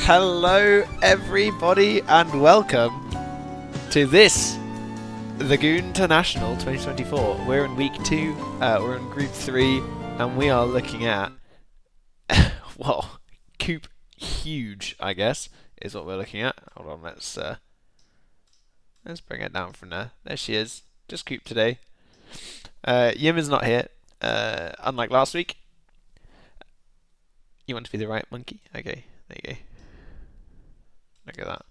Hello everybody and welcome to this, the GCDD 2024. We're in week 2, we're in group 3, and we are looking at, well, Coop huge, I guess, is what we're looking at. Hold on, let's bring it down from there. There she is, just Coop today. Yim is not here, unlike last week. You want to be the right monkey? Okay, there you go. Look at that.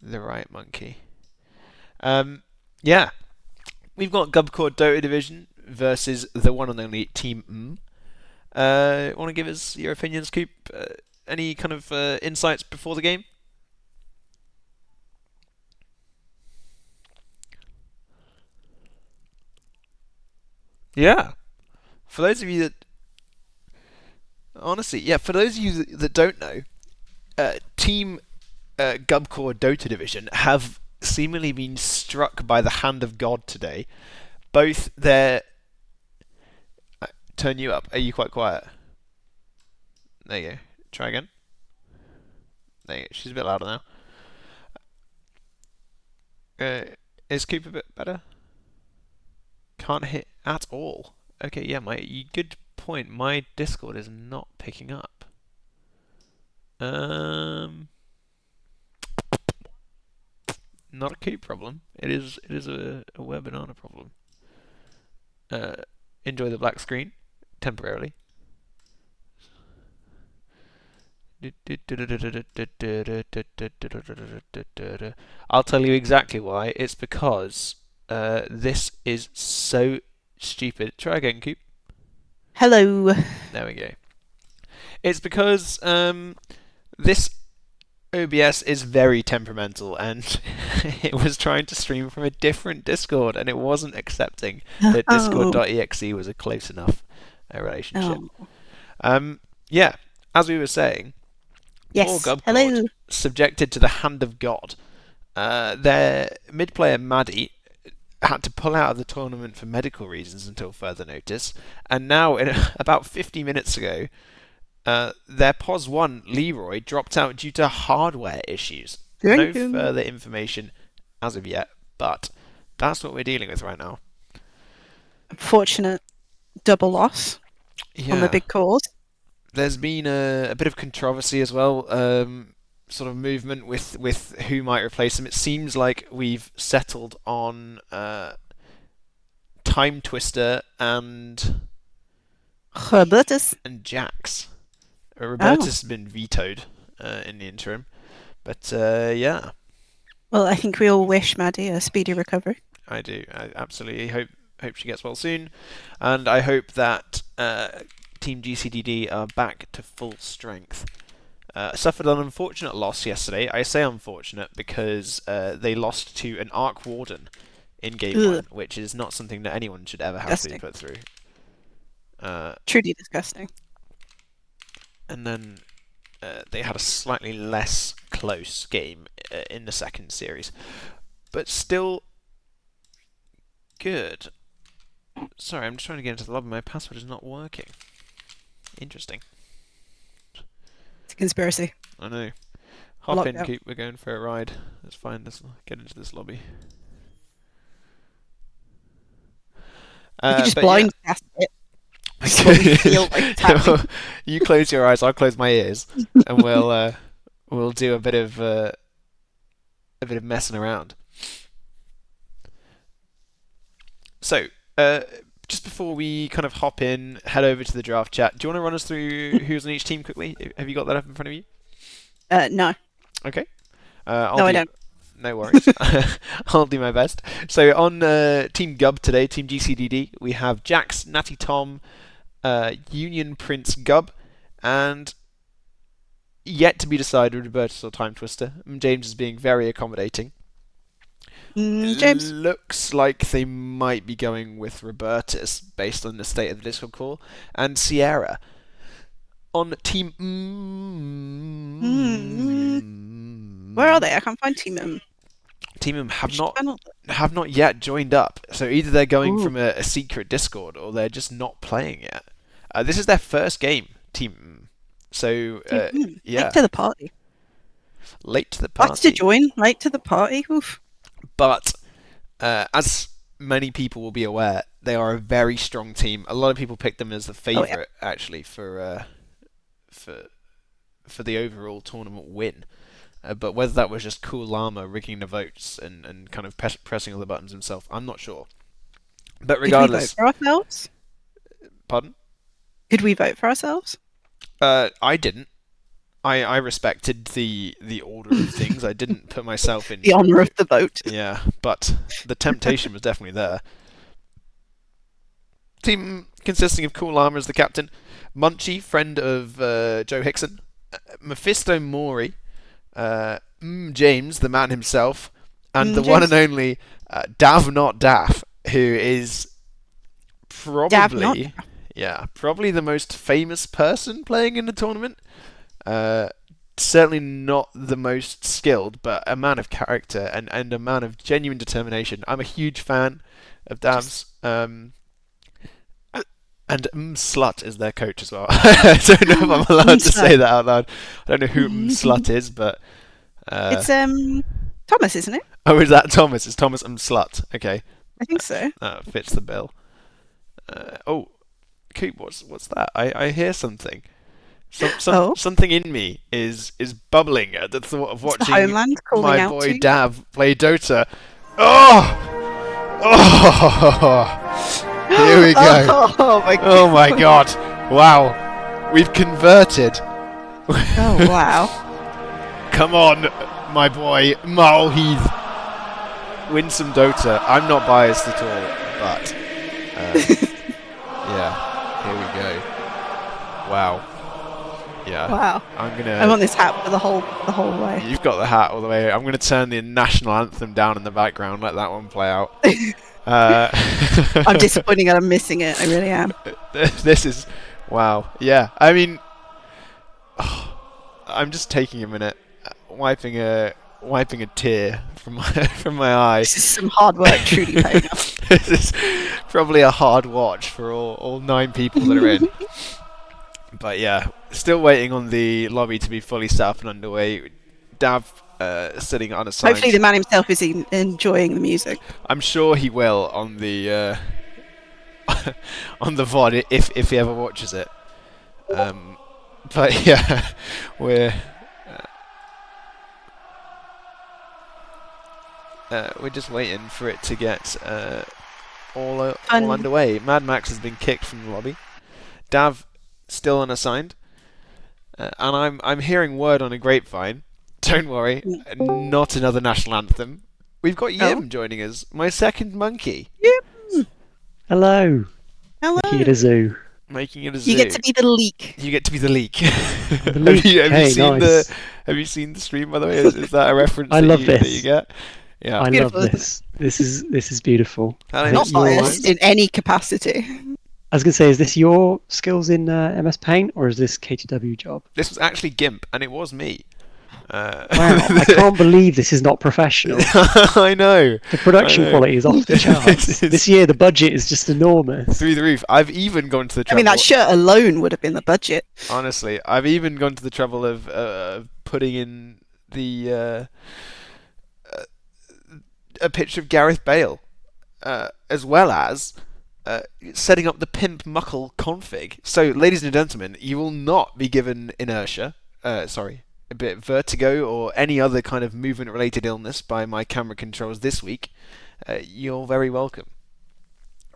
The right monkey. Yeah. We've got Gubcord Dota Division versus the one and only Team Want to give us your opinions, Coop? Any kind of insights before the game? Yeah. For those of you that... Honestly, yeah, for those of you that don't know, Team Gubcord Dota Division have seemingly been struck by the hand of God today. Both their... turn you up. Are you quite quiet? There you go. Try again. There you go. She's a bit louder now. Is Coop a bit better? Can't hit at all. Okay, yeah, good point. My Discord is not picking up. Not a Coop problem. It is a web banana problem. Enjoy the black screen temporarily. I'll tell you exactly why. It's because this is so stupid. Try again, Coop. Hello. There we go. It's because this OBS is very temperamental, and it was trying to stream from a different Discord, and it wasn't accepting that Discord.exe was a close enough relationship. Yeah, as we were saying, poor Gubcord, subjected to the hand of God. Their mid player Maddie had to pull out of the tournament for medical reasons until further notice, and now, about 50 minutes ago, their POS 1, Leroy, dropped out due to hardware issues. No further information as of yet, but that's what we're dealing with right now. Unfortunate double loss on the big cause. There's been a bit of controversy as well, sort of movement with who might replace him. It seems like we've settled on Time Twister and Robertus and Jax. Robertus has been vetoed in the interim, but yeah. Well, I think we all wish Maddie a speedy recovery. I do. I absolutely hope she gets well soon, and I hope that Team GCDD are back to full strength. Suffered an unfortunate loss yesterday. I say unfortunate because they lost to an Arc Warden in Game 1, which is not something that anyone should ever have to be put through. Truly disgusting. And then they had a slightly less close game in the second series, but still good. Sorry, I'm just trying to get into the lobby. My password is not working. Interesting. It's a conspiracy. I know. Hop in, Coop. We're going for a ride. Let's get into this lobby. You could just blind cast it. Feel like you close your eyes, I'll close my ears, and we'll do a bit of messing around. So, just before we kind of hop in, head over to the draft chat. Do you want to run us through who's on each team quickly? Have you got that up in front of you? No. Okay. No, I don't. No worries. I'll do my best. So on Team Gub today, Team GCDD, we have Jax, Natty Tom, Union Prince Gub, and yet to be decided Robertus or Time Twister. James is being very accommodating. James looks like they might be going with Robertus based on the state of the Discord call, and Sierra on Team. Where are they? I can't find Team Team have not yet joined up. So either they're going from a secret Discord or they're just not playing yet. This is their first game, Team. So yeah, Late to the party. late to the Lots to party. join. Late to the party. Oof. But as many people will be aware, they are a very strong team. A lot of people pick them as the Oh, yeah. favourite actually for the overall tournament win. But whether that was just cool Llama rigging the votes and kind of pressing all the buttons himself, I'm not sure. But regardless, Did we vote for ourselves? pardon? Did we vote for ourselves? I didn't. I respected the order of things. I didn't put myself in The honour of the vote. Yeah, but the temptation was definitely there. Team consisting of Cool Llama as the captain, Munchee, friend of Joe Hickson, Mephisto Mori, James, the man himself, and the James. one and only DafNotDaff, who is probably probably the most famous person playing in the tournament. Certainly not the most skilled, but a man of character and a man of genuine determination. I'm a huge fan of Dav's. And Slut is their coach as well. I don't know if I'm allowed to say that out loud. I don't know who Slut is, but... It's Thomas, isn't it? Oh, is that Thomas? It's Thomas Slut. Okay. I think so. That fits the bill. Coop, what's that? I hear something. Something in me is bubbling at the thought of watching Homeland calling my out boy to you. Dav play Dota. Oh! Here we go. Oh my god. Wow. We've converted. Oh wow. Come on, my boy Malheath. Win some Dota. I'm not biased at all, but yeah. Here we go. Wow. Yeah. Wow. I want this hat for the whole way. You've got the hat all the way. I'm gonna turn the national anthem down in the background. Let that one play out. I'm disappointing and I'm missing it. I really am. This is wow. Yeah. I mean, I'm just taking a minute, wiping a tear from my eye. This is some hard work truly paying off. This is probably a hard watch for all 9 people that are in. But yeah, still waiting on the lobby to be fully set up and underway. Dav sitting unassigned. Hopefully the man himself is enjoying the music. I'm sure he will on the on the VOD if he ever watches it. But yeah, we're just waiting for it to get all underway. Mad Max has been kicked from the lobby. Dav still unassigned, and I'm hearing word on a grapevine. Don't worry, not another national anthem. We've got Yim joining us, my second monkey. Yim! Hello. Hello. Making it a zoo. Making it a zoo. You get to be the leak. You get to be the leak. The leak. Have you seen the stream, by the way? Is that a reference I love that this. you get? Yeah. I Beautiful, love this. This is beautiful. Not biased in any capacity. I was going to say, is this your skills in MS Paint, or is this KTW job? This was actually GIMP, and it was me. Wow, I can't believe this is not professional. I know. The production quality is off the charts. This year, the budget is just enormous. Through the roof. I've even gone to the trouble... I mean, that shirt alone would have been the budget. Honestly, I've even gone to the trouble of putting in the a picture of Gareth Bale, as well as setting up the pimp muckle config. So, ladies and gentlemen, you will not be given inertia. A bit of vertigo or any other kind of movement-related illness by my camera controls this week. You're very welcome.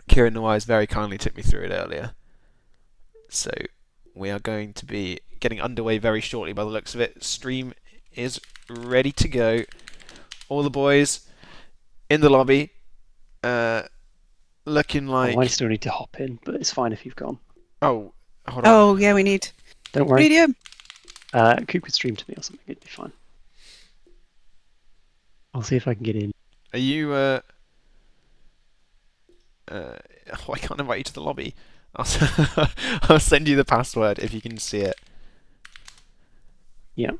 Kieran Nawais very kindly took me through it earlier. So we are going to be getting underway very shortly by the looks of it. Stream is ready to go. All the boys in the lobby, looking like... I still need to hop in, but it's fine if you've gone. Oh, hold on. Oh, yeah, we need... Don't worry. Medium. Coop could stream to me or something, it'd be fine. I'll see if I can get in. Are you, I can't invite you to the lobby. I'll send you the password if you can see it. Yeah.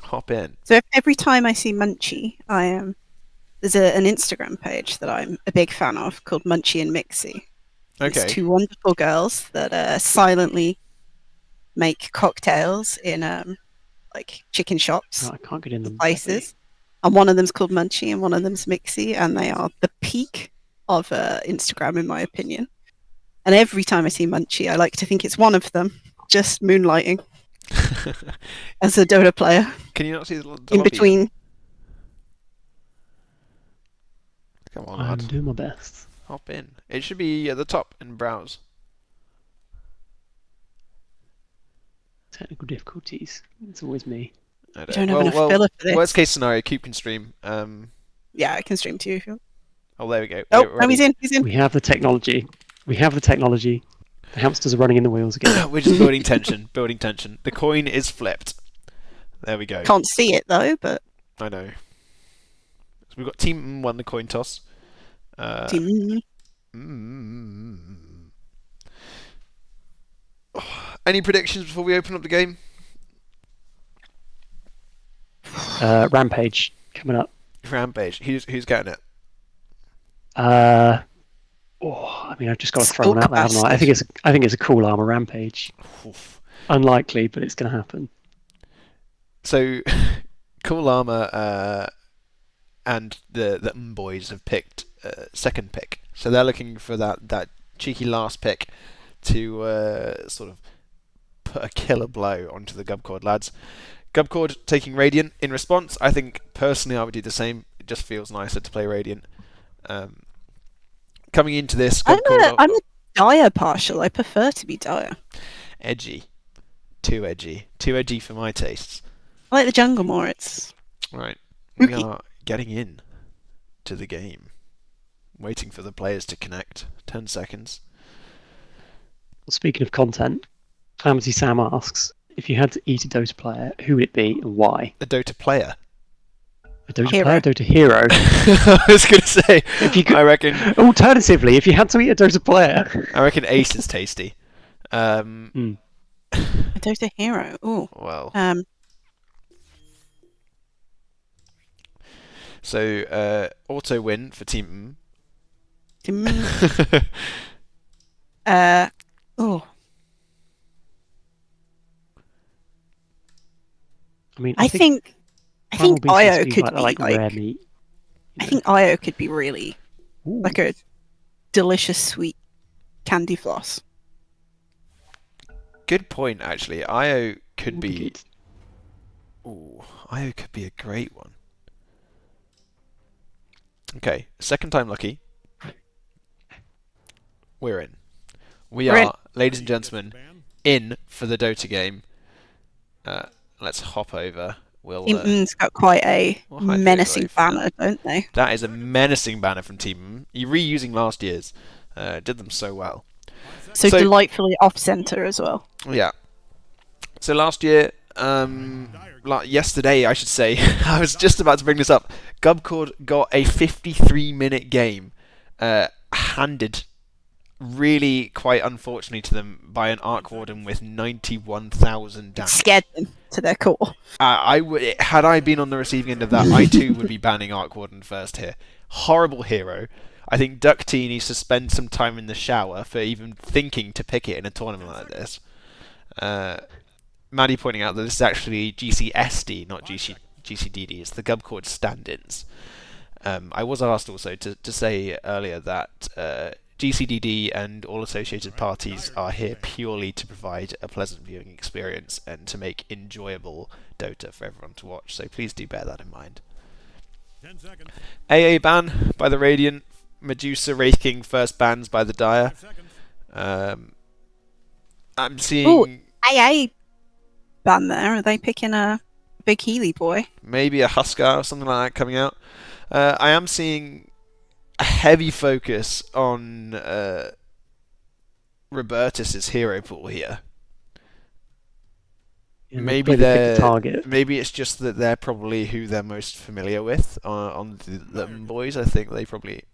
Hop in. So every time I see Munchee, there's an Instagram page that I'm a big fan of called Munchee and Mixie. Okay. It's 2 wonderful girls that silently make cocktails in like chicken shops, Oh, I can't get in them. places. And one of them's called Munchee and one of them's Mixie, and they are the peak of Instagram, in my opinion. And every time I see Munchee, I like to think it's one of them, just moonlighting as a Dota player. Can you not see the in lobby? between? Come on, I'm lad. doing my best. Hop in. It should be at the top and browse. Technical difficulties. It's always me. I don't have enough filler for this. Worst case scenario, Coop can stream. Yeah, I can stream too if you want. Oh, there we go. Oh, We're no, he's ready. in. He's in. We have the technology. The hamsters are running in the wheels again. We're just building tension. Building tension. The coin is flipped. There we go. Can't see it though, but I know. So we've got Team won the coin toss. team. Any predictions before we open up the game? Rampage coming up. Rampage. Who's getting it? I mean, I've just got to throw one out there, haven't I? I think it's a cool Llama Rampage. Oof. Unlikely, but it's going to happen. So, Cool Llama and the boys have picked second pick. So they're looking for that cheeky last pick to sort of put a killer blow onto the Gubcord lads. Gubcord taking Radiant in response. I think personally I would do the same. It just feels nicer to play Radiant. Coming into this, Gubcord, I'm a Dire partial. I prefer to be Dire. edgy, too edgy for my tastes. I like the jungle more. It's Right, we spooky. are getting in to the game. Waiting for the players to connect. 10 seconds. Well, speaking of content, Calamity Sam asks, if you had to eat a Dota player, who would it be and why? A Dota player. A Dota Hero. player, Dota hero. I was going to say, If you could- I reckon Alternatively, if you had to eat a Dota player. Ace is tasty. a Dota hero. Oh, Well, so auto win for Team team. Oh, I mean, I think Primal Beast Io seems to could be be like like. rare meat. I think Io could be really Ooh. like a delicious sweet candy floss. Good point, actually. Io could be. Good. Ooh, Io could be a great one. Okay, second time lucky. We're in. We're in. Ladies and gentlemen, in for the Dota game. Let's hop over. We'll. Team's got quite a We'll hide the menacing away from banner, don't they? That is a menacing banner from Team. You're reusing last year's. Did them so well. So So- delightfully off-center as well. Yeah. So last year, yesterday I should say, I was just about to bring this up. Gubcord got a 53-minute game handed, really quite unfortunately to them, by an Arc Warden with 91,000 damage. Scared them to their core. Had I been on the receiving end of that, I too would be banning Arc Warden first here. Horrible hero. I think Duck T needs to spend some time in the shower for even thinking to pick it in a tournament like this. Maddie pointing out that this is actually GCSD, not GCDD. It's the Gubcord stand-ins. I was asked also to say earlier that GCDD and all associated parties are here purely to provide a pleasant viewing experience and to make enjoyable Dota for everyone to watch. So please do bear that in mind. 10 seconds. AA ban by the Radiant. Medusa Wraith King first bans by the Dire. 5 seconds. I'm seeing Ooh. AA ban there. Are they picking a big Healy boy? maybe a Huskar or something like that coming out. I am seeing a heavy focus on Robertus's hero pool here. Yeah, Maybe clearly picked they're a target. maybe it's just that they're probably who they're most familiar with on the boys. I think they probably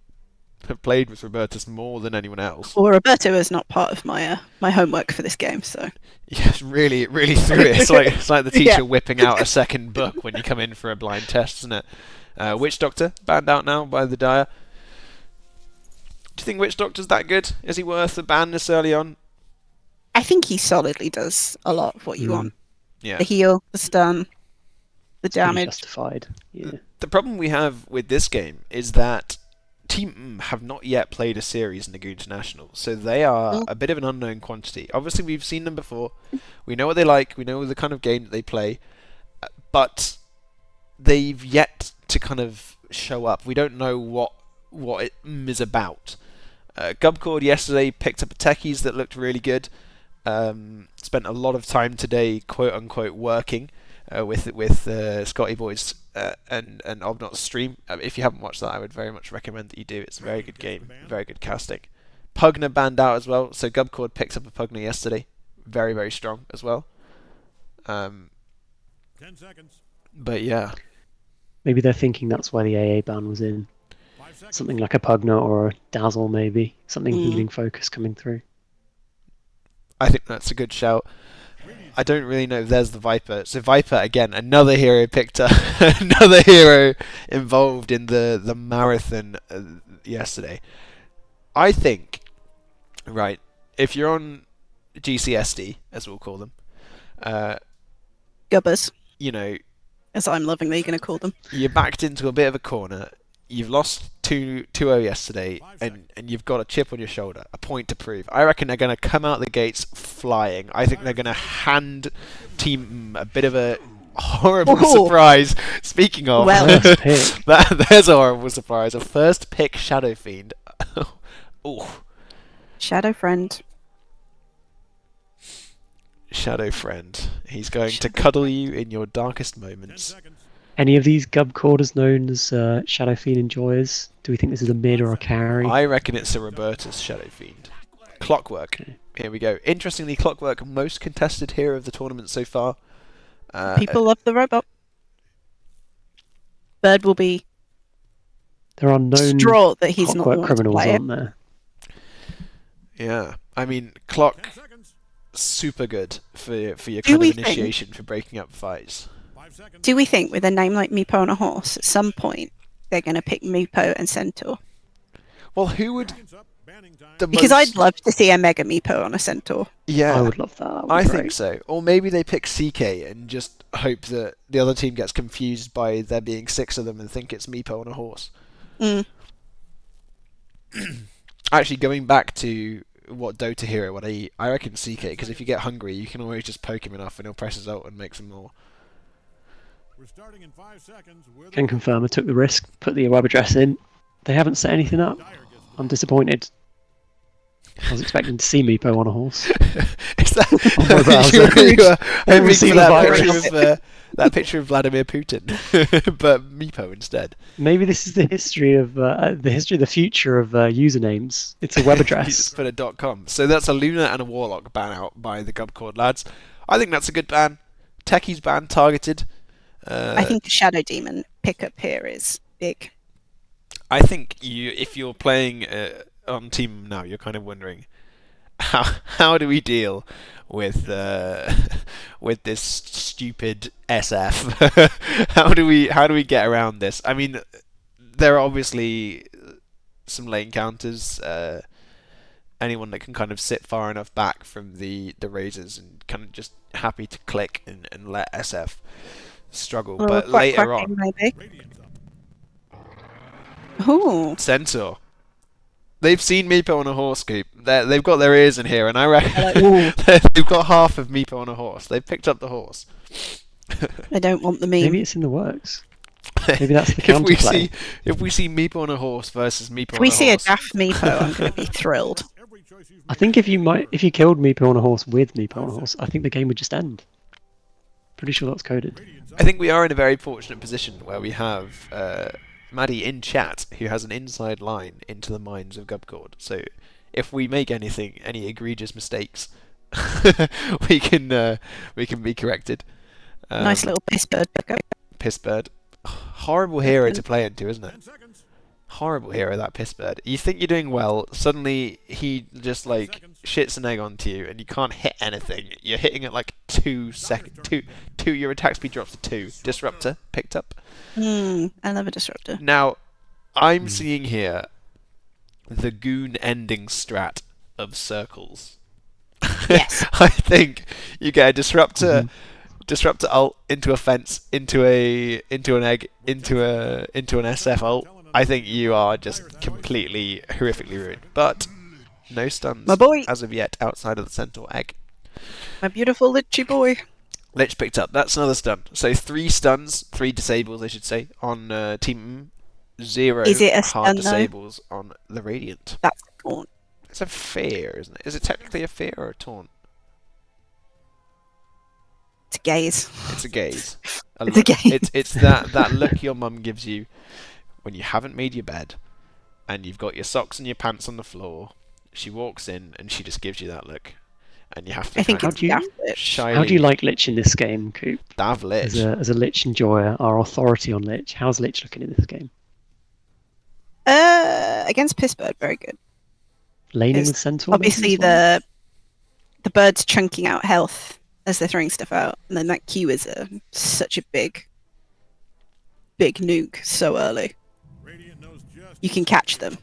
have played with Robertus more than anyone else. Well, Roberto is not part of my my homework for this game, so Yes, really through it. It's like the teacher Yeah. whipping out a second book when you come in for a blind test, isn't it? Witch Doctor banned out now by the Dire. Do you think Witch Doctor's that good? Is he worth a ban this early on? I think he solidly does a lot of what you want. Yeah. The heal, the stun, the Pretty damage. justified. Yeah. The problem we have with this game is that Team have not yet played a series in the GOO International, so they are a bit of an unknown quantity. Obviously, we've seen them before. We know what they like. We know the kind of game that they play, but they've yet to kind of show up. We don't know what it is about. Gubcord yesterday picked up a techies that looked really good. Spent a lot of time today, quote unquote, working with Scotty Boys and Obnot's stream. If you haven't watched that, I would very much recommend that you do. It's a very good game, very good casting. Pugner banned out as well, so Gubcord picked up a Pugner yesterday. Very, very strong as well. 10 seconds. But yeah. Maybe they're thinking that's why the AA ban was in. 5 seconds. Something like a Pugner or a Dazzle, maybe. Something healing focus coming through. I think that's a good shout. I don't really know. There's the Viper. So Viper again, another hero picked up, another hero involved in the marathon yesterday. I think, right, if you're on GCSD, as we'll call them, Gubbers, you know, as I'm lovingly going to call them. you're backed into a bit of a corner. You've lost 2-0 yesterday, and you've got a chip on your shoulder, a point to prove. I reckon they're going to come out the gates flying. I think they're going to hand Team a bit of a horrible surprise. Speaking of, Well. there's a horrible surprise. A first pick Shadow Fiend. Oh, Shadow Friend. Shadow Friend. He's going to cuddle you in your darkest 10 moments. seconds. Any of these Gubcorders known as Shadow Fiend Enjoyers? Do we think this is a mid or a carry? I reckon it's a Robertus Shadow Fiend. Clockwork. Here we go. Interestingly, Clockwork, most contested hero of the tournament so far. People love the robot. Bird will be There are known distraught that he's not the clockwork one to criminals, play it. aren't there? Yeah, I mean, Clock, 10 seconds. super good for your Do kind of we think- initiation for breaking up fights. 5 seconds. Do we think with a name like MeepoOnAHorse, at some point they're going to pick Meepo and Centaur? Well, who would Seconds up. Banning time. the Because most... I'd love to see a Mega Meepo on a Centaur. Yeah, I would love that. That would be I great. think so. Or maybe they pick CK and just hope that the other team gets confused by there being 6 of them and think it's Meepo on a horse. Mm. Actually, going back to what Dota hero would I eat, I reckon CK, because if you get hungry, you can always just poke him enough and he'll press his ult and make some more. We're starting in 5 seconds. We're Can confirm I took the risk, put the web address in. They haven't set anything up. Dyer gets the I'm disappointed. I was expecting to see Meepo on a horse. Is that my you browser. were hoping Receive for a that virus. picture of that picture of Vladimir Putin, but Meepo instead. Maybe this is the history of the future of usernames. It's a web You address. just put a .com. So that's a Luna and a Warlock ban out by the Gubcord lads. I think that's a good ban. Techies ban targeted. I think the Shadow Demon pickup here is big. I think if you're playing on team now, you're kind of wondering how do we deal with this stupid SF? how do we get around this? I mean, there are obviously some lane counters. Anyone that can kind of sit far enough back from the razors and kind of just happy to click and let SF struggle. But Quack later quacking, on, maybe. Radiant's up. Ooh, Centaur. They've seen Meepo on a horse, Coop. They've got their ears in here, and I reckon ooh. they've got half of Meepo on a horse. They've picked up the horse. I don't want the meme. Maybe it's in the works. Maybe that's the if we counterplay. if we see Meepo on a horse versus Meepo If on we a see a horse, Daft Meepo, I'm going to be thrilled. Every choice you've I made. think if you killed Meepo on a horse with Meepo on a horse, I think the game would just end. Pretty sure that's coded. Radiant's I think we are in a very fortunate position where we have Maddie in chat who has an inside line into the minds of Gubcord. So if we make any egregious mistakes, we can be corrected. Nice little piss bird pickup. Pissbird. Horrible hero to play into, isn't it? 10 seconds. Horrible hero, that Pissbird. You think you're doing well, suddenly he just like shits an egg onto you and you can't hit anything. You're hitting at like 2 seconds. Two, your attack speed drops to 2. Disruptor, picked up. I love a disruptor. Now, I'm seeing here the goon ending strat of circles. Yes. I think you get a disruptor ult into a fence, into an egg, into an SF ult. I think you are just completely horrifically ruined. But no stuns My boy. as of yet outside of the centaur egg. My beautiful Lichy boy. Lich picked up. That's another stun. So 3 stuns, 3 disables, I should say, on Team 0 Is it a hard stun, though? disables on the Radiant. That's a taunt. It's a fear, isn't it? Is it technically a fear or a taunt? It's a gaze. It's a gaze. It's a gaze. It's that look your mum gives you when you haven't made your bed and you've got your socks and your pants on the floor. She walks in and she just gives you that look, and you have to. I think kind it's of Daft Lich. shyly How do you like Lich in this game, Coop? Dav Lich. As a Lich enjoyer, our authority on Lich, how's Lich looking in this game? Against Pissbird, very good. Laning It's with Centaur? Obviously, maybe as well? the bird's chunking out health as they're throwing stuff out, and then that Q is such a big nuke so early. Radiant knows just You can catch them.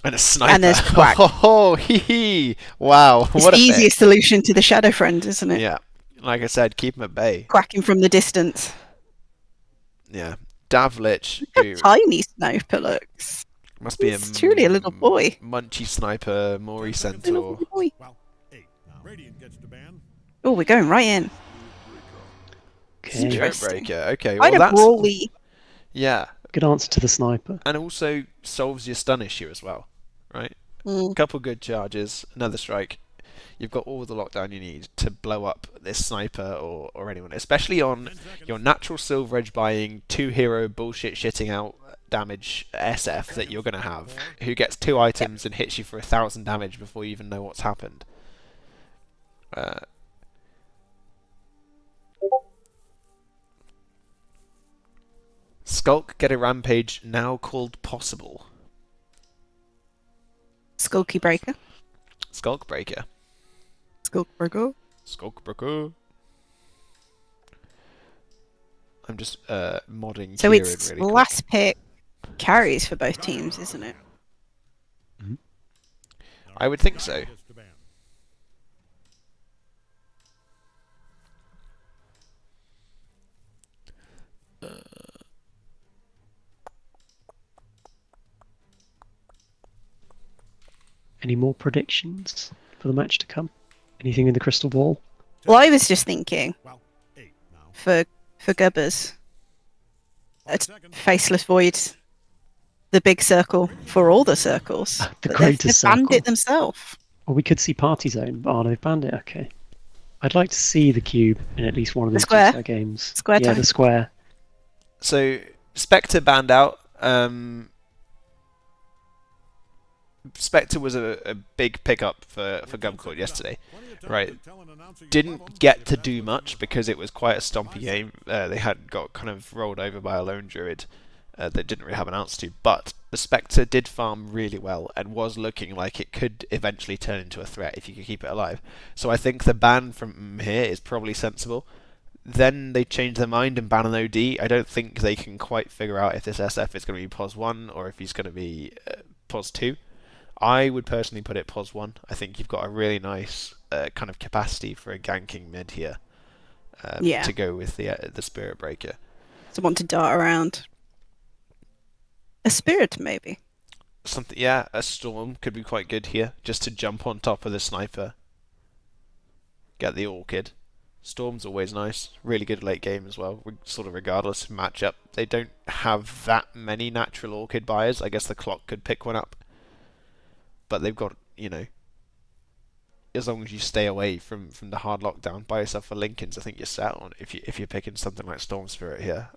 And a sniper. And there's Quack. Oh, hee hee. Wow. It's What the a pick. easiest solution to the Shadow Friend, isn't it? Yeah. Like I said, keep him at bay. Quacking from the distance. Yeah. Dav Lich, How who tiny Sniper looks. must be He's truly a little boy. Munchee sniper, Mori Little centaur. boy. well, 8 now. Radiant gets to ban. Oh, we're going right in. Okay. Spirit Interesting. breaker. Okay, Quite well a that's brawly. yeah, Good answer to the sniper. and also solves your stun issue as well, right? Mm. Couple good charges, another strike. You've got all the lockdown you need to blow up this sniper or anyone, especially on 10 seconds. your natural silver edge buying 2 hero bullshit shitting out damage SF that you're gonna have, who gets 2 items and hits you for 1,000 damage before you even know what's happened. Skulk get a rampage now called possible. Skulky Breaker. Skulk breaker. Skulk Breaker. Skulk breaker. I'm just modding So Kieran it's really quick. last pick carries for both teams, isn't it? I would think so. Gets to ban. Any more predictions for the match to come? Anything in the crystal ball? Well, I was just thinking Well, 8 now. for Gubbers, 5 seconds. Faceless Void, the big circle for all the circles. The But greatest they've banned circle. it themselves. Well, we could see Party Zone, but they've banned it. Okay. I'd like to see the cube in at least one of The these square? GTI games. Square yeah, time. the square. So Spectre banned out. Spectre was a big pickup for Gubcord yesterday. Plenty of time Right. to tell an announcer you love Didn't 'em. get to do much because it was quite a stompy game. They had got kind of rolled over by a lone druid that didn't really have an answer to. But the Spectre did farm really well and was looking like it could eventually turn into a threat if you could keep it alive. So I think the ban from here is probably sensible. Then they changed their mind and ban an OD. I don't think they can quite figure out if this SF is going to be POS 1 or if he's going to be POS 2. I would personally put it POS 1. I think you've got a really nice kind of capacity for a ganking mid here Yeah. to go with the Spirit Breaker. Someone to dart around. A spirit, maybe. Something, yeah, a Storm could be quite good here, just to jump on top of the Sniper. Get the Orchid. Storm's always nice, really good late game as well, sort of regardless of matchup. They don't have that many natural Orchid buyers. I guess the Clock could pick one up. But they've got, you know, as long as you stay away from the hard lockdown, buy yourself a Lincolns, I think you're set on if you're picking something like Storm Spirit here.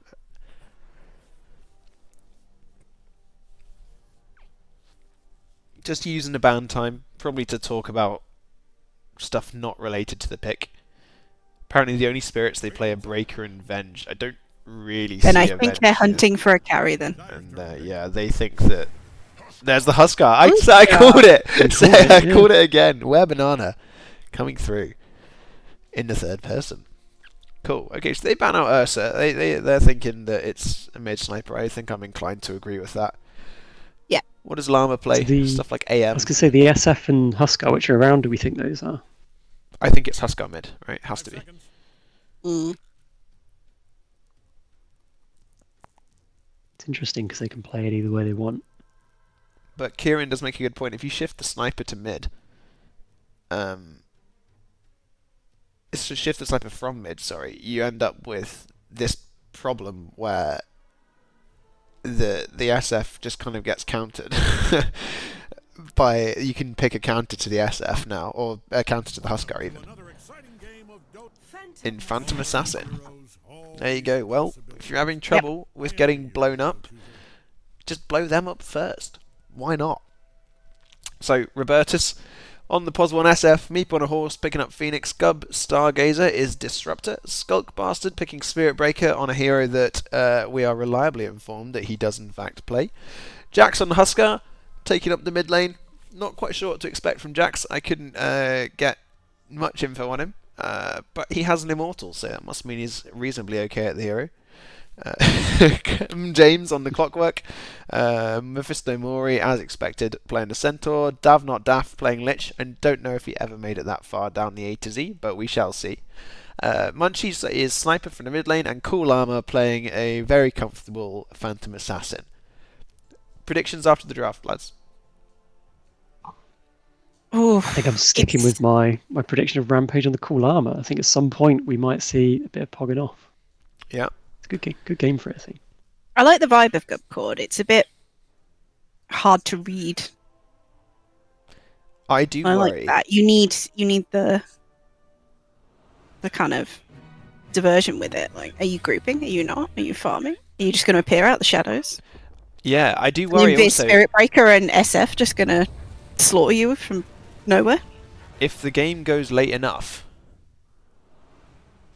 Just using the ban time, probably to talk about stuff not related to the pick. Apparently the only spirits they play are Breaker and Venge. I don't really Then see I a think Venge they're here. hunting for a carry then. And yeah, they think that... There's the Huskar! I Huskar! called it! You called it, I yeah. called it again! Where Banana? Coming through. In the third person. Cool. Okay, so they ban out Ursa. They're thinking that it's a mid sniper. I think I'm inclined to agree with that. Yeah. What does Llama play? So the- Stuff like I AM. was going to say the SF and Huskar, which are around, do we think those are? I think it's Huskar mid, right? Has to be. Mm. It's interesting because they can play it either way they want. But Kieran does make a good point. If you shift the sniper to mid, it's to shift the sniper from mid, sorry, you end up with this problem where the SF just kind of gets countered by, you can pick a counter to the SF now, or a counter to the Huskar even. In Phantom Assassin. There you go. Well, if you're having trouble with getting blown up, just blow them up first. Why not? So, Robertus on the POS 1 SF, MeepoOnAHorse picking up Phoenix, Gub Stargazer is Disruptor, Skullbastard picking Spirit Breaker on a hero that we are reliably informed that he does in fact play. Jax on Huskar taking up the mid lane. Not quite sure what to expect from Jax. I couldn't get much info on him, but he has an Immortal, so that must mean he's reasonably okay at the hero. James on the Clockwork, Mephisto Mori as expected playing the Centaur, DafNotDaff playing Lich, and don't know if he ever made it that far down the A to Z, but we shall see. Munchee is Sniper from the mid lane, and Llama playing a very comfortable Phantom Assassin. Predictions after the draft, lads? Ooh, I think I'm sticking with my prediction of Rampage on the Llama. I think at some point we might see a bit of pogging off. Yeah. Good game for it, I think. I like the vibe of Gubcord. It's a bit hard to read. I do I worry. like that. You need the kind of diversion with it. Like, are you grouping? Are you not? Are you farming? Are you just going to appear out the shadows? Yeah, I do worry And also. Spirit Breaker and SF just going to slaughter you from nowhere? If the game goes late enough,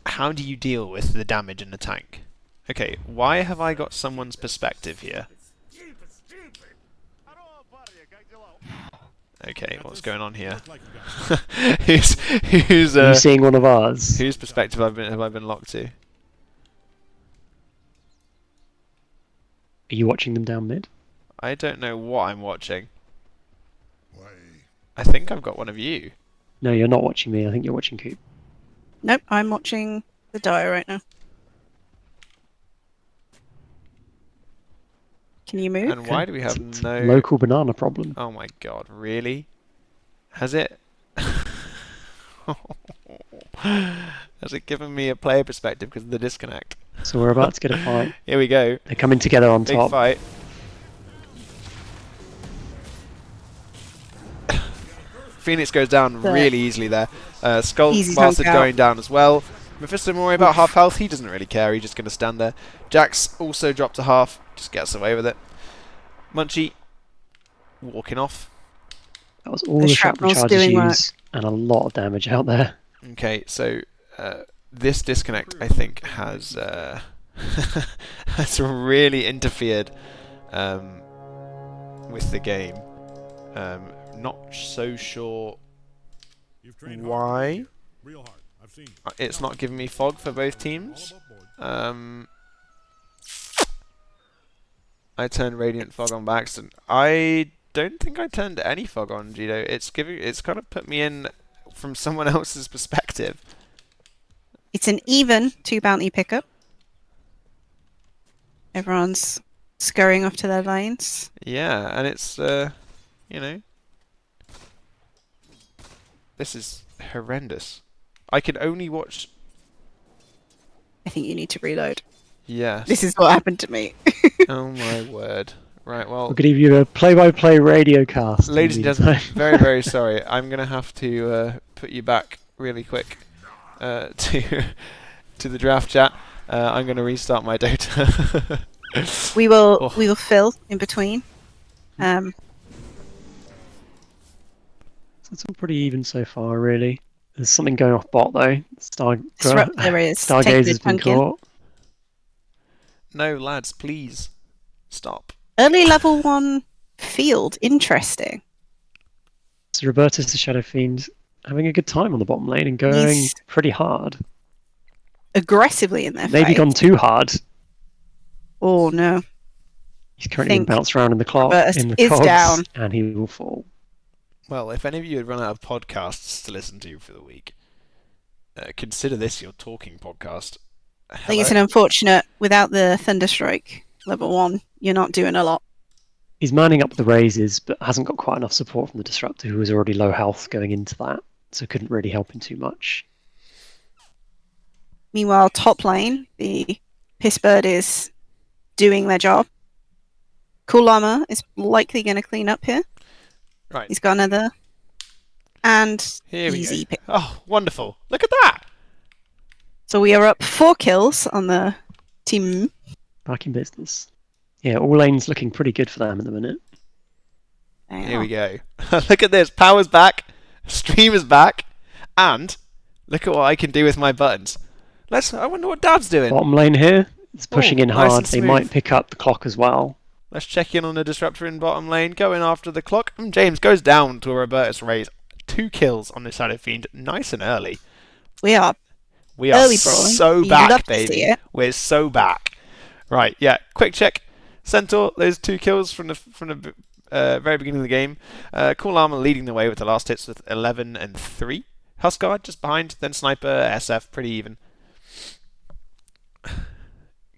how do you deal with the damage in the tank? Okay, why have I got someone's perspective here? Okay, what's going on here? who's Are you seeing one of ours? whose perspective have I been locked to? Are you watching them down mid? I don't know what I'm watching. I think I've got one of you. No, you're not watching me. I think you're watching Coop. Nope, I'm watching the Dire right now. Can you move? And why do we have It's no... local banana problem? Oh my god, really? Has it... Has it given me a player perspective because of the disconnect? So we're about to get a fight. Here we go. They're coming together on Big top. fight. Phoenix goes down really easily there. Skullbastard going down as well. Mephisto Mori about half health. He doesn't really care. He's just going to stand there. Jax also dropped to half. Just gets away with it. Munchee walking off. That was all the shrapnel charges used and a lot of damage out there. Okay, so this disconnect, I think, has has really interfered with the game. Not so sure why. It's not giving me fog for both teams. I turned Radiant Fog on by accident. I don't think I turned any fog on, Gito. It's kind of put me in from someone else's perspective. It's an even 2 bounty pickup. Everyone's scurrying off to their lanes. Yeah, and it's you know, this is horrendous. I can only watch. I think you need to reload. Yes. This is what happened to me. Oh my word. Right, well... We'll give you a play-by-play radio cast. Ladies and gentlemen, very, very sorry. I'm going to have to put you back really quick to the draft chat. I'm going to restart my Dota. we will fill in between. It's all pretty even so far, really. There's something going off bot, though. Disruptor is Stargazer's been caught. No, lads, please. Stop. Early level 1 field. Interesting. So Robertus, the Shadow Fiend, having a good time on the bottom lane and going pretty hard. Aggressively in their Maybe fight. gone too hard. Oh, no. He's currently being bounced around in the clock, Robertus in the is cogs, down. and he will fall. Well, if any of you had run out of podcasts to listen to for the week, Consider this your talking podcast. I think it's an unfortunate, without the Thunderstrike level 1, you're not doing a lot. He's manning up the raises, but hasn't got quite enough support from the Disruptor, who was already low health going into that, so couldn't really help him too much. Meanwhile, top lane, the Pissbird is doing their job. Cool Llama is likely going to clean up here. Right. He's got another. And Here we easy go. pick. Oh, wonderful. Look at that. So we are up 4 kills on the team. Back in business. Yeah, all lanes looking pretty good for them at the minute. Here we go. Look at this. Power's back. Stream is back. And look at what I can do with my buttons. I wonder what Dav's doing. Bottom lane here is pushing in nice hard. and They smooth. might pick up the clock as well. Let's check in on the Disruptor in bottom lane. Going after the clock. And James goes down to a Robertus raise. 2 kills on this side of Fiend. Nice and early. We are early early brawling. so You'd back, love to see baby. it. We're so back. Right, yeah. Quick check. Centaur, those 2 kills from the very beginning of the game. Cool Llama leading the way with the last hits with 11 and 3. Huskard just behind. Then Sniper, SF, pretty even.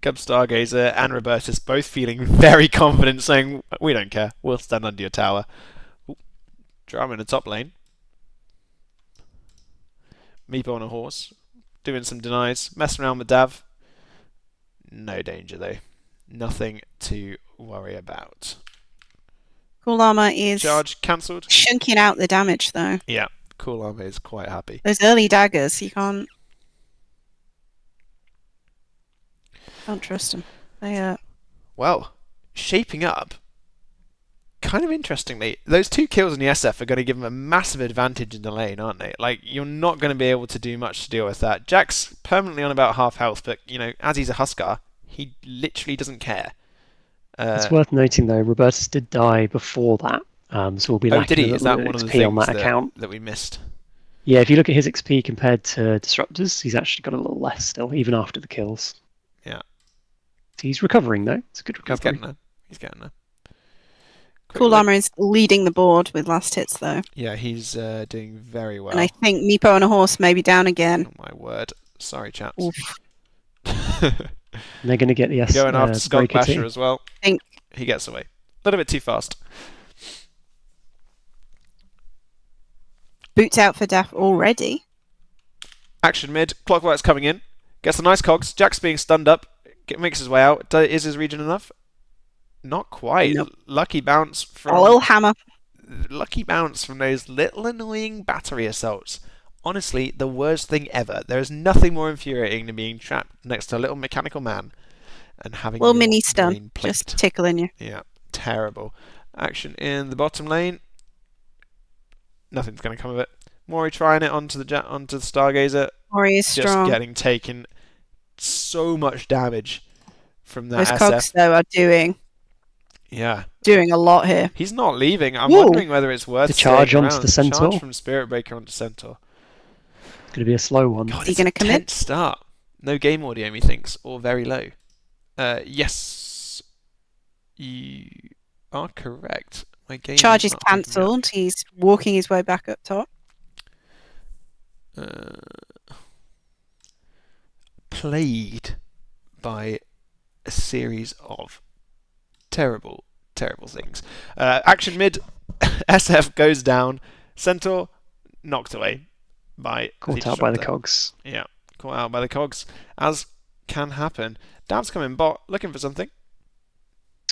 Gub Stargazer and Robertus both feeling very confident, saying, "We don't care. We'll stand under your tower." Ooh, drama in the top lane. MeepoOnAHorse doing some denies, messing around with Dav. No danger though. Nothing to worry about. Cool Llama is Charge cancelled. chunking out the damage though. Yeah, Cool Llama is quite happy. Those early daggers, you can't trust them. They Well, shaping up. Kind of interestingly, those 2 kills in the SF are going to give him a massive advantage in the lane, aren't they? Like, you're not going to be able to do much to deal with that. Jack's permanently on about half health, but, you know, as he's a Huskar, he literally doesn't care. It's worth noting, though, Robertus did die before that, so we'll be Oh, lacking did he? a Is that little one bit of of the XP on things that account. that we missed? Yeah, if you look at his XP compared to Disruptors, he's actually got a little less still, even after the kills. Yeah. He's recovering, though. It's a good recovery. He's getting there. Cool Llama is leading the board with last hits though. Yeah, he's doing very well. And I think MeepoOnAHorse may be down again. Oh, my word. Sorry, chaps. Oof. And they're going to get the Going after breaker Skullbastard too. as well. Think. He gets away. A little bit too fast. Boots out for Daf already. Action mid. Clockwork's coming in. Gets a nice cogs. Jack's being stunned up. Makes his way out. Is his region enough? Not quite. Nope. Lucky bounce A from... little hammer. Lucky bounce from those little annoying battery assaults. Honestly, the worst thing ever. There is nothing more infuriating than being trapped next to a little mechanical man and having Little your mini brain stun. Just plicked. tickling you. Yeah, terrible. Action in the bottom lane. Nothing's going to come of it. Mori trying it onto the Stargazer. Mori is Just strong. getting taken so much damage from that Those SF. cogs though are doing Yeah. a lot here. He's not leaving. I'm Whoa. wondering whether it's worth The charge staying onto around. the Centaur. Charge from Spirit Breaker onto Centaur. It's going to be a slow one. God, he it's gonna a commit? tense start. No game audio, methinks, or very low. Yes. You are correct. My game Charge is not picking me up. cancelled. He's walking his way back up top. Plagued by a series of terrible, terrible things. Action mid, SF goes down. Centaur knocked away by Caught out by the Disruptor. cogs. Yeah, caught out by the cogs, as can happen. Dav's coming bot, looking for something.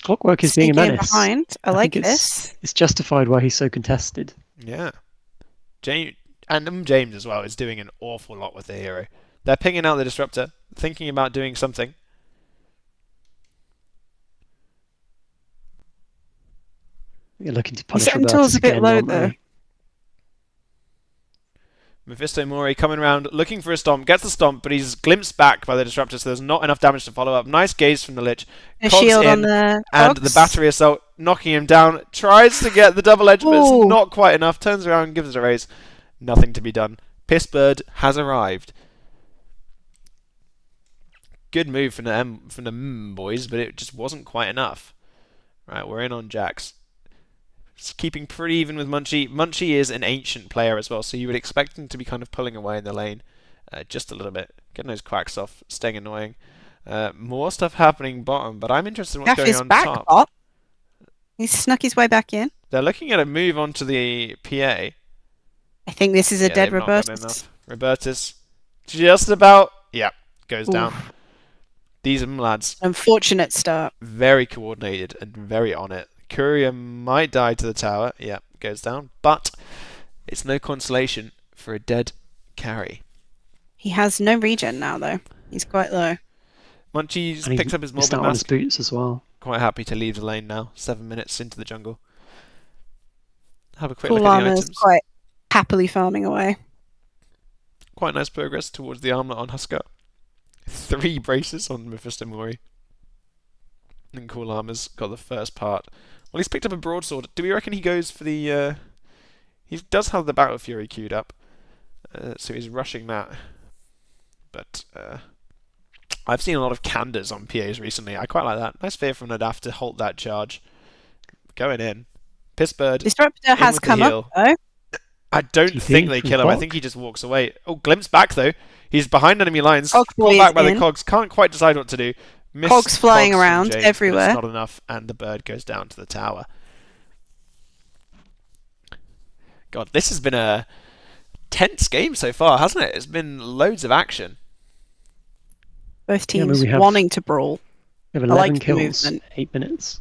Clockwork is being a Sneaking in menace. behind. I like think this. It's justified why he's so contested. Yeah. James as well is doing an awful lot with the hero. They're pinging out the Disruptor, thinking about doing something. They're looking to punish Centaur's Robertus a bit again, low, aren't though. they? Mephisto Mori coming around, looking for a stomp, gets the stomp, but he's glimpsed back by the Disruptor, so there's not enough damage to follow up. Nice gaze from the Lich. A Cogs shield in, on the and cogs. the battery assault knocking him down. Tries to get the double edge, but Ooh. it's not quite enough. Turns around, gives it a raise. Nothing to be done. Pissbird has arrived. Good move from the boys, but it just wasn't quite enough. Right, we're in on Jax. It's keeping pretty even with Munchee. Munchee is an ancient player as well, so you would expect him to be kind of pulling away in the lane. just a little bit. Getting those quacks off, staying annoying. More stuff happening bottom, but I'm interested in what's Daff going is on back top. bot. He's snuck his way back in. They're looking at a move onto the PA. I think this is a dead they've not got Robertus. enough. Robertus, just about. Yeah, goes down. Oof. These lads, Unfortunate start. very coordinated and very on it. Courier might die to the tower. Yeah, goes down. But it's no consolation for a dead carry. He has no regen now, though. He's quite low. Munchee's And he picked up his missed Morbid out on his Mask. boots as well. Quite happy to leave the lane now. 7 minutes into the jungle. Have a quick Cool look at the Llama is items. quite happily farming away. Quite nice progress towards the armlet on Huskar. 3 braces on Mephisto Mori. And Cool Llama's got the first part. Well, he's picked up a broadsword. Do we reckon he goes for the... He does have the Battle Fury queued up. So he's rushing that. But I've seen a lot of candors on PAs recently. I quite like that. Nice fear from Nadaff to halt that charge. Going in. Pissbird. Disruptor has with the come heal. up, though. I don't GP think they from kill him. I Cog. think he just walks away. Oh, glimpse back though. He's behind enemy lines. Cog Pulled boy back is by the in. cogs. Can't quite decide what to do. Miss Cogs flying Cogs from around James, but everywhere. It's not enough, and the bird goes down to the tower. God, this has been a tense game so far, hasn't it? It's been loads of action. Both Yeah, I mean, teams we have- wanting to brawl. We have I 11 like the kills, movement. 8 minutes.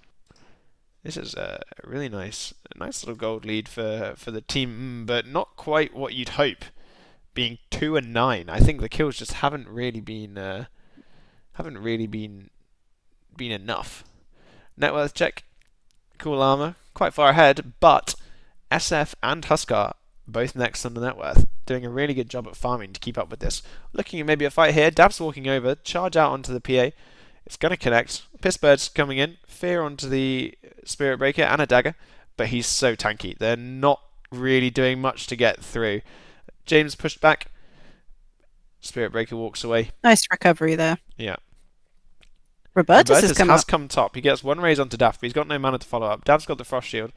This is a really nice little gold lead for the team, but not quite what you'd hope. Being 2 and 9, I think the kills just haven't really been enough. Net worth check, Cool Llama quite far ahead, but SF and Huskar both next on the net worth, doing a really good job at farming to keep up with this. Looking at maybe a fight here. Daff's walking over, charge out onto the PA. It's going to connect. Pissbird's coming in. Fear onto the Spirit Breaker and a dagger. But he's so tanky. They're not really doing much to get through. James pushed back. Spirit Breaker walks away. Nice recovery there. Yeah. Robertus has Robertus come has up. come top. He gets one raise onto Daff, but he's got no mana to follow up. Daff's got the Frost Shield.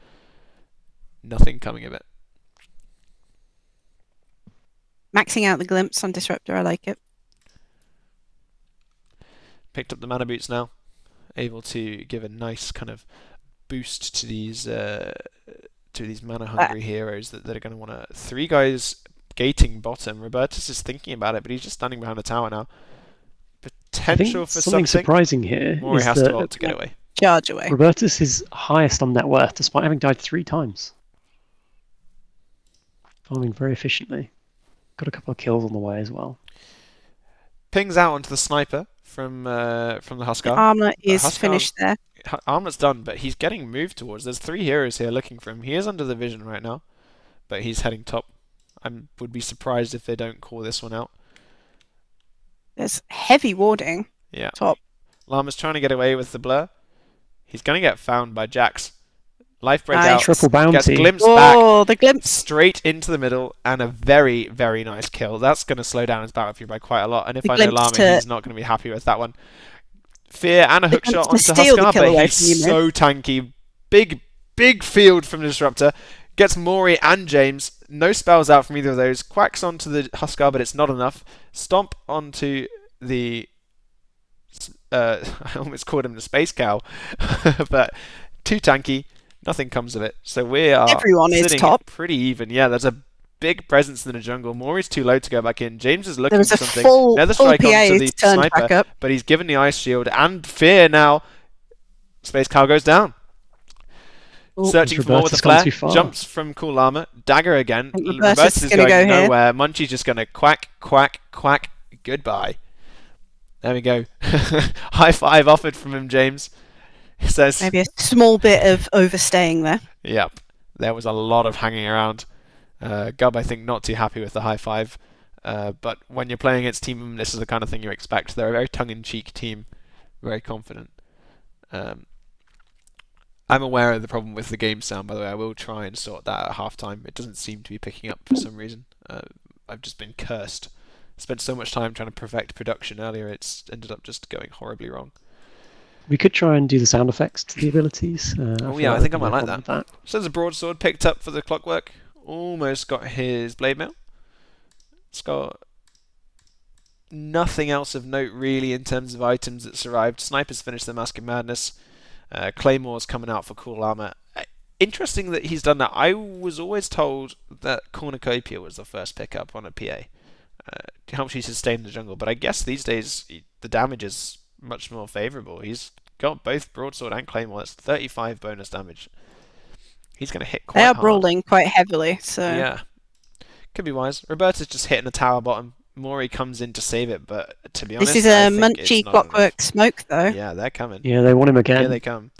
Nothing coming of it. Maxing out the glimpse on Disruptor. I like it. Picked up the mana boots now. Able to give a nice kind of boost to these mana hungry heroes that are going to want to. 3 guys gating bottom. Robertus is thinking about it, but he's just standing behind the tower now. I Potential think for something surprising here Mori is has to that ult to get away. Charge away. Robertus is highest on net worth despite having died 3 times. Farming very efficiently. Got a couple of kills on the way as well. Pings out onto the sniper from the Huskar. Armor is Huskar- finished there. Armlet's done, but he's getting moved towards. There's 3 heroes here looking for him. He is under the vision right now, but he's heading top. I would be surprised if they don't call this one out. There's heavy warding. Yeah. Top. Llama's trying to get away with the blur. He's going to get found by Jax. Life break Nice. out. Triple Gets bounty. glimpsed back Oh, the glimpse. straight into the middle, and a very, very nice kill. That's going to slow down his battle fury by quite a lot. And if The I know glimpse Llama, to- he's not going to be happy with that one. Fear and a The hook shot glimpse to onto steal the Huskar, kill but away he's from you, so tanky. Big field from Disruptor. Gets Mori and James. No spells out from either of those. Quacks onto the Huskar, but it's not enough. Stomp onto the... I almost called him the Space Cow. But too tanky. Nothing comes of it. So we are Everyone is sitting top. pretty even. Yeah, there's a big presence in the jungle. Mori's too low to go back in. James is looking There was for a something. full Another PA strike onto the turned sniper, back up. but he's given the ice shield and Fear now. Space Cow goes down. Ooh. Searching for more with a Robertus gone flare. too far. Jumps from Cool Llama. Dagger again. I think Robertus Robertus is is gonna going go here. nowhere. Munchee's just going to quack, quack, quack. Goodbye. There we go. High 5 offered from him, James. He says, Maybe a small bit of overstaying there. yep, there was a lot of hanging around. Gub, I think, not too happy with the high 5. But when you're playing against Team, this is the kind of thing you expect. They're a very tongue-in-cheek team. Very confident. I'm aware of the problem with the game sound, by the way. I will try and sort that out at half-time. It doesn't seem to be picking up for some reason. I've just been cursed. Spent so much time trying to perfect production earlier, it's ended up just going horribly wrong. We could try and do the sound effects to the abilities. Oh yeah, I think I might like that. that. So there's a broadsword picked up for the clockwork. Almost got his blade mail. Skull. nothing else of note really in terms of items that survived. Snipers finished the Mask of Madness. Claymore's coming out for Cool Llama. Interesting that he's done that. I was always told that Cornucopia was the first pickup on a PA. Helps you sustain the jungle, but I guess these days the damage is much more favourable. He's got both Broadsword and Claymore. That's 35 bonus damage. He's going to hit quite They are hard. brawling quite heavily, so... Yeah. Could be wise. Robertus just hitting the tower bottom. Mori comes in to save it, but to be honest, This is a I think it's Munchee not Clockwork Smoke, though. enough. Yeah, they're coming. Yeah, they want him again. Here they come.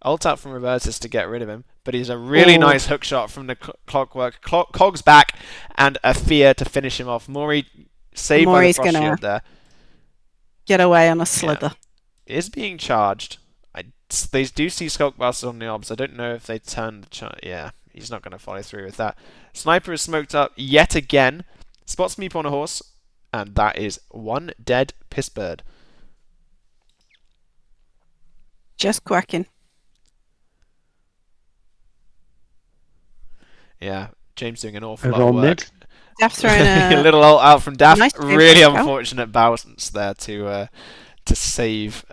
Ult out from Robertus to get rid of him, but he's a really nice hook shot from the Clockwork. Cog's back, and a Fear to finish him off. Mori saved Mori's by the Frost gonna Shield there. Get away on a slither. Is being charged. They do see Skullbastard on the obs. I don't know if they turn the charge. Yeah, he's not going to follow through with that. Sniper is smoked up yet again. Spots MeepoOnAHorse, and that is one dead pissbird. Just quacking. Yeah, James doing an awful Over lot of on work. mid. Daff throwing A a... little ult out from Daff. Nice Really save. unfortunate bounce there to save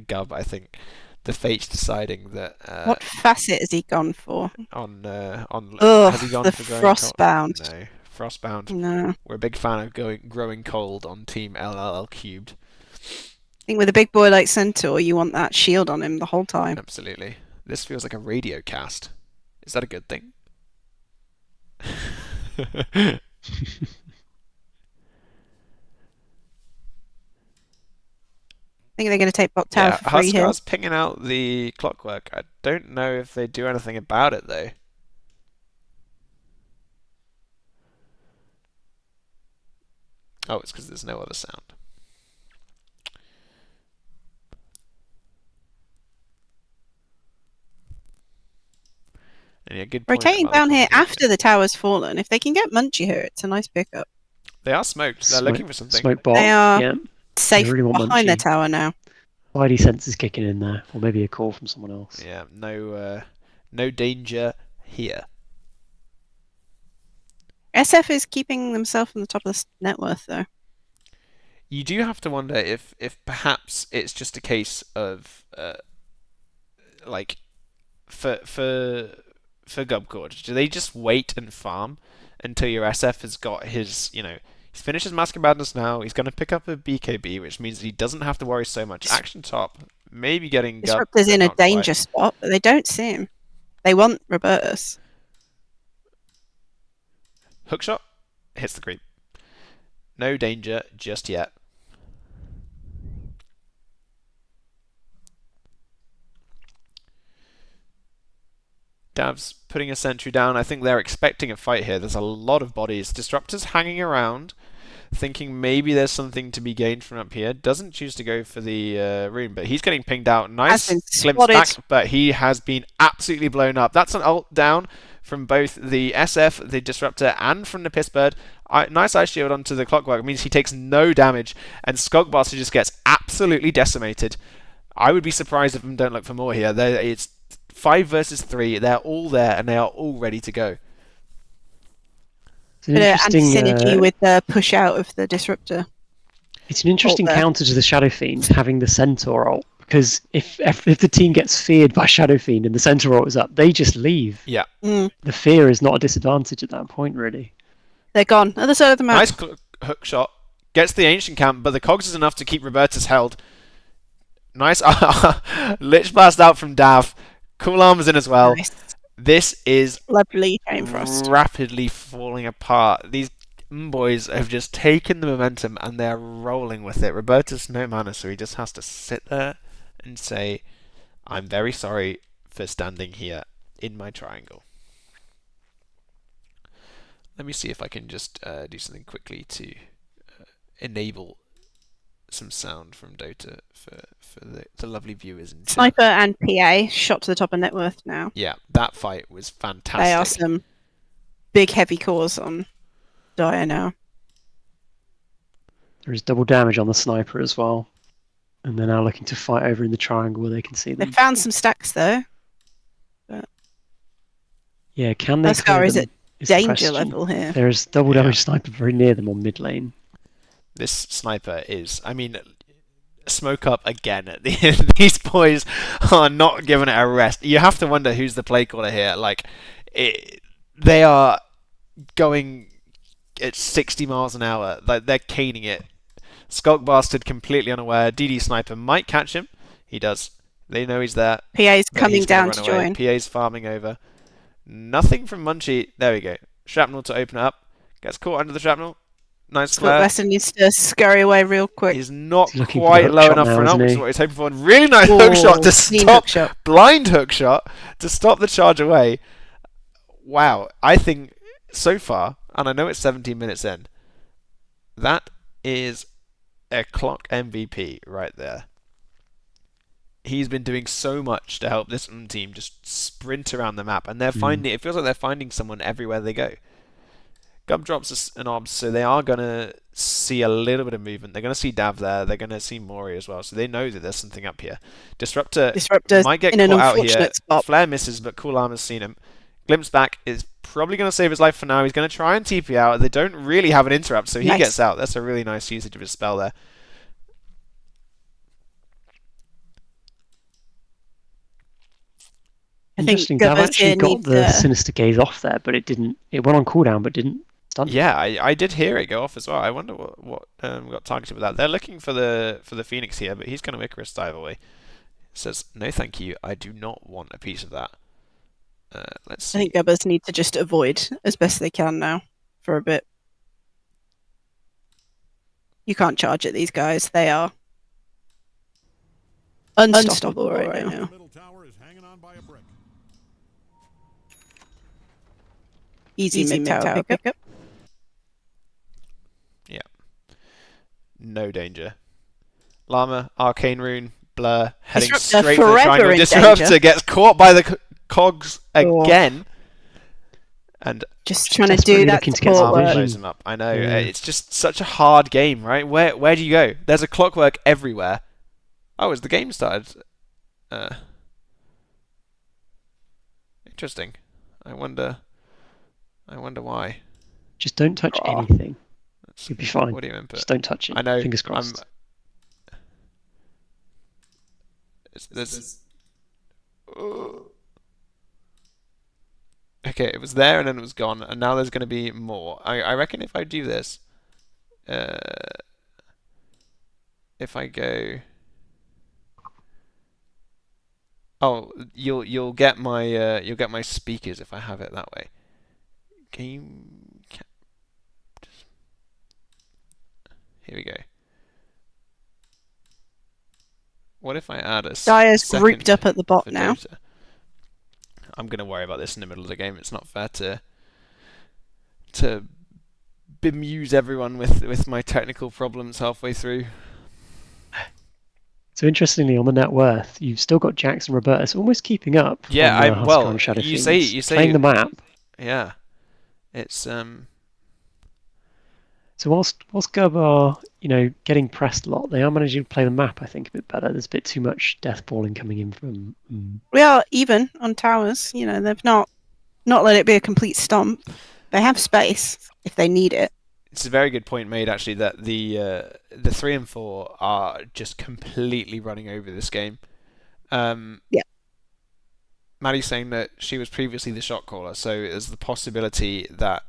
Gub. I think the fate's deciding that. What facet has he gone for? On Ugh, has he gone the for growing cold? Frostbound. No, Frostbound. No. We're a big fan of growing cold on Team LLL cubed. I think with a big boy like Centaur, you want that shield on him the whole time. Absolutely. This feels like a radio cast. Is that a good thing? I think they're going to take Bok Tower Yeah, for free here. Huskar's pinging out the Clockwork. I don't know if they do anything about it though. Oh, it's because there's no other sound. And yeah, good point Rotating about the down here Clockwork. after the tower's fallen. If they can get Munchee here, it's a nice pickup. They are smoked. They're looking for something. Smoke bot. They are Yeah. safe really want behind their Munchee. tower now. Spidey sense is kicking in there, or maybe a call from someone else. Yeah, no danger here. SF is keeping themselves on the top of the net worth, though. You do have to wonder if perhaps it's just a case of like for Gubcord, do they just wait and farm until your SF has got his, he's finished his Mask of Madness now, he's going to pick up a BKB, which means that he doesn't have to worry so much. Action top, maybe getting Gub. Disruptor's in a not quite. danger spot, but they don't see him. They want Robertus. Hookshot hits the creep. No danger just yet. Dav's putting a sentry down. I think they're expecting a fight here. There's a lot of bodies. Disruptor's hanging around, thinking maybe there's something to be gained from up here. Doesn't choose to go for the rune, but he's getting pinged out. Nice been glimpse spotted. back, but he has been absolutely blown up. That's an ult down from both the SF, the Disruptor, and from the Pissbird. Nice ice shield onto the Clockwork. It means he takes no damage, and Skullbastard just gets absolutely decimated. I would be surprised if them don't look for more here. It's 5 versus 3. They're all there, and they are all ready to go. It's an Bit of interesting anti-synergy with the push out of the Disruptor. It's an interesting Ult there. counter to the Shadow Fiend having the Centaur ult, because if the team gets feared by Shadow Fiend and the Centaur ult is up, they just leave. Yeah. Mm, The fear is not a disadvantage at that point, really. they're gone. Other side of the map. Nice hook shot. Gets the Ancient Camp, but the Cogs is enough to keep Robertus held. Nice Lich Blast out from Dav. Cool Llama's in as well. Nice. This is Lovely Chain Frost. rapidly falling apart. These boys have just taken the momentum and they're rolling with it. Robertus no mana, so he just has to sit there and say, I'm very sorry for standing here in my triangle. Let me see if I can just do something quickly to enable some sound from Dota for the lovely viewers. In Sniper and PA shot to the top of net worth now. Yeah, that fight was fantastic. They are some big heavy cores on Dire now. There is double damage on the Sniper as well. And they're now looking to fight over in the triangle where they can see They them. found some stacks though. Yeah, can they Huskar clear is them at is the danger question. level here. There is double Yeah. damage Sniper very near them on mid lane. This sniper is, I mean, smoke up again at the end. These boys are not giving it a rest. You have to wonder who's the play caller here. Like, they are going at 60 miles an hour. Like, they're caning it. Skullbastard completely unaware. DD sniper might catch him. He does. They know he's there. PA's but coming he's gonna down to run away. join. PA's farming over. Nothing from Munchee. There we go. Shrapnel to open it up. Gets caught under the shrapnel. Nice flare. Skullbastard needs to scurry away real quick. He's not He's looking for quite the hook low shot enough now, for an ult, isn't which he? is what he's hoping for. And really nice hook shot to Clean stop. hook shot. Blind hook shot to stop the charge away. Wow. I think so far, and I know it's 17 minutes in, that is a clock MVP right there. He's been doing so much to help this team just sprint around the map, and they're finding. It feels like they're finding someone everywhere they go. Gub drops an obs, so they are gonna see a little bit of movement. They're gonna see Dav there. They're gonna see Mori as well, so they know that there's something up here. Disruptor's might get in an caught out here. unfortunate spot. Flare misses, but Cool Llama's seen him. Glimpse back is probably gonna save his life for now. He's gonna try and TP out. They don't really have an interrupt, so he Nice. gets out. That's a really nice usage of his spell there. I think Interesting. Dav Gubbers actually here got needs the Sinister Gaze off there, but it didn't. It went on cooldown, but didn't stun. Yeah, I did hear it go off as well. I wonder what got targeted with that. They're looking for the Phoenix here, but he's going to Icarus dive away. Says no, thank you. I do not want a piece of that. Let's see. I think Gubbers need to just avoid as best they can now for a bit. You can't charge at these guys. They are unstoppable right The now. middle tower is hanging on by a brick. Easy mid-tower pickup. No danger. Llama, Arcane Rune, Blur, heading Disruptor straight for the forever triangle. in Disruptor danger. gets caught by the cogs again. And Just trying to Desperately do that looking to get support some Llama work. vision. blows him up. I know. Yeah. It's just such a hard game, right? Where do you go? There's a clockwork everywhere. Oh, has the game started? Interesting. I wonder why. Just don't touch Aw. anything. You'll be fine. What do you input? Just don't touch it. I know. Fingers crossed. There's. Okay, it was there and then it was gone, and now there's going to be more. I reckon if I do this, if I go, oh, you'll get my speakers if I have it that way. Here we go. What if I add a Dyer's second grouped up at the bot for now. Dota? I'm going to worry about this in the middle of the game. It's not fair to bemuse everyone with my technical problems halfway through. So interestingly, on the net worth, you've still got Jax and Robertus almost keeping up. Yeah, on, well, Huskar and Shadow you Fiends, say playing the map. Yeah, it's So whilst Gub are, getting pressed a lot, they are managing to play the map, I think, a bit better. There's a bit too much death balling coming in from. We are even on towers. They've not let it be a complete stomp. They have space if they need it. It's a very good point made, actually, that the 3 and 4 are just completely running over this game. Yeah. Maddie's saying that she was previously the shot caller, so there's the possibility that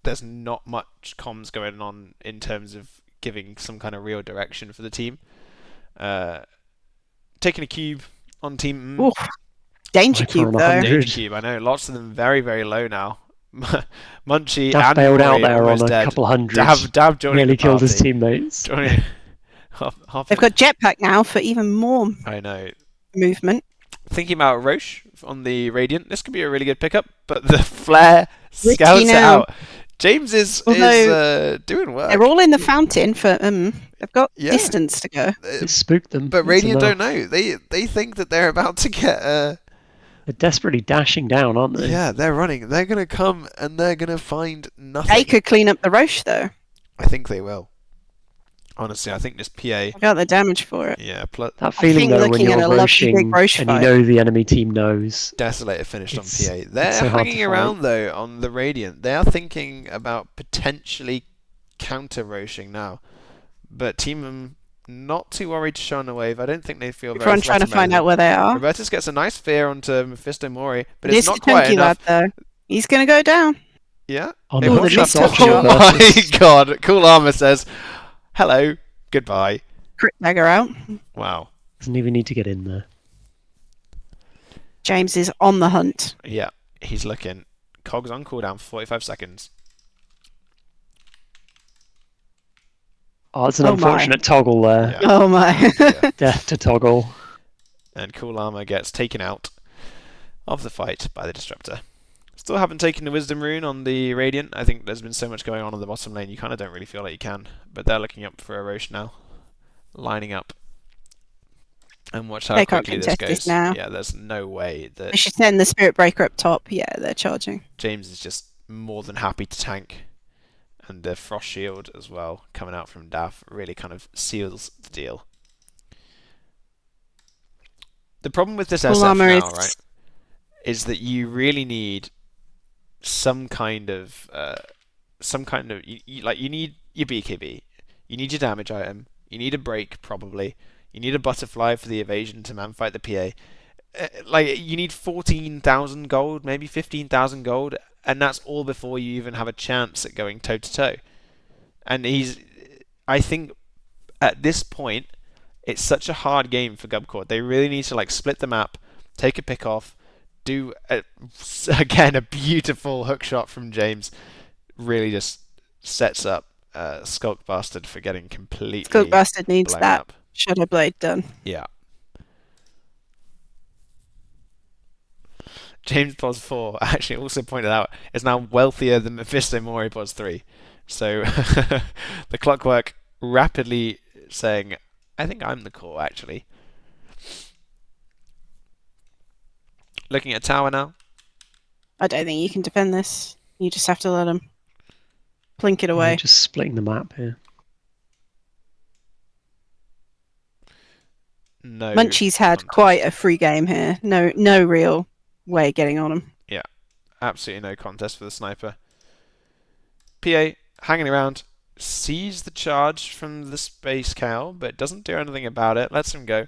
there's not much comms going on in terms of giving some kind of real direction for the team. Taking a cube on team. Ooh, danger Like cube on though. 100. Danger cube, I know. Lots of them very, very low now. Munchee Daff and bailed Mori out there almost on a dead. couple hundred. Dav joining Nearly the killed his party. teammates. Joining- They've got jetpack now for even more I know. movement. Thinking about Roche on the Radiant, this could be a really good pickup, but the flare Risky scouts it now. out. James is doing work. They're all in the fountain for they've got Yeah. distance to go. It spooked them. But It's Radiant enough. don't know. They think that they're about to get They're desperately dashing down, aren't they? yeah, they're running. They're gonna come and they're gonna find nothing. They could clean up the Roche though. I think they will. Honestly, I think this PA. I got the damage for it. Yeah, plus That feeling think though when looking you're at a lovely rushing big Roche and fight. you know the enemy team knows. Desolator finished on It's- PA. it's They're so hard to hanging fight. around though on the Radiant. They are thinking about potentially counter roshing now. But Team not too worried to show on the wave. I don't think they feel very Everyone trying to threatened by find anything. out where they are. Robertus gets a nice fear onto Mephisto Mori, but This it's is not quite chunky enough. lad, though. He's going to go down. Yeah. Oh, It the hooks hook up shot's to- off Oh my Robertus. god. Cool Llama says, hello, goodbye. Crit dagger out. Wow. Doesn't even need to get in there. James is on the hunt. Yeah, he's looking. Cogs on cooldown, 45 seconds. Oh, it's an Oh my. unfortunate toggle there. Yeah. Oh my. Yeah. Death to toggle. And Cool Llama gets taken out of the fight by the Disruptor. Still haven't taken the Wisdom Rune on the Radiant. I think there's been so much going on the bottom lane, you kind of don't really feel like you can. But they're looking up for a Roche now. Lining up. And watch how They can't quickly this contest goes. this now. Yeah, there's no way They that should send the Spirit Breaker up top. Yeah, they're charging. James is just more than happy to tank. And the Frost Shield as well, coming out from Daf, really kind of seals the deal. The problem with this Full SF armor now, is- right, is that you really need some kind of, you need your BKB, you need your damage item, you need a break probably, you need a butterfly for the evasion to man fight the PA. You need 14,000 gold, maybe 15,000 gold, and that's all before you even have a chance at going toe to toe. And I think at this point, it's such a hard game for Gubcord. They really need to split the map, take a pick off, do again a beautiful hook shot from James. Really just sets up Skullbastard for getting completely Skullbastard needs blown that up. Shadow Blade done. Yeah. James Pos 4 actually also pointed out is now wealthier than Mephisto Mori Pos 3. So the clockwork rapidly saying, I think I'm the core actually. Looking at tower now. I don't think you can defend this. You just have to let him plink it away. Just splitting the map here. No. Munchee's had contest. quite a free game here. No real way of getting on him. Absolutely no contest for the sniper. PA hanging around, sees the charge from the space cow, but doesn't do anything about it. Lets him go.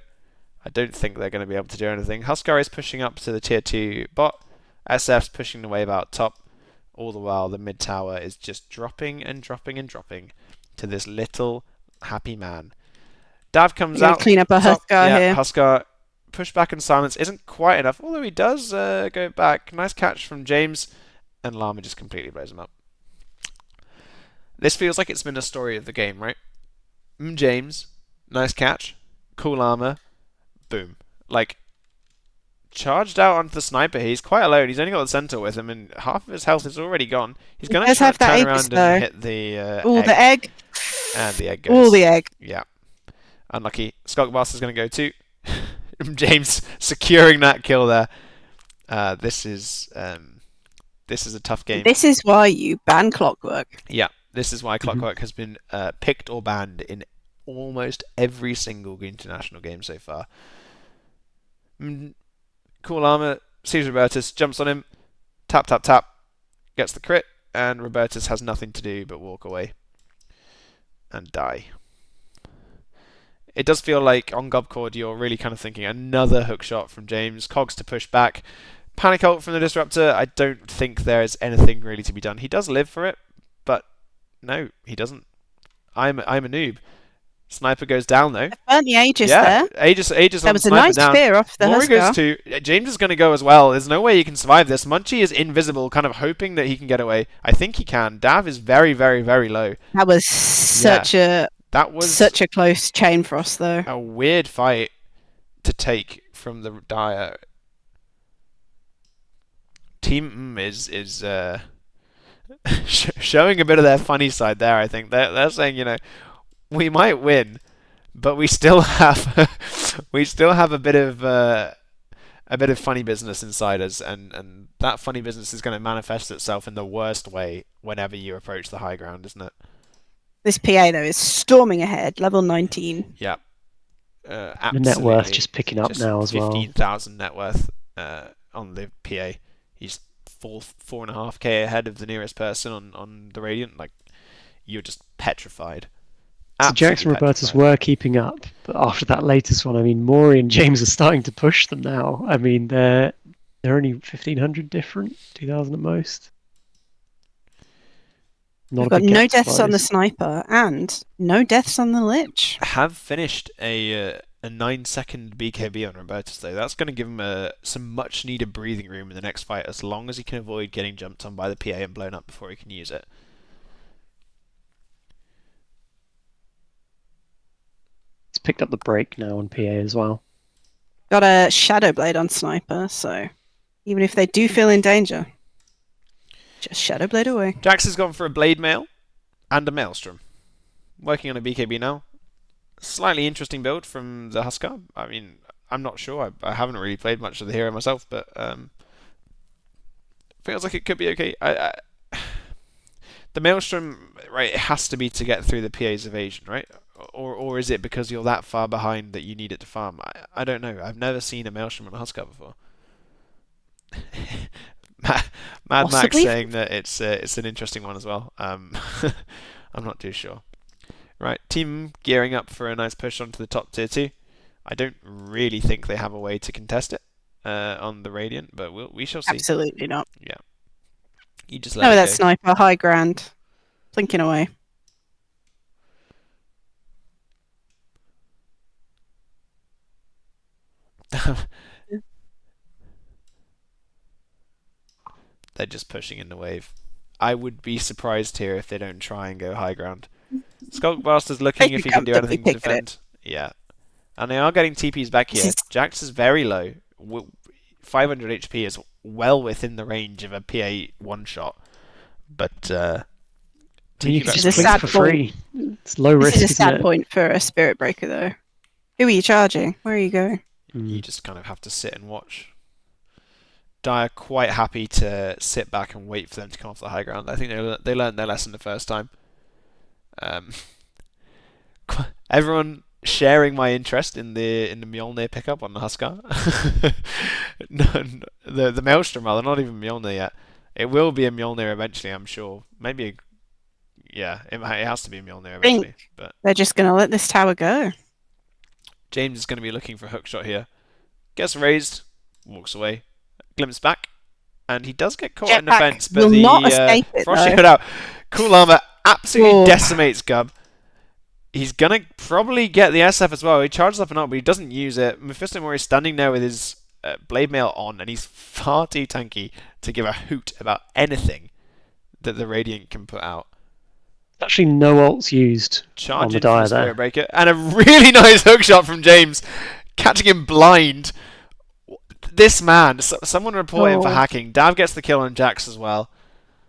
I don't think they're going to be able to do anything. Huskar is pushing up to the tier 2 bot. SF's pushing the wave out top. All the while, the mid tower is just dropping and dropping and dropping to this little happy man. Dav comes Gonna out. clean up a top. Huskar Yeah, here. Huskar push back in silence isn't quite enough, although he does go back. Nice catch from James, and Llama just completely blows him up. This feels like it's been a story of the game, right? James, nice catch, cool Llama, boom. Charged out onto the sniper. He's quite alone. He's only got the centaur with him, and half of his health is already gone. He's going to does have that turn Aegis, around though. and hit the All egg. the egg. And the egg goes. All the egg. Yeah. Unlucky. Skullbastard's going to go too. James securing that kill there. This is a tough game. This is why you ban Clockwork. Yeah, this is why Clockwork has been picked or banned in almost every single international game so far. Cool Armor sees Robertus, jumps on him, tap tap tap, gets the crit, and Robertus has nothing to do but walk away and die. It does feel like on Gubcord you're really kind of thinking another hook shot from James, Cogs to push back, panic ult from the Disruptor. I don't think there is anything really to be done. He does live for it, but no, he doesn't. I'm a noob. Sniper goes down though. Burnt the Aegis Yeah, there. Aegis That on was a Sniper nice down. spear off the Mori Huskar. goes to James is going to go as well. There's no way he can survive this. Munchee is invisible, kind of hoping that he can get away. I think he can. Dav is very, very, very low. That was such a close chain frost though. A weird fight to take from the Dire. Team is showing a bit of their funny side there. I think they're saying, we might win, but we still have a bit of funny business inside us, and that funny business is going to manifest itself in the worst way whenever you approach the high ground, isn't it? This PA though is storming ahead, level 19. Yeah. The net worth just picking up now as well. 15,000 net worth on the PA. He's 4.5k ahead of the nearest person on the Radiant. You're just petrified. So Jackson and Robertus were keeping up, but after that latest one, I mean, Mori and James are starting to push them now. I mean, they're only 1,500 different, 2,000 at most. We've got no deaths on the sniper and no deaths on the lich. Have finished a 9-second BKB on Robertus though. That's going to give him some much needed breathing room in the next fight, as long as he can avoid getting jumped on by the PA and blown up before he can use it. It's picked up the break now on PA as well. Got a Shadow Blade on sniper, so even if they do feel in danger, just Shadow Blade away. Jax has gone for a Blade Mail and a Maelstrom. Working on a BKB now. Slightly interesting build from the Huskar. I mean, I'm not sure. I haven't really played much of the hero myself, but feels like it could be okay. The Maelstrom, right, it has to be to get through the PA's evasion, right? Or is it because you're that far behind that you need it to farm? I don't know. I've never seen a Maelstrom on a Huskar before. Mad Max saying that it's an interesting one as well. I'm not too sure. Right, team gearing up for a nice push onto the top tier 2. I don't really think they have a way to contest it on the Radiant, but we shall see. Absolutely not. Yeah. You just let no, it that go. sniper, high ground, blinking away. They're just pushing in the wave. I would be surprised here if they don't try and go high ground. Skullbastard's looking if he can do anything to defend. Yeah. And they are getting TPs back here. Jax is very low. 500 HP is well within the range of a PA one-shot. But TP back is for free. It's low risk. This is a sad point for a Spirit Breaker, though. Who are you charging? Where are you going? You just kind of have to sit and watch. Dire quite happy to sit back and wait for them to come off the high ground. I think they learned their lesson the first time. Everyone sharing my interest in the Mjolnir pickup on the Huskar. the Maelstrom rather, not even Mjolnir yet. It will be a Mjolnir eventually, I'm sure. Maybe it has to be a Mjolnir eventually. But they're just going to let this tower go. James is going to be looking for a hookshot here. Gets raised, walks away, glimpse back, and he does get caught in the fence, but the Frost shot out. Cool Llama absolutely decimates Gub. He's going to probably get the SF as well. He charges up and up, but he doesn't use it. Mephisto Mori is standing there with his Blade Mail on, and he's far too tanky to give a hoot about anything that the Radiant can put out. Actually, no ults used on the Dire there. Breaker, and a really nice hookshot from James, catching him blind. This man, someone report him for hacking. Dav gets the kill on Jax as well.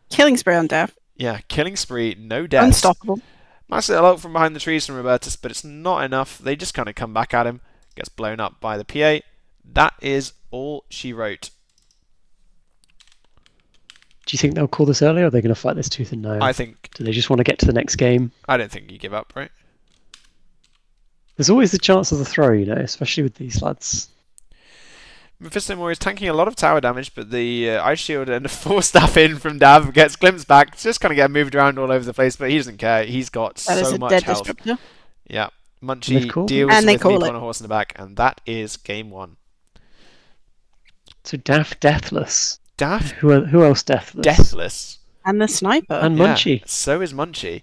Killing spree on Dav. Yeah, killing spree, no deaths. Unstoppable. Nice little ult from behind the trees from Robertus, but it's not enough. They just kind of come back at him. Gets blown up by the PA. That is all she wrote. Do you think they'll call this early, or are they going to fight this tooth and nail? I think. Do they just want to get to the next game? I don't think you give up, right? There's always the chance of the throw, you know, especially with these lads. Mephisto Mori is tanking a lot of tower damage, but the Ice Shield and the 4-staff in from Dav gets glimpsed back. It's just kind of getting moved around all over the place, but he doesn't care. He's got so much health. Disruptor. Yeah. Munchee deals with MeepoOnAHorse in the back, and that is game 1. So Daff deathless. Daff? Who else deathless? Deathless. And the sniper. And Munchee. Yeah, so is Munchee.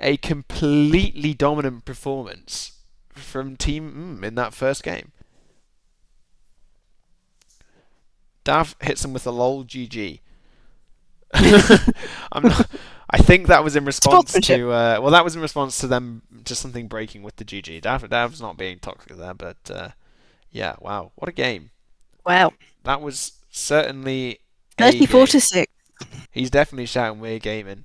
A completely dominant performance from Team in that first game. Dav hits him with a lol GG. I think that was in response to that was in response to them just something breaking with the GG. Dav's not being toxic there, but yeah, wow, what a game! Wow, that was certainly 34-6. He's definitely shouting "We're gaming."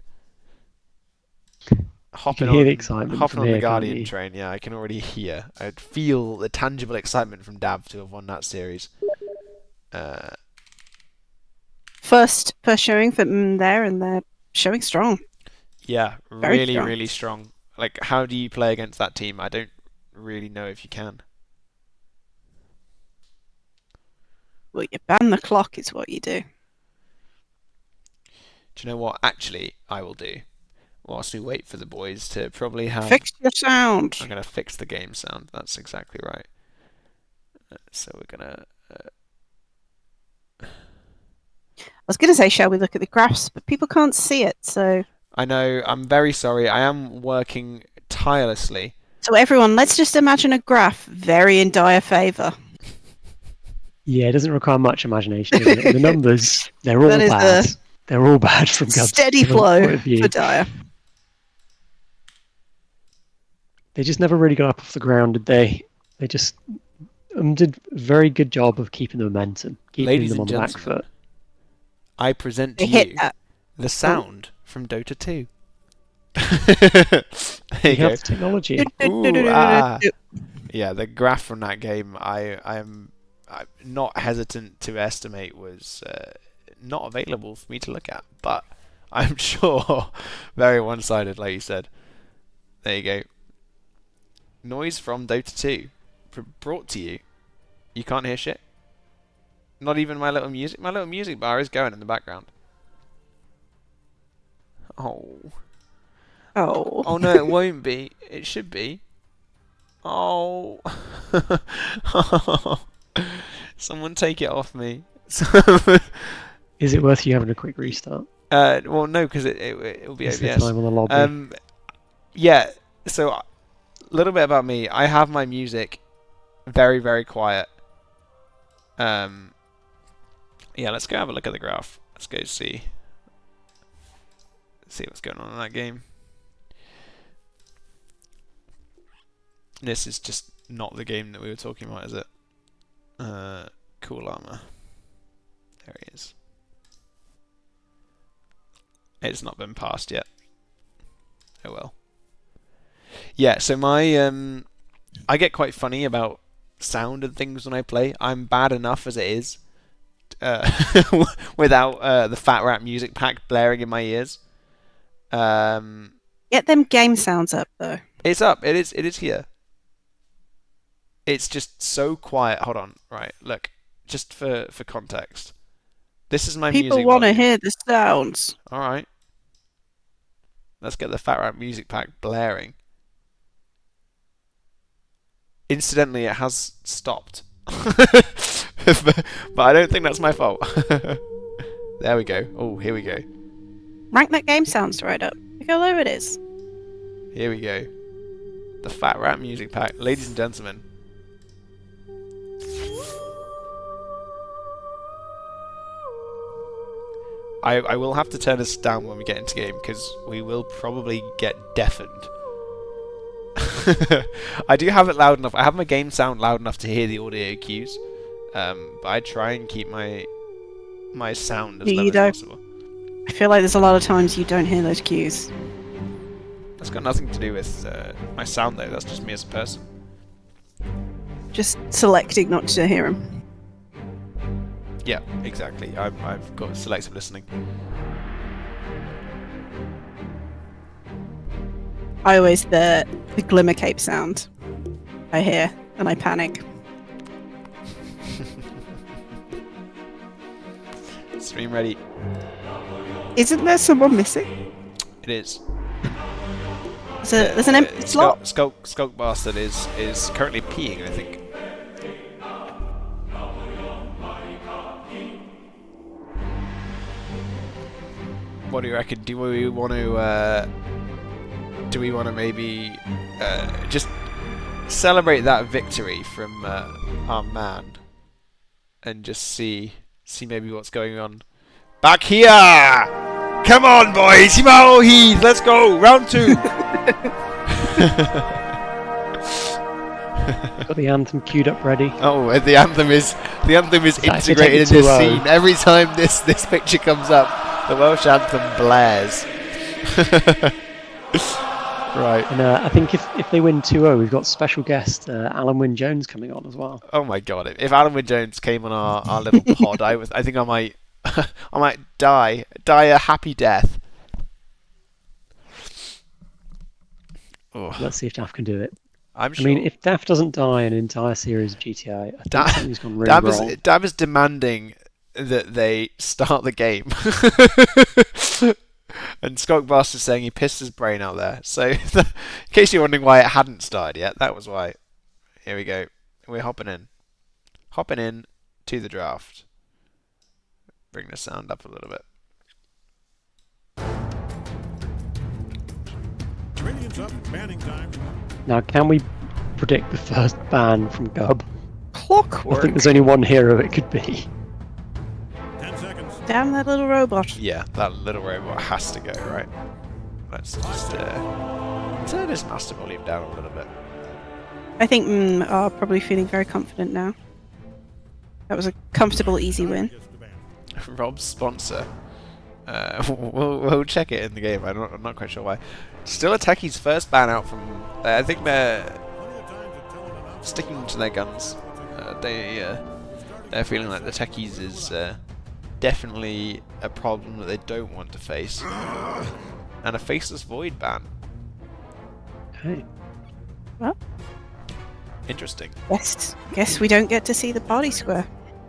Hopping on the excitement. Hopping on the Guardian train. Yeah, I can already hear. I'd feel the tangible excitement from Dav to have won that series. First showing for there, and they're showing strong. Yeah, really strong. Like, how do you play against that team? I don't really know if you can. Well, you ban the clock is what you do. Do you know what? Actually, I will do. whilst we wait for the boys to probably have... Fix your sound. I'm going to fix the game sound. That's exactly right. So we're going to... I was going to say, shall we look at the graphs? But people can't see it, so... I know, I'm very sorry. I am working tirelessly. So everyone, let's just imagine a graph very in dire favour. Yeah, it doesn't require much imagination, does it? The numbers, they're all That is bad. They're all bad from Gub's steady point flow of view. for dire. They just never really got up off the ground, did they? They just did a very good job of keeping the momentum, keeping Ladies them on and the back gentlemen, foot. I present They to hit you that. the sound from Dota 2. There You you go. have the technology. Ooh, ah. Yeah, the graph from that game, I'm not hesitant to estimate was not available for me to look at, but I'm sure very one-sided, like you said. There you go. Noise from Dota 2, brought to you. You can't hear shit. Not even my little music. My little music bar is going in the background. Oh. Oh. Oh no, it won't be. It should be. Oh. Someone take it off me. Is it worth you having a quick restart? Well, no, because it'll be Is the OBS. time on the lobby? Yeah. So, a little bit about me. I have my music very, very quiet. Yeah, let's go have a look at the graph. Let's go see what's going on in that game. This is just not the game that we were talking about, is it? Cool Llama. There he is. It's not been passed yet. Oh well. Yeah, so my I get quite funny about sound and things when I play. I'm bad enough as it is, without the Fat Rat music pack blaring in my ears. Get them game sounds up, though. It's up. It is here. It's just so quiet. Hold on. Right. Look. Just for context. This is my music. People want to volume. hear the sounds. All right. Let's get the Fat Rat music pack blaring. Incidentally, it has stopped. But I don't think that's my fault. There we go. Oh, here we go. Rank that game sounds right up. Look how low it is. Here we go. The Fat Rat music pack. Ladies and gentlemen. I will have to turn this down when we get into game because we will probably get deafened. I do have it loud enough. I have my game sound loud enough to hear the audio cues, but I try and keep my sound as low as possible. I feel like there's a lot of times you don't hear those cues. That's got nothing to do with my sound though. That's just me as a person. Just selecting not to hear them. Yeah, exactly. I've got selective listening. I always the glimmer cape sound I hear and I panic. Stream ready. Isn't there someone missing? It is. There's an empty slot. Skullbastard is currently peeing, I think. What do you reckon? Do we want to maybe just celebrate that victory from our man and just see maybe what's going on back here? Come on, boys! Let's go! Round 2! Got the anthem queued up ready. Oh, the anthem is integrated in this scene. Every time this picture comes up, the Welsh anthem blares. Right. And I think if they win 2-0, we've got special guest Alan Wynne-Jones coming on as well. Oh my god! If Alan Wynne-Jones came on our little pod, I think I might I might die a happy death. Oh. Let's see if Daff can do it. I'm sure. I mean, if Daff doesn't die in an entire series of GTI, I think something's gone really wrong. Dab is demanding that they start the game. And Skullbastard is saying he pissed his brain out there. So, in case you're wondering why it hadn't started yet, that was why. Here we go. We're hopping in. Hopping in to the draft. Bring the sound up a little bit. Radiant's up. Banning time. Now, can we predict the first ban from Gub? I Clockwork. think there's only one hero it could be. 10 seconds. Damn that little robot. Yeah, that little robot has to go, right? Let's just turn his master volume down a little bit. I think are probably feeling very confident now. That was a comfortable, easy win. Gets the ban. Rob's sponsor. We'll check it in the game. I'm not quite sure why. Still a Techie's first ban out from. I think they're Plenty of times to tell an announcer. sticking to their guns. They're feeling like the Techies is definitely a problem that they don't want to face, and a faceless void ban. Okay. Well, Interesting. guess we don't get to see the party square.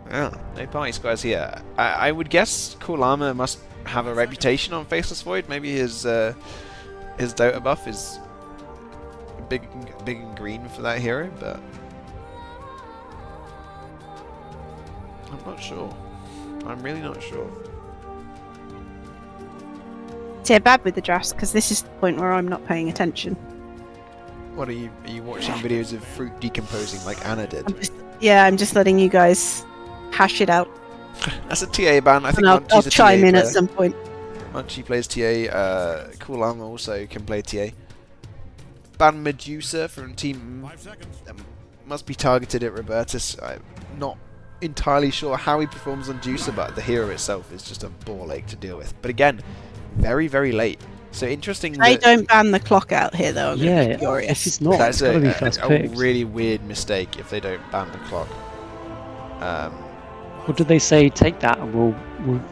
Yeah, no party squares here. I would guess Llama must have a reputation on faceless void. Maybe his Dota buff is big and green for that hero, but I'm not sure. I'm really not sure. So bad with the drafts because this is the point where I'm not paying attention. What are you watching videos of fruit decomposing like Anna did? I'm just letting you guys hash it out. That's a TA ban. I think And I'll Munchee's a chime TA in at player. some point. Munchee plays TA. Llama also can play TA. Ban Medusa from Team 5 seconds. must be targeted at Robertus. I'm not entirely sure how he performs on Juicer, but the hero itself is just a ball ache to deal with. But again, very, very late. So interesting. I that don't ban the clock out here though. I'm gonna be Yeah, furious. if it's not, that's it's got to be first a picked. really weird mistake if they don't ban the clock. Or did they say, take that and we'll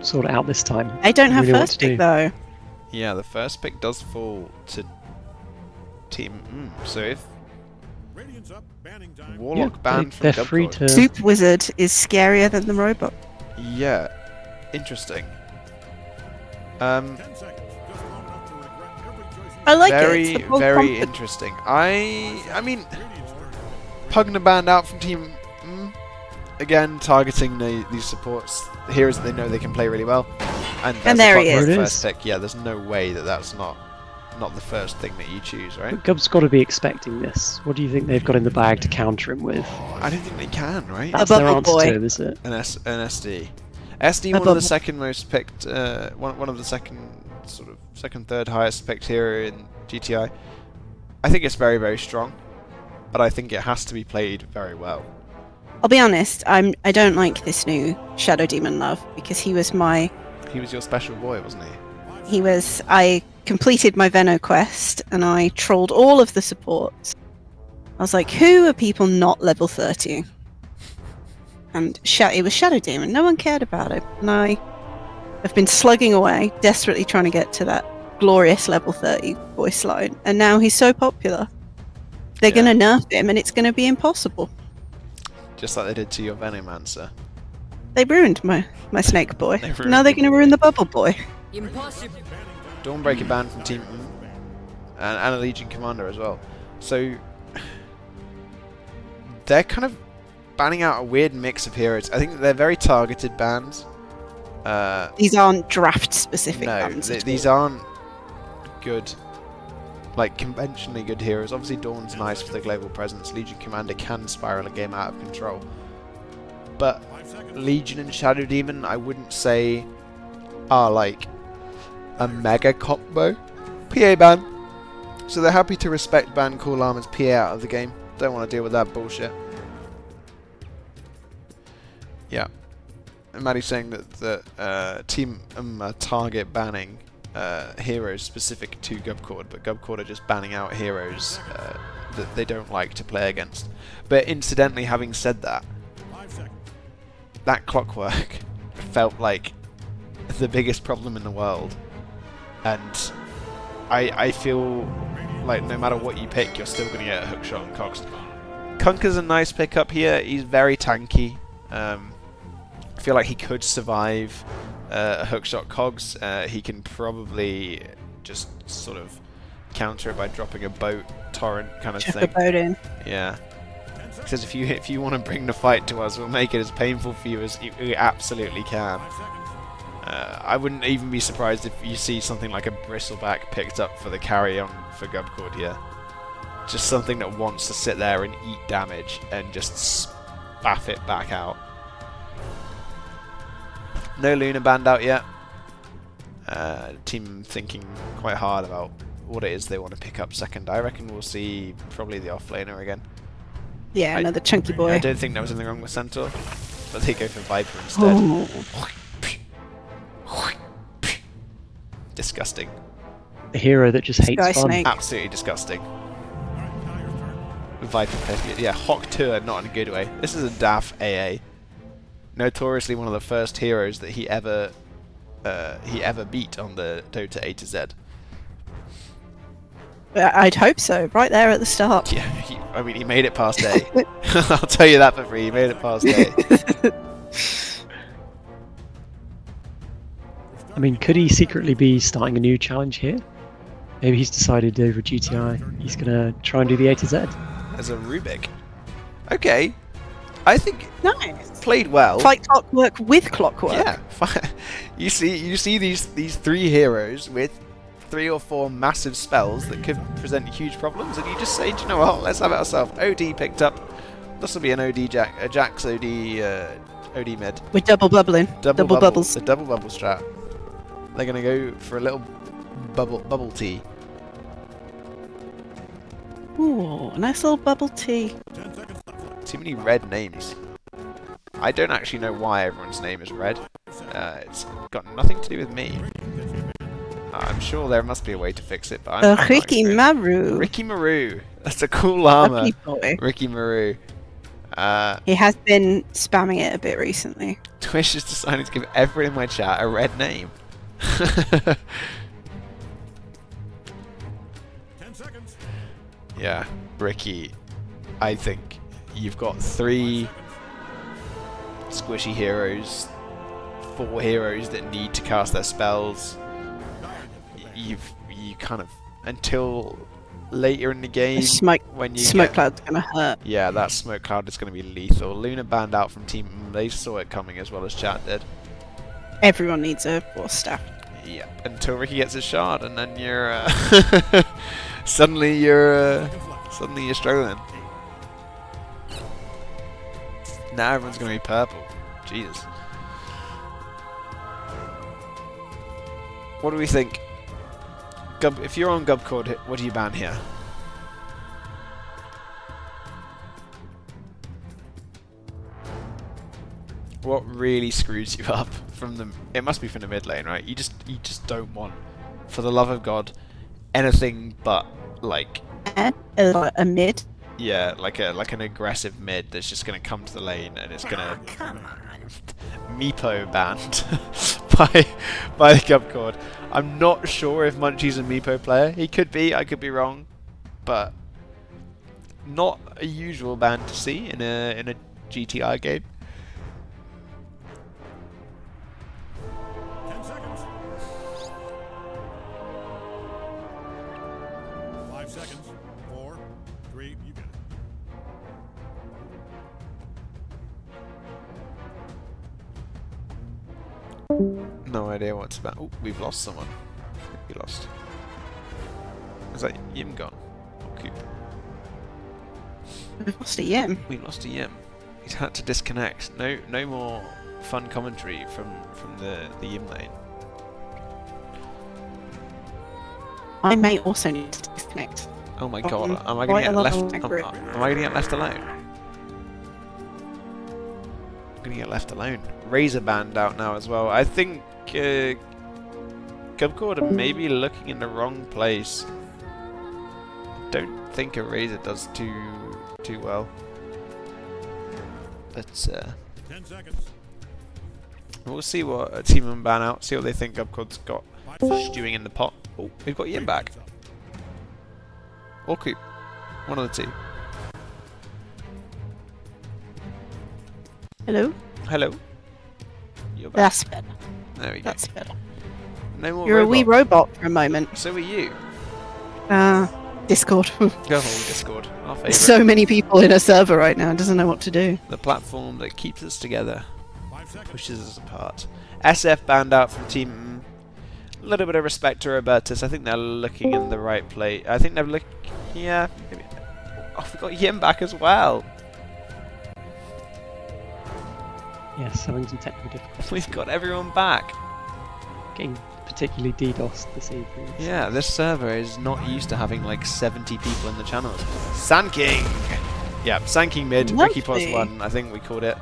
sort it out this time? I don't have Really what first to do. pick though. Yeah, the first pick does fall to Team. So if Radiant's up. Banning time. Warlock Yeah, banned from they're Gubcord. free to... Soup Wizard is scarier than the robot. Yeah, interesting. 10 seconds. Just long enough to regret every choice you I like it. Very, It's the whole very confidence. interesting. I mean, Radiant's turn. Pugna banned out from Team. Again, targeting these supports, the heroes that they know they can play really well. And there he Clockwork is. first pick. Yeah, there's no way that that's not the first thing that you choose, right? But Gub's got to be expecting this. What do you think they've got in the bag to counter him with? I don't think they can, right? That's their bubble answer boy. to him, is it? An SD. SD, A one of bubble. the second most picked, one of the second, third highest picked hero in GTI. I think it's very, very strong, but I think it has to be played very well. I'll be honest. I don't like this new Shadow Demon Love because he was He was your special boy, wasn't he? I completed my Veno quest and I trolled all of the supports. I was like, who are people not level 30? And it was Shadow Demon. No one cared about it. And I have been slugging away, desperately trying to get to that glorious level 30 voice line. And now he's so popular. They're Yeah. going to nerf him and it's going to be impossible. Just like they did to your Venomancer. They ruined my snake boy. They ruined Now they're the going to ruin the bubble boy. Impossible. Dawnbreaker banned from Team and a Legion Commander as well. So they're kind of banning out a weird mix of heroes. I think that they're very targeted bans. These aren't draft specific No, bans. these aren't good, like conventionally good heroes. Obviously, Dawn's nice for the global presence. Legion Commander can spiral a game out of control. But 5 seconds. Legion and Shadow Demon, I wouldn't say are like a mega combo. PA ban. So they're happy to respect ban Llama's PA out of the game. Don't want to deal with that bullshit. Yeah. And Maddie's saying that Team are target banning heroes specific to Gubcord, but Gubcord are just banning out heroes that they don't like to play against. But incidentally, having said that, 5 seconds. that Clockwork felt like the biggest problem in the world, and I feel like no matter what you pick, you're still going to get a hookshot on Cox. Kunker's a nice pickup here. He's very tanky. feel like he could survive a hookshot cogs. He can probably just sort of counter it by dropping a boat torrent kind of Chuck thing. a boat in. Yeah. He says if you want to bring the fight to us, we'll make it as painful for you as you absolutely can. I wouldn't even be surprised if you see something like a bristleback picked up for the carry on for Gubcord here. Just something that wants to sit there and eat damage and just spaff it back out. No Luna band out yet. Team thinking quite hard about what it is they want to pick up second. I reckon we'll see probably the offlaner again. Yeah, another chunky boy. I don't think there was anything wrong with Centaur, but they go for Viper instead. Oh. Disgusting. A hero that just hates Sky fun. Snake. Absolutely disgusting. Viper Pet, yeah, Hawk Tour, not in a good way. This is a Daff AA. Notoriously one of the first heroes that he ever beat on the Dota A to Z. I'd hope so. Right there at the start. Yeah, I mean, he made it past A. I'll tell you that for free. He made it past A. I mean, could he secretly be starting a new challenge here? Maybe he's decided over GTI he's going to try and do the A to Z. As a Rubik. Okay. I think Nice. played well. Fight clockwork with clockwork. Yeah. You see these three heroes with 3 or 4 massive spells that could present huge problems, and you just say, do you know what? Let's have it ourselves. OD picked up. This will be an OD Jack, a Jack's OD mid. We're double bubbling. Double bubble, bubbles. The double bubble strat. They're gonna go for a little bubble tea. Ooh, nice little bubble tea. Too many red names. I don't actually know why everyone's name is red. It's got nothing to do with me. I'm sure there must be a way to fix it, but I'm not Ricky experienced. Maru. Ricky Maru. That's a cool llama. Lovely boy. Ricky Maru. He has been spamming it a bit recently. Twitch has decided to give everyone in my chat a red name. 10 seconds. Yeah, Ricky. I think you've got 3 squishy heroes, 4 heroes that need to cast their spells. You kind of, until later in the game, Smoke when you smoke get, cloud's gonna hurt. yeah, that smoke cloud is going to be lethal. Luna banned out from team. They saw it coming as well as chat did. Everyone needs a force staff. Yep. Until Ricky gets his shard, and then you're suddenly you're struggling. Now everyone's going to be purple. Jesus. What do we think? If you're on Gubcord, what do you ban here? What really screws you up from the? It must be from the mid lane, right? You just don't want, for the love of God, anything but like A mid. yeah, like an aggressive mid that's just gonna come to the lane and it's gonna Meepo banned by the Gubcord. I'm not sure if Munchee's a Meepo player. He could be. I could be wrong, but not a usual ban to see in a GTI game. 10 seconds. 5 seconds. 4, 3, you get it. No idea what's about. Oh, we've lost someone. We lost. Is that Yim gone? Or Coop? We've lost a Yim. We lost a Yim. He's had to disconnect. No more fun commentary from the Yim lane. I may also need to disconnect. Oh my god, am I Quite gonna a get lot left? of Am aggro. I gonna get left alone? I'm gonna get left alone. Razor band out now as well. I think Gubcord are maybe looking in the wrong place. Don't think a Razor does too well. But 10 seconds. we'll see what a team ban out. See what they think Gubcord's got stewing in the pot. Oh, we've got Yin back. Or Coop. One of the two. Hello? Hello. You're back. That's better. There we go. That's better. No more You're a wee robot. robot for a moment. So are you. Discord. Go on Discord. Our favourite. There's so many people in a server right now. It doesn't know what to do. The platform that keeps us together, 5 seconds. pushes us apart. SF banned out from team. A little bit of respect to Robertus. I think they're looking in the right place. I think they're looking. Yeah. Maybe. Oh, we got Yim back as well. Yes, having some technical difficulties. We've got everyone back. Getting particularly DDoSed this evening. Yeah, this server is not used to having like 70 people in the channels. Sand King! Yeah, Sand King mid, Ricky plus Lovely. 1, I think we called it.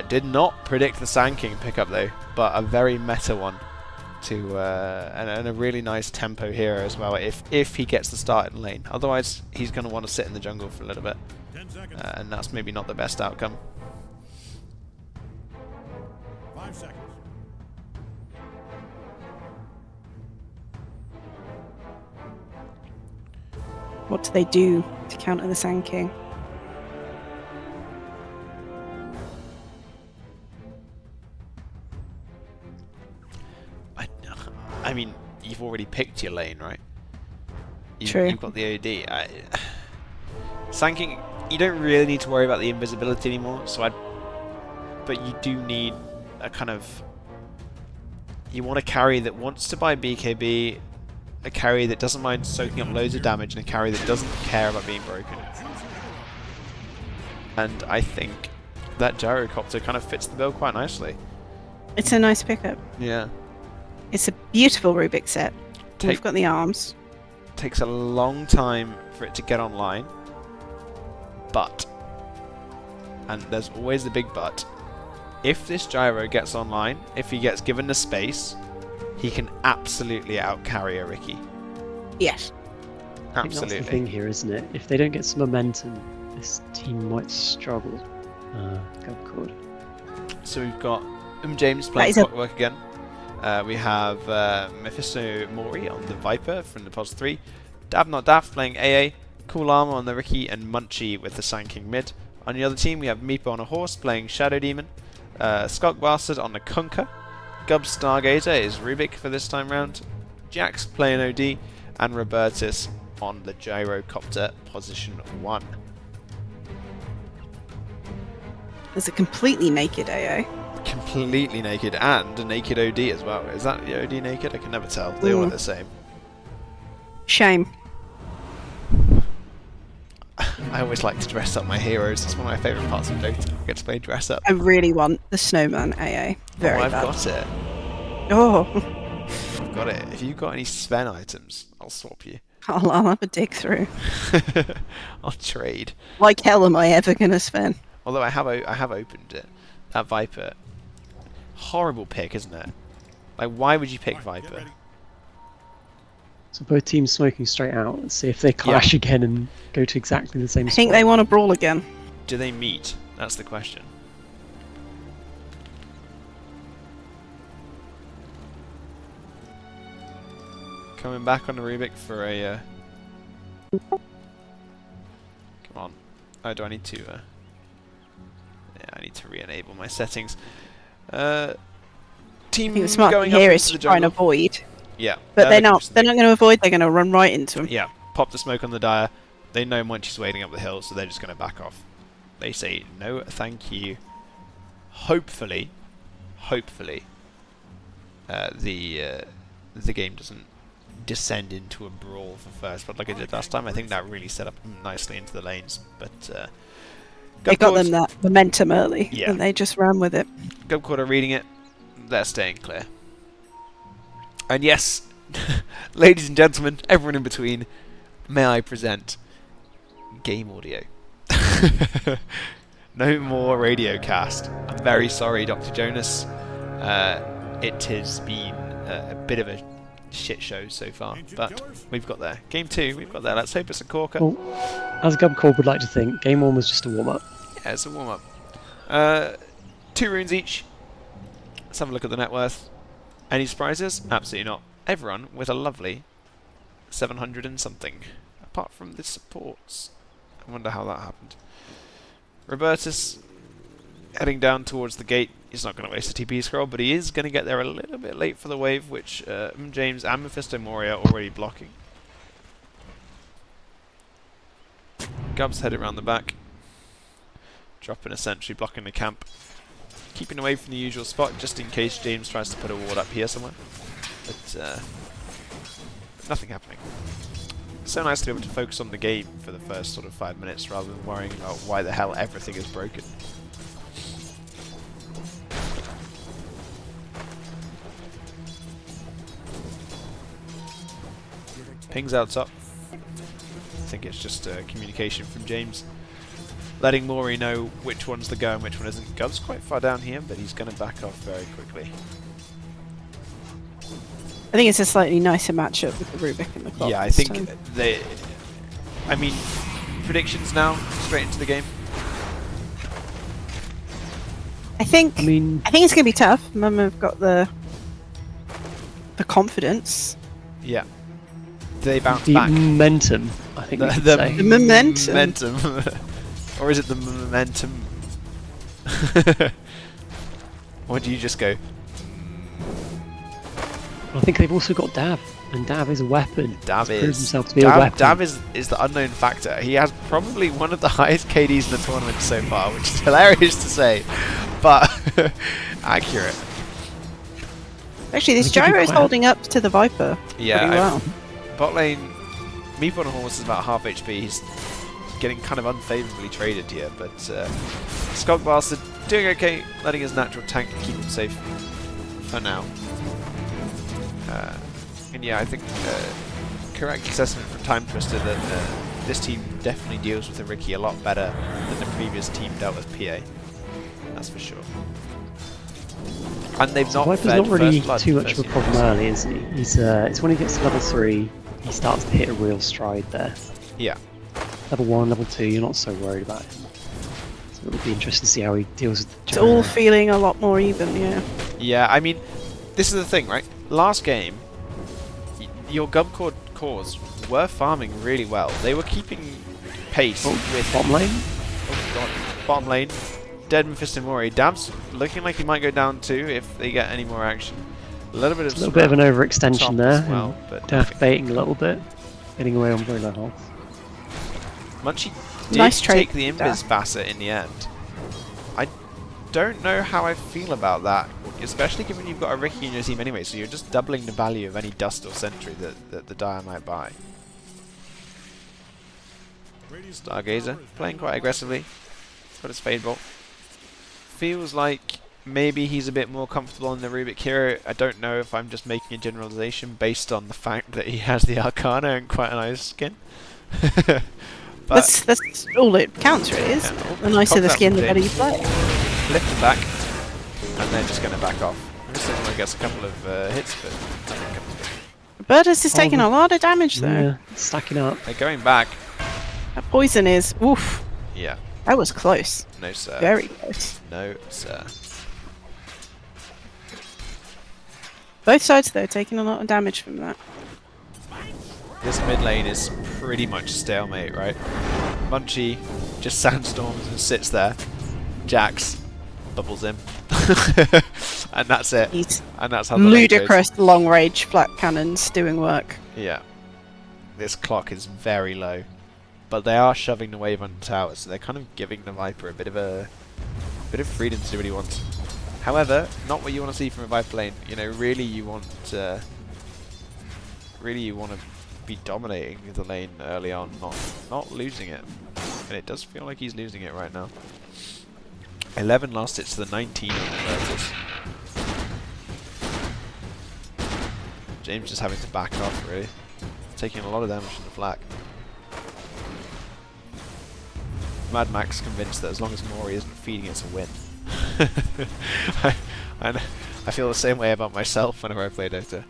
Did not predict the Sand King pickup though, but a very meta one. And a really nice tempo hero as well if he gets the start in lane. Otherwise, he's going to want to sit in the jungle for a little bit. 10 seconds. And that's maybe not the best outcome. 5 seconds. What do they do to counter the Sand King? I mean, you've already picked your lane, right? True. You've got the OD. Sand King, you don't really need to worry about the invisibility anymore, but you do need a kind of... You want a carry that wants to buy BKB, a carry that doesn't mind soaking up loads of damage, and a carry that doesn't care about being broken. And I think that gyrocopter kind of fits the bill quite nicely. It's a nice pickup. Yeah. It's a beautiful Rubik set. Take- We've got the arms. Takes a long time for it to get online, but, and there's always the big but, if this gyro gets online, if he gets given the space, he can absolutely out-carry a Ricky. Yes. I think that's the thing here, isn't it? If they don't get some momentum, this team might struggle. Gubcord. So we've got James playing is a- Clockwork again. We have Mephisto Mori on the Viper from the POS 3. DafNotDaff playing AA. Cool Llama on the Ricky, and Munchee with the Sand King mid. On the other team, we have MeepoOnAHorse playing Shadow Demon. Skullbastard on the Conker. Gub Stargazer is Rubik for this time round. Jax playing OD. And Robertus on the Gyrocopter position 1. There's a completely naked AA. Completely naked, and a naked OD as well. Is that the OD naked? I can never tell. They all are the same. Shame. I always like to dress up my heroes. It's one of my favourite parts of Dota. I get to play dress up. I really want the snowman AA. Very I've bad. got it. Oh, I've got it. If you've got any Sven items, I'll swap you. I'll have a dig through. I'll trade. Like hell am I ever gonna spend? Although I have opened it. That Viper. Horrible pick, isn't it? Like, why would you pick Right, get Viper? ready. So both teams smoking straight out. Let's see if they clash again and go to exactly the same I spot. think they want to brawl again. Do they meet? That's the question. Coming back on the Rubik for a... Come on. Oh, do I need to... Yeah, I need to re-enable my settings. I Team think the smart going thing here up is into to the try and jungle. avoid. Yeah. But they're looking not. for They're not going to avoid. They're going to run right into him. Yeah, pop the smoke on the Dire. They know Munchee's waiting up the hill, so they're just going to back off. They say, no, thank you. Hopefully, the game doesn't descend into a brawl for first, but like it did last time, I think that really set up nicely into the lanes. But They got Gubcord- them that momentum early, Yeah. and they just ran with it. Gubcord are reading it. They're staying clear. And yes, ladies and gentlemen, everyone in between, may I present game audio. No more radio cast. I'm very sorry, Dr. Jonas. It has been a bit of a shit show so far, but we've got there. Game 2, we've got there. Let's hope it's a corker. Well, as Gubcord would like to think, game 1 was just a warm-up. Yeah, it's a warm-up. 2 runes each. Let's have a look at the net worth. Any surprises? Absolutely not. Everyone with a lovely 700 and something. Apart from the supports. I wonder how that happened. Robertus heading down towards the gate. he's not going to waste a TP scroll, but he is going to get there a little bit late for the wave, which James and Mephisto Mori are already blocking. Gub's headed around the back, dropping a sentry, blocking the camp, keeping away from the usual spot just in case James tries to put a ward up here somewhere. But nothing happening. So nice to be able to focus on the game for the first sort of 5 minutes rather than worrying about why the hell everything is broken. Pings out top. I think it's just communication from James, letting Mori know which one's the go and which one isn't. Gub's quite far down here, but he's going to back off very quickly. I think it's a slightly nicer matchup with the Rubik and the Clock. Yeah, I this think time. I mean, predictions now, straight into the game. I think I mean, it's going to be tough. Mum have got the confidence. Yeah. Do they bounce the back? momentum, I think we should say. The momentum. Momentum. Or is it the momentum? Or do you just go... I think they've also got Dav, and Dav is a weapon. Dav He's proved is... himself to be a weapon. Dav is the unknown factor. He has probably one of the highest KDs in the tournament so far, which is hilarious to say, but accurate. Actually, this I think gyro is quite holding up to the Viper Yeah, pretty well. Bot lane, MeepoOnAHorse is about half HP. He's getting kind of unfavourably traded here, but Skullbastard doing okay, letting his natural tank keep him safe for now. And yeah, I think correct assessment from Time Twister that this team definitely deals with the Ricky a lot better than the previous team dealt with PA. That's for sure. And they've So not Viper's fed not really first blood too the much of a first problem few early, is he? He's it's when he gets to level 3, he starts to hit a real stride there. Yeah. Level 1, level 2, you're not so worried about him. So it would be interesting to see how he deals with the It's all gyro. feeling a lot more even, yeah. Yeah, I mean, this is the thing, right? Last game, your Gubcord cores were farming really well. They were keeping pace with... Bottom lane? Oh god. Bottom lane. Dead Mephisto Mori. Dab's looking like he might go down too if they get any more action. A little bit of... A little bit of an overextension top there. as well, and but Daff baiting a little bit. Getting away on very low health. Munchee did Nice trade, take the Invis Basset in the end. I don't know how I feel about that, especially given you've got a Ricky in your team anyway, so you're just doubling the value of any Dust or Sentry that the Dire might buy. Stargazer, playing quite aggressively. Got his Fade Bolt. Feels like maybe he's a bit more comfortable in the Rubik hero. I don't know if I'm just making a generalization based on the fact that he has the Arcana and quite a nice skin. But That's all it counts, really, isn't Yeah. it? The nicer the Cock that skin, from the better you James. play. lift him back, and they're just going to back off. Mephisto gets a couple of hits, but nothing comes of it. Robertus is taking Oh, a lot of damage, though. Yeah, stacking up. They're going back. That poison is... Oof. Yeah, That was close. no sir. Very close. No sir. Both sides, though, taking a lot of damage from that. This mid lane is pretty much stalemate, right? Munchee just sandstorms and sits there. Jax bubbles him. And that's it. These And that's how the lane goes. ludicrous long-range flat cannons doing work. Yeah. This clock is very low. But they are shoving the wave on the tower, so they're kind of giving the Viper a bit of freedom to do what he wants. However, not what you want to see from a Viper lane. You know, really you want to be dominating the lane early on, not losing it. And it does feel like he's losing it right now. 11 lost it to the 19 on Robertus. James just having to back off, really. Taking a lot of damage from the flak. Mad Max convinced that as long as Mori isn't feeding, it's a win. I feel the same way about myself whenever I play Dota.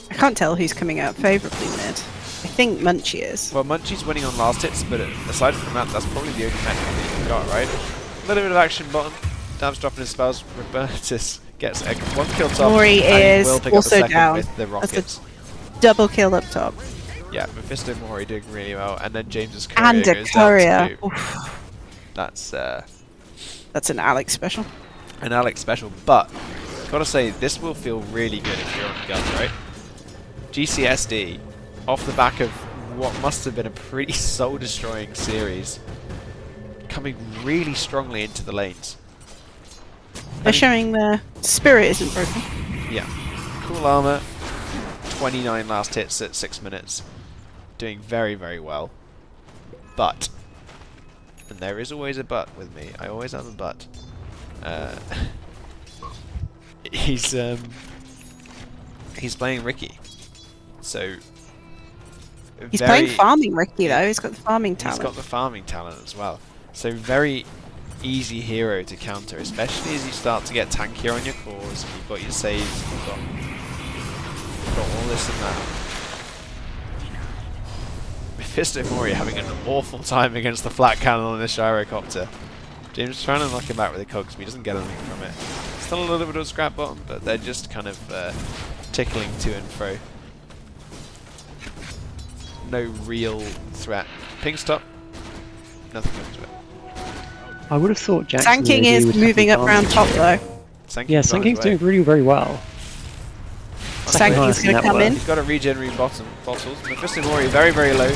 I can't tell who's coming out favourably mid. I think Munchee is. Well, Munchee's winning on last hits, but aside from that, that's probably the only metric that you've got, right? A little bit of action bottom. Dav's dropping his spells. Robertus gets one kill top. Mori and he is will pick also up the second down. with the That's a rockets. double kill up top. Yeah, Mephisto Mori doing really well, and then James's And courier a goes down to courier. Coop. Oof. That's That's an Alex special. an Alex special, but gotta say this will feel really good if you're on gun, right? GCSD, off the back of what must have been a pretty soul-destroying series, coming really strongly into the lanes. They're showing their spirit isn't broken. Yeah, cool Llama, 29 last hits at 6 minutes, doing very, very well. But, and there is always a but with me, I always have a but. He's playing Ricky, so He's playing farming Ricky though. He's got the farming he's talent. got the farming talent as well. So very easy hero to counter, especially as you start to get tankier on your cores. You've got your saves, you've got all this and that. Mephisto Mori having an awful time against the flat cannon on this gyrocopter. James is trying to knock him back with the cogs, but he doesn't get anything from it. Still a little bit of a scrap bottom, but they're just kind of tickling to and fro. No real threat. Ping stop. Nothing comes to it. I would have thought Jackson Sanking maybe is would have moving up round top though. Yeah, Sanking's doing really, very well. Sanking's going to come in. He's got a regenerate bottles. Mephisto Mori very, very low.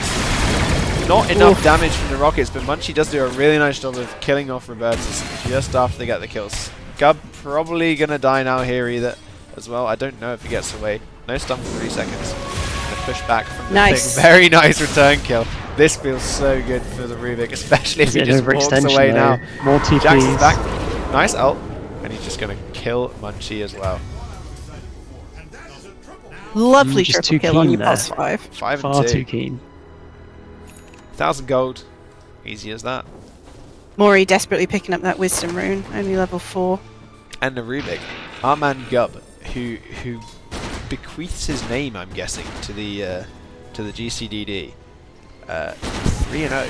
Not enough damage from the rockets, but Munchee does do a really nice job of killing off Robertus just after they get the kills. Gub probably going to die now here either as well. I don't know if he gets away. No stun for 3 seconds. And a push back from the thing. Very nice return kill. This feels so good for the Rubik, especially if he just walks away now. More TPs. Jackson's back. Nice ult. And he's just going to kill Munchee as well. Lovely just triple too kill on keen your there. +5. 5 and Far 2. too keen. 1,000 gold. Easy as that. Mori desperately picking up that wisdom rune, only level 4. And the Rubik, our man Gub, who bequeaths his name, I'm guessing, to the GCDD. 3-0.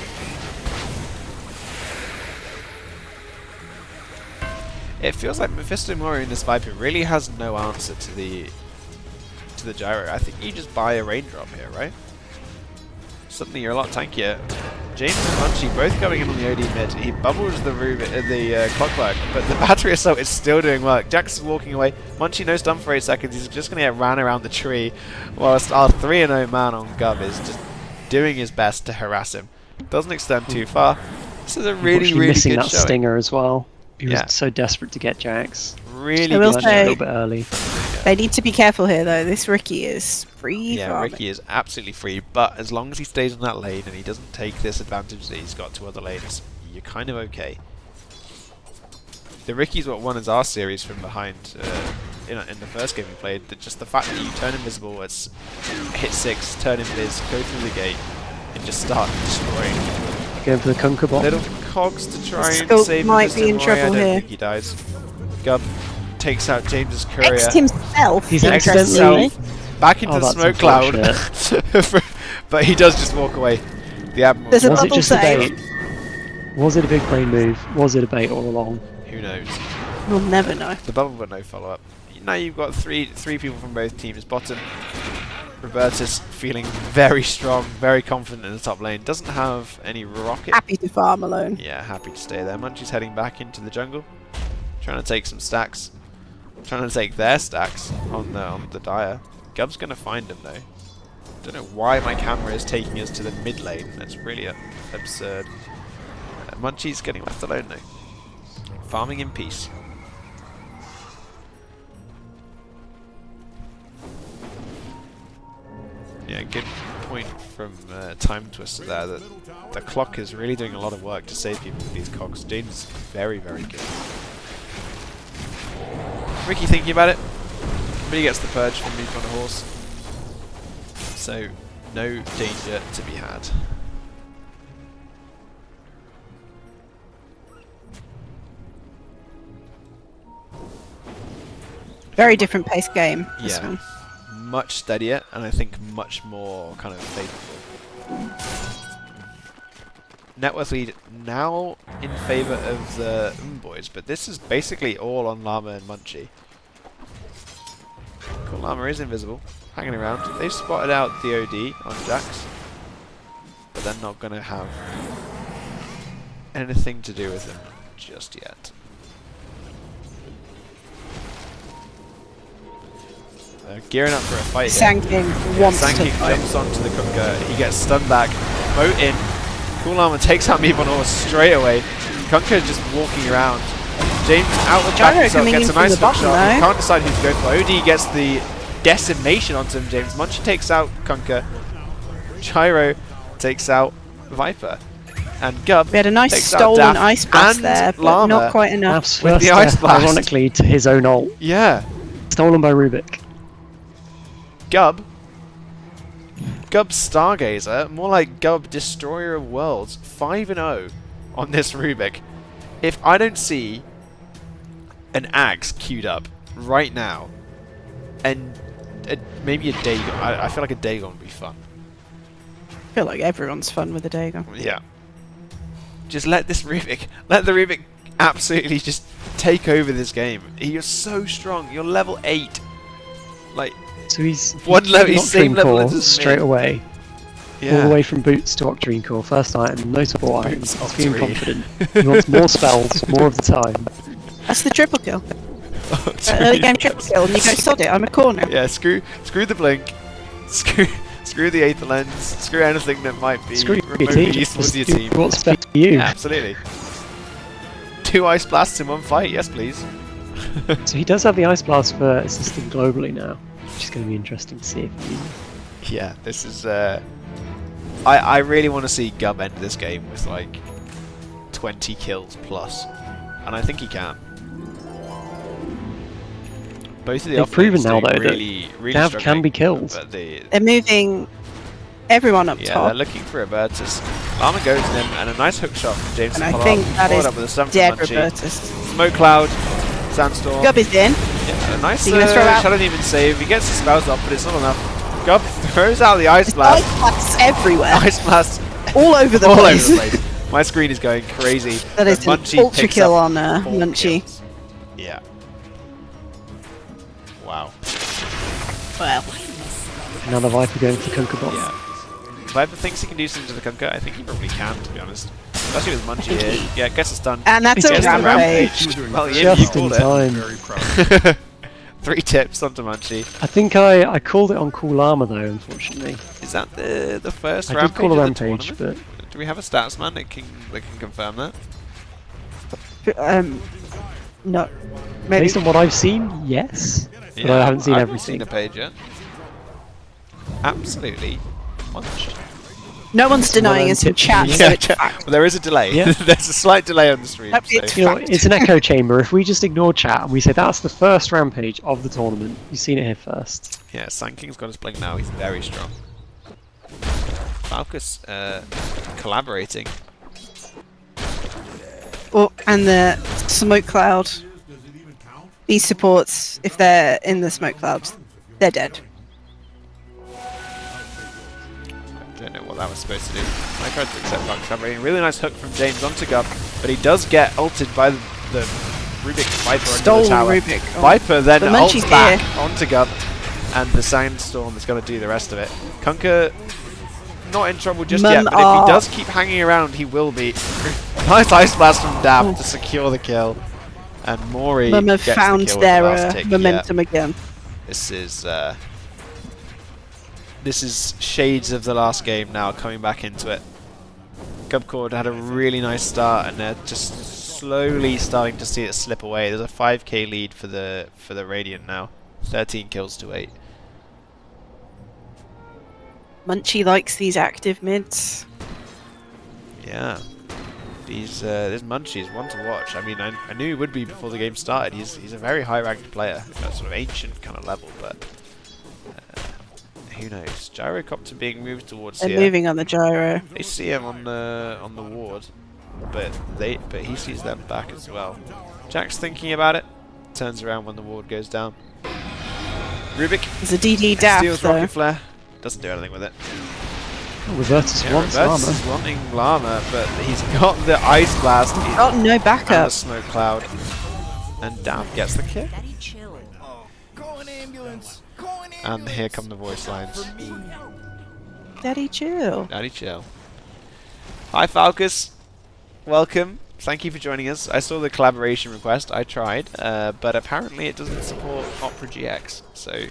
It feels like Mephisto Mori in this Viper really has no answer to the gyro. I think you just buy a raindrop here, right? Suddenly you're a lot tankier. James and Munchee both going in on the OD mid. He bubbles the clockwork, but the battery assault is still doing work. Jax is walking away. Munchee no stun for 8 seconds. He's just going to get ran around the tree, whilst our 3-0 man on Gub is just doing his best to harass him. Doesn't extend too far. This is a really, really missing good that showing. Stinger as well. He was Yeah. so desperate to get Jax. Really I will good A say- showing. little bit early. They need to be careful here though. This Ricky is free Yeah, farming. Ricky is absolutely free, but as long as he stays on that lane and he doesn't take this advantage that he's got to other lanes, you're kind of okay. The Ricky's what won us our series from behind in the first game we played. Just the fact that you turn invisible, it's hit 6, turn invis, go through the gate, and just start destroying. Going for the Conquer bot. Little cogs to try and Scope save might Mephisto be in Mori. trouble I don't here. think he dies. Gub takes out James's courier. X'd himself. He's interestingly. accidentally- Back into Oh, the that's smoke cloud. But he does just walk away. The Admiral. There's a Was it bubble just a save. bait? Was it a big brain move? Was it a bait all along? Who knows? We'll never know. The bubble but no follow up. Now you've got three people from both teams. Bottom, Robertus feeling very strong, very confident in the top lane. Doesn't have any rocket. Happy to farm alone. Yeah, happy to stay there. Munchee's heading back into the jungle, trying to take some stacks. Trying to take their stacks on the Dire. Gub's gonna find him though. Don't know why my camera is taking us to the mid lane. That's really absurd. Munchee's getting left alone though. Farming in peace. Yeah, good point from Time Twister there that the clock is really doing a lot of work to save people with these cogs. James is very, very good. Ricky thinking about it, but he gets the purge from MeepoOnAHorse. So, no danger to be had. Very different pace game. This Yeah. one. Much steadier, and I think much more kind of favourable. Net worth lead now in favour of the boys, but this is basically all on Llama and Munchee. Cool, Llama is invisible. hanging around. They've spotted out the OD on Jax, but they're not going to have anything to do with him just yet. They're gearing up for a fight here. Sanking wants to Sanking fight. jumps onto the Kunkka. He gets stunned back. Moat in. Cool Llama takes out MeepoOnAHorse straight away. Kunkka just walking around. James out with back Gyro himself, coming gets in a from nice the hook bottom, shot. He though. can't decide who's going for. OD gets the decimation onto him, James. Munchee takes out Kunkka. Gyro takes out Viper. And Gub We had a nice takes out stolen Daff ice blast and there, but Llama. not quite enough. Daff's with first the ice death, blast. ironically, to his own ult. Yeah. Stolen by Rubik. Gub Stargazer, more like Gub Destroyer of Worlds, 5-0 on this Rubik. If I don't see an axe queued up right now, and maybe a Dagon, I feel like a Dagon would be fun. I feel like everyone's fun with a Dagon. Yeah. Just let the Rubik absolutely just take over this game. You're so strong. You're level 8. Like, So he's he's same Octarine level Core as his straight mid. away. yeah. All the way from boots to Octarine Core. First item, notable item. Boots, He's feeling Octarine. confident. He wants more spells, more of the time. That's the triple kill. Early game triple kill, and you go sod it. I'm a corner. Yeah, screw the blink, screw the Aether Lens, screw anything that might be Screw your remotely team. useful to your Just team. do what's best for you. Absolutely. 2 Ice Blasts in one fight, yes please. So he does have the Ice Blast for assisting globally now, which is going to be interesting to see if he... Yeah, this is I really want to see Gub end this game with like 20 kills plus, and I think he can. Both of the They've proven offlanes now, doing though, that really Dav struggling, can be killed. but They're moving everyone up yeah, top. they're looking for Robertus. Llama goes to them, and a nice hook shot from James And to I follow think up. that Followed is up with a stun from dead Munchee. Robertus. Smoke cloud, sandstorm. Gub is in. Yeah, a nice So you're gonna throw out- shouldn't even save. He gets the spells off, but it's not enough. Gub throws out the ice Ice blast. blasts everywhere. Ice blast All over the all place. over the place. My screen is going crazy. That is But an Munchee ultra picks kill up on 4 Munchee. kills. Yeah. Wow. Well, Another Viper going for Kunkka bot. Yeah. Viper thinks he can do something to the Kunkka. I think he probably can, to be honest. Especially with Munchee here. Yeah, gets us done. and that's It's a just a rampage. Well, yeah, you Just in called it. time. Very proud. 3 tips onto Munchee. I think I called it on Cool Llama though, unfortunately. Is that the first I did rampage call a of the rampage, tournament? but Do we have a stats man that can confirm that? No. Maybe. based on what I've seen, yes. But I haven't seen I've everything. Not seen a page yet. Absolutely punched. No one's denying I'm us in tipping chat, you. so it's Well, fact. there is a delay. Yeah. There's a slight delay on the stream. Nope, So. it's You know, fact. it's an echo chamber. If we just ignore chat and we say that's the first rampage of the tournament, you've seen it here first. Yeah, Sanking's got his blink now. He's very strong. Falcus collaborating. Oh, and the smoke cloud. These supports, if they're in the smoke clouds, they're dead. Don't know what that was supposed to do. I tried to accept Falcus collaborating. Really nice hook from James onto Gub, but he does get ulted by the Rubik Viper under the Stolen tower. Rubik. Oh. Viper then But ults Munchee's back here. onto Gub, and the Sandstorm is going to do the rest of it. Kunkka not in trouble just yet, but if he does keep hanging around, he will be. Nice Ice Blast from Daff to secure the kill. And Mori Mum have gets found the kill with their the last tick. momentum again. Yeah, this is shades of the last game now coming back into it. Gubcord had a really nice start, and they're just slowly starting to see it slip away. There's a 5k lead for the Radiant now, 13 kills to 8. Munchee likes these active mids. Yeah. This Munchee is one to watch. I mean, I knew he would be before the game started. He's a very high-ranked player, that sort of ancient kind of level, but who knows? Gyrocopter being moved towards They're here. moving on the gyro. They see him on the ward, but he sees them back as well. Jack's thinking about it. Turns around when the ward goes down. Rubik There's a DD daff steals though. rocket flare. Doesn't do anything with it. Robertus Yeah, wants Robertus Llama. is wanting Llama, but he's got the ice blast. Got no And backup. a smoke cloud. And Dav gets the kill. And here come the voice lines. Daddy chill. Daddy chill. Hi Falcus, welcome. Thank you for joining us. I saw the collaboration request. I tried, but apparently it doesn't support Opera GX. So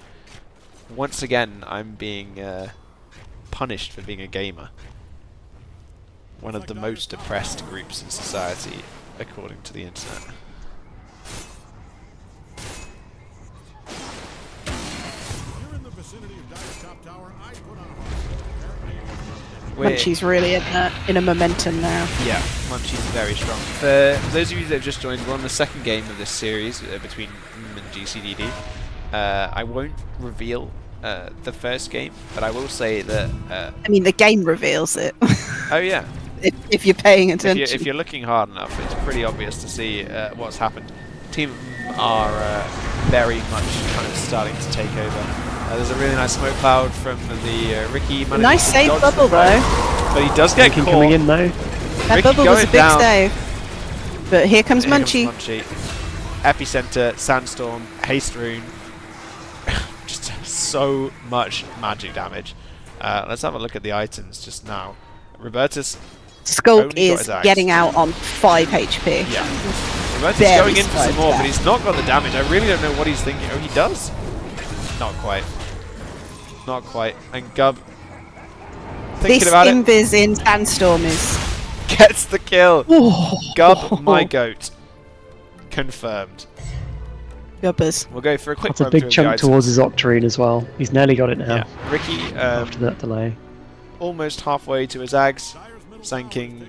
once again, I'm being punished for being a gamer. One of the most oppressed groups in society, according to the internet. You're in the vicinity of Dyer's top tower. I put on a Munchee's really in a momentum now. Yeah, Munchee's very strong. For those of you that have just joined, we're on the second game of this series between and GCDD. I won't reveal the first game, but I will say that... I mean, the game reveals it. Oh yeah. if you're paying attention. If you're looking hard enough, it's pretty obvious to see what's happened. Team are very much kind of starting to take over. There's a really nice smoke cloud from the Ricky. Nice save bubble though. But he does get caught. Coming in though. That Ricky bubble was a going big down. save. But here comes Here Munchee. comes Munchee. Epicenter, Sandstorm, Haste Rune. Just so much magic damage. Let's have a look at the items just now. Robertus Skulk only got is his axe. getting out on 5 HP. Yeah. Robertus Barely going in for some survived more, that. but he's not got the damage. I really don't know what he's thinking. Oh, he does? Not quite. Not quite. And Gub thinking This about it. invis in Sandstorm is... Gets the kill. Oh, Gub, my goat. Confirmed. Gubbers. We'll go for a quick That's a run through big of the chunk items. towards his Octarine as well. He's nearly got it now Yeah. Ricky after that delay. almost halfway to his Ags. Sanking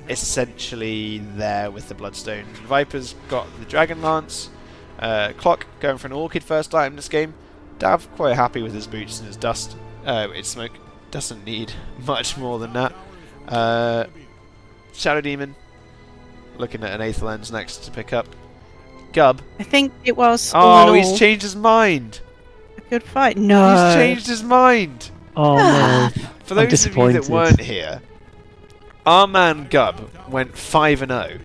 essentially there with the Bloodstone. Viper's got the Dragon Lance. Clock going for an Orchid first item this game. Dav quite happy with his boots and his dust. His smoke doesn't need much more than that. Shadow Demon looking at an Aether Lens next to pick up. Gub. I think it was Oh, all in he's all changed his mind. a good fight. No. He's changed his mind. Oh no. For I'm those of you that disappointed. weren't here, our man Gub went 5-0.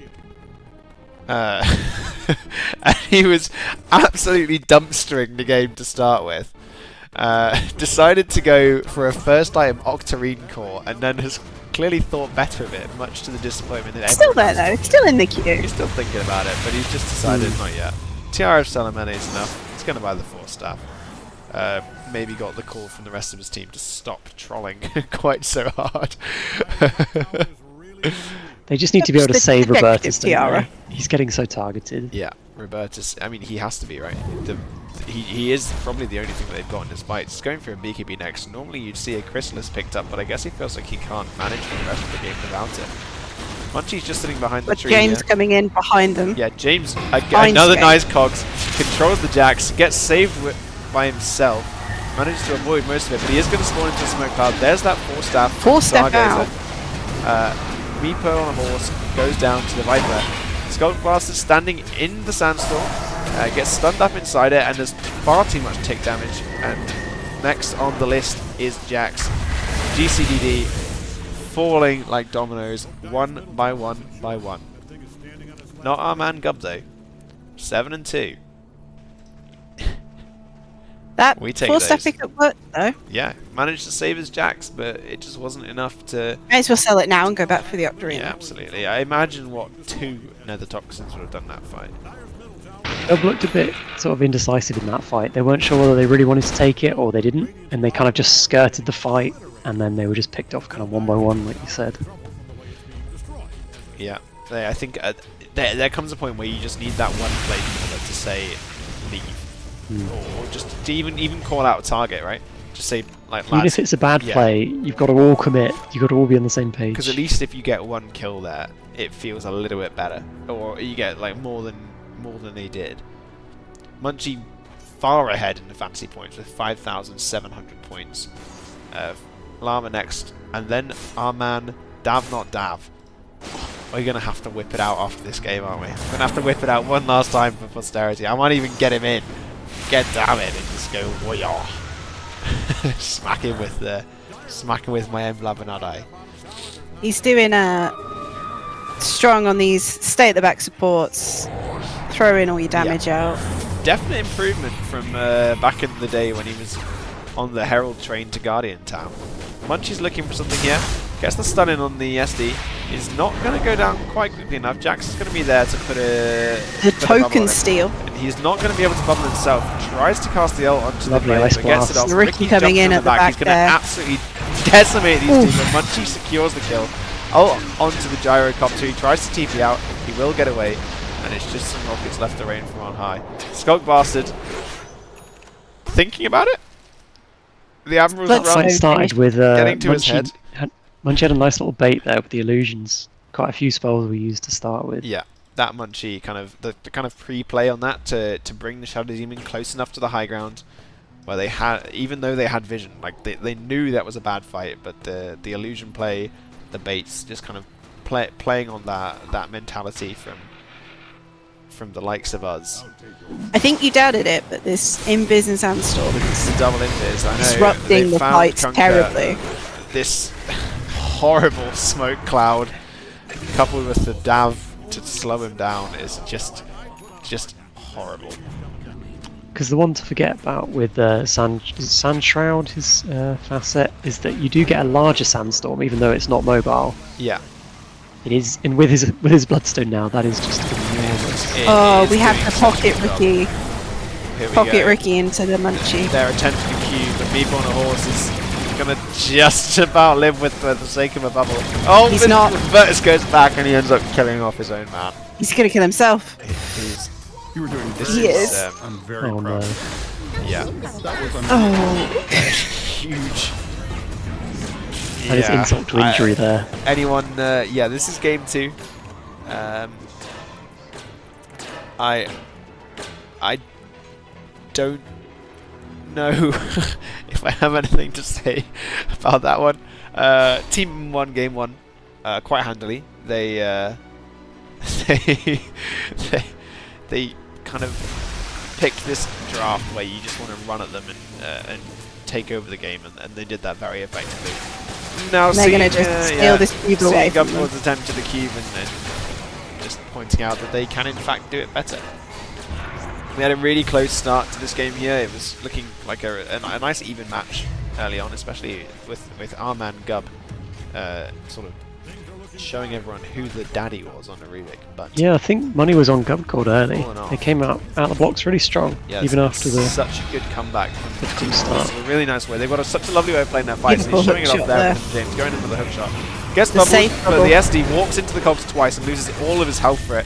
And he was absolutely dumpstering the game to start with. Decided to go for a first item Octarine core and then has clearly thought better of it, much to the disappointment that Still everyone there else. though. Still in the queue. He's still thinking about it, but he's just decided not yet. Tiara of Salamene is enough. He's going to buy the 4 staff. Maybe got the call from the rest of his team to stop trolling quite so hard. They just need to be able to The save detective Robertus. don't tiara. they? He's getting so targeted. Yeah, Robertus. I mean, he has to be, right? He is probably the only thing that they've got in his fight. He's going for a BKB next. Normally you'd see a Chrysalis picked up, but I guess he feels like he can't manage the rest of the game without it. Munchee's just sitting behind the But tree James here. coming in behind them. Yeah, James, Fine another skate. nice cogs, controls the Jax, gets saved by himself, manages to avoid most of it, but he is going to spawn into a smoke cloud. There's that 4-staff. 4-step Stargazer. out. MeepoOnAHorse goes down to the Viper. Skullbastard standing in the Sandstorm, gets stunned up inside it, and there's far too much tick damage. And next on the list is Jax. GCDD falling like dominoes, one by one by one. Not our man Gub though. 7-2. That We take 4-step those. pickup worked though. Yeah, managed to save his Jax, but it just wasn't enough to... May as well sell it now and go back for the Octarine. Yeah, absolutely. I imagine what 2 Nether Toxins would have done that fight. They've looked a bit sort of indecisive in that fight. They weren't sure whether they really wanted to take it or they didn't, and they kind of just skirted the fight, and then they were just picked off kind of one by one, like you said. Yeah, I think there comes a point where you just need that one play to say leave, or just to even call out a target, right? Just say like, Even if it's a bad yeah. play, you've got to all commit. You've got to all be on the same page. because at least if you get one kill there, it feels a little bit better, or you get like more than they did. Munchee far ahead in the fantasy points with 5,700 points. Llama next, and then our man DafNotDaff. We're going to have to whip it out after this game, aren't we? We're going to have to whip it out one last time for posterity. I might even get him in. Get down it and just go, warrior. Smack him with my Emblabanadai. He's doing strong on these stay at the back supports. Throw in all your damage out. definite improvement from back in the day when he was on the Herald train to Guardian Town. Munchee's looking for something here. Gets the stun in on the SD. He's not going to go down quite quickly enough. Jax is going to be there to put a token steal. And he's not going to be able to bubble himself. Tries to cast the ult onto Lovely the ice blade, but gets it off. blast. Ricky coming in at the back He's going to there. absolutely decimate these two, but Munchee secures the kill. Ult onto the gyrocopter. He tries to TP out. He will get away. And it's just some rockets left to rain from on high. Skullbastard thinking about it? The Admiral's Let's run. Fight started with Getting to his head. Munchee had a nice little bait there with the illusions. Quite a few spells we used to start with. Yeah, that Munchee kind of the kind of pre-play on that to bring the Shadow Demon close enough to the high ground, where they had, even though they had vision, like they knew that was a bad fight, but the illusion play, the baits, just kind of playing on that mentality from the likes of us. I think you doubted it, but this Invis and Sandstorm It's the double invis. I know disrupting they the found fights Conker. terribly. This horrible smoke cloud, coupled with the Dav to slow him down, is just horrible. Because the one to forget about with Sand Shroud, his facet, is that you do get a larger sandstorm, even though it's not mobile. Yeah. It is, and with his Bloodstone now, that is just enormous. It We is have doing to such a pocket good job. Ricky. Here we Pocket go. Ricky into the Munchee. They're attempting to queue, but MeepoOnAHorse is gonna just about live with the sake of a bubble. Oh, He's not. Robertus goes back and he ends up killing off his own man. He's gonna kill himself. You were doing This this. He is, is. I'm very Oh proud. no. yeah, That was Oh, huge. That is insult to injury there. Anyone? Yeah, this is game 2. I don't know if I have anything to say about that one. Team won game 1 quite handily. They they kind of picked this draft where you just want to run at them and take over the game, and they did that very effectively. Now they're gonna just steal this cube away from them. Gubcord's attempt to the cube and just pointing out that they can in fact do it better. We had a really close start to this game here. It was looking like a nice even match early on, especially with our man Gub sort of showing everyone who the daddy was on the Rubik. But Yeah, I think money was on Gubcord early. All in all. They came out the blocks really strong, yeah, even it's after the such a good comeback from the difficult team. start. It's a really nice way. They've got such a lovely way of playing their fights, and he's Beautiful showing it off hook there shot with James, going in for the hook shot. Gets The bubbled, safe but bubble. the SD walks into the cogs twice and loses all of his health for it.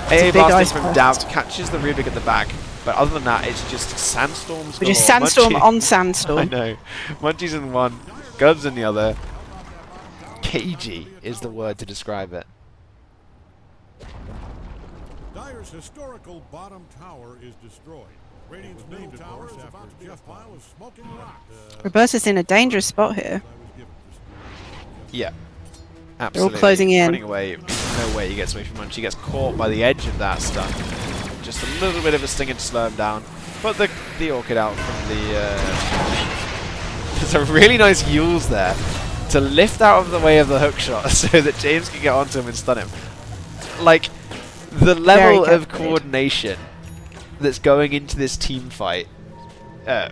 AA a big ice blasting from blast. Dav catches the Rubik at the back, but other than that, it's just sandstorms. Which is galore. Sandstorm Munchee- on I Sandstorm. know. Munchee's in one, Gub's in the other. Cagey is the word to describe it. Dyer's historical bottom tower is destroyed. Radiant's main tower is about to be a pile of smoking rocks. Robertus in a dangerous spot here. Yeah. Absolutely. closing in. Running away. No way he gets away from Munchee. He gets caught by the edge of that stun. Just a little bit of a stinger to slow him down. But the Orchid out from the... There's a really nice Yules there to lift out of the way of the hook shot so that James can get onto him and stun him. Like, the level Very of good. coordination that's going into this team fight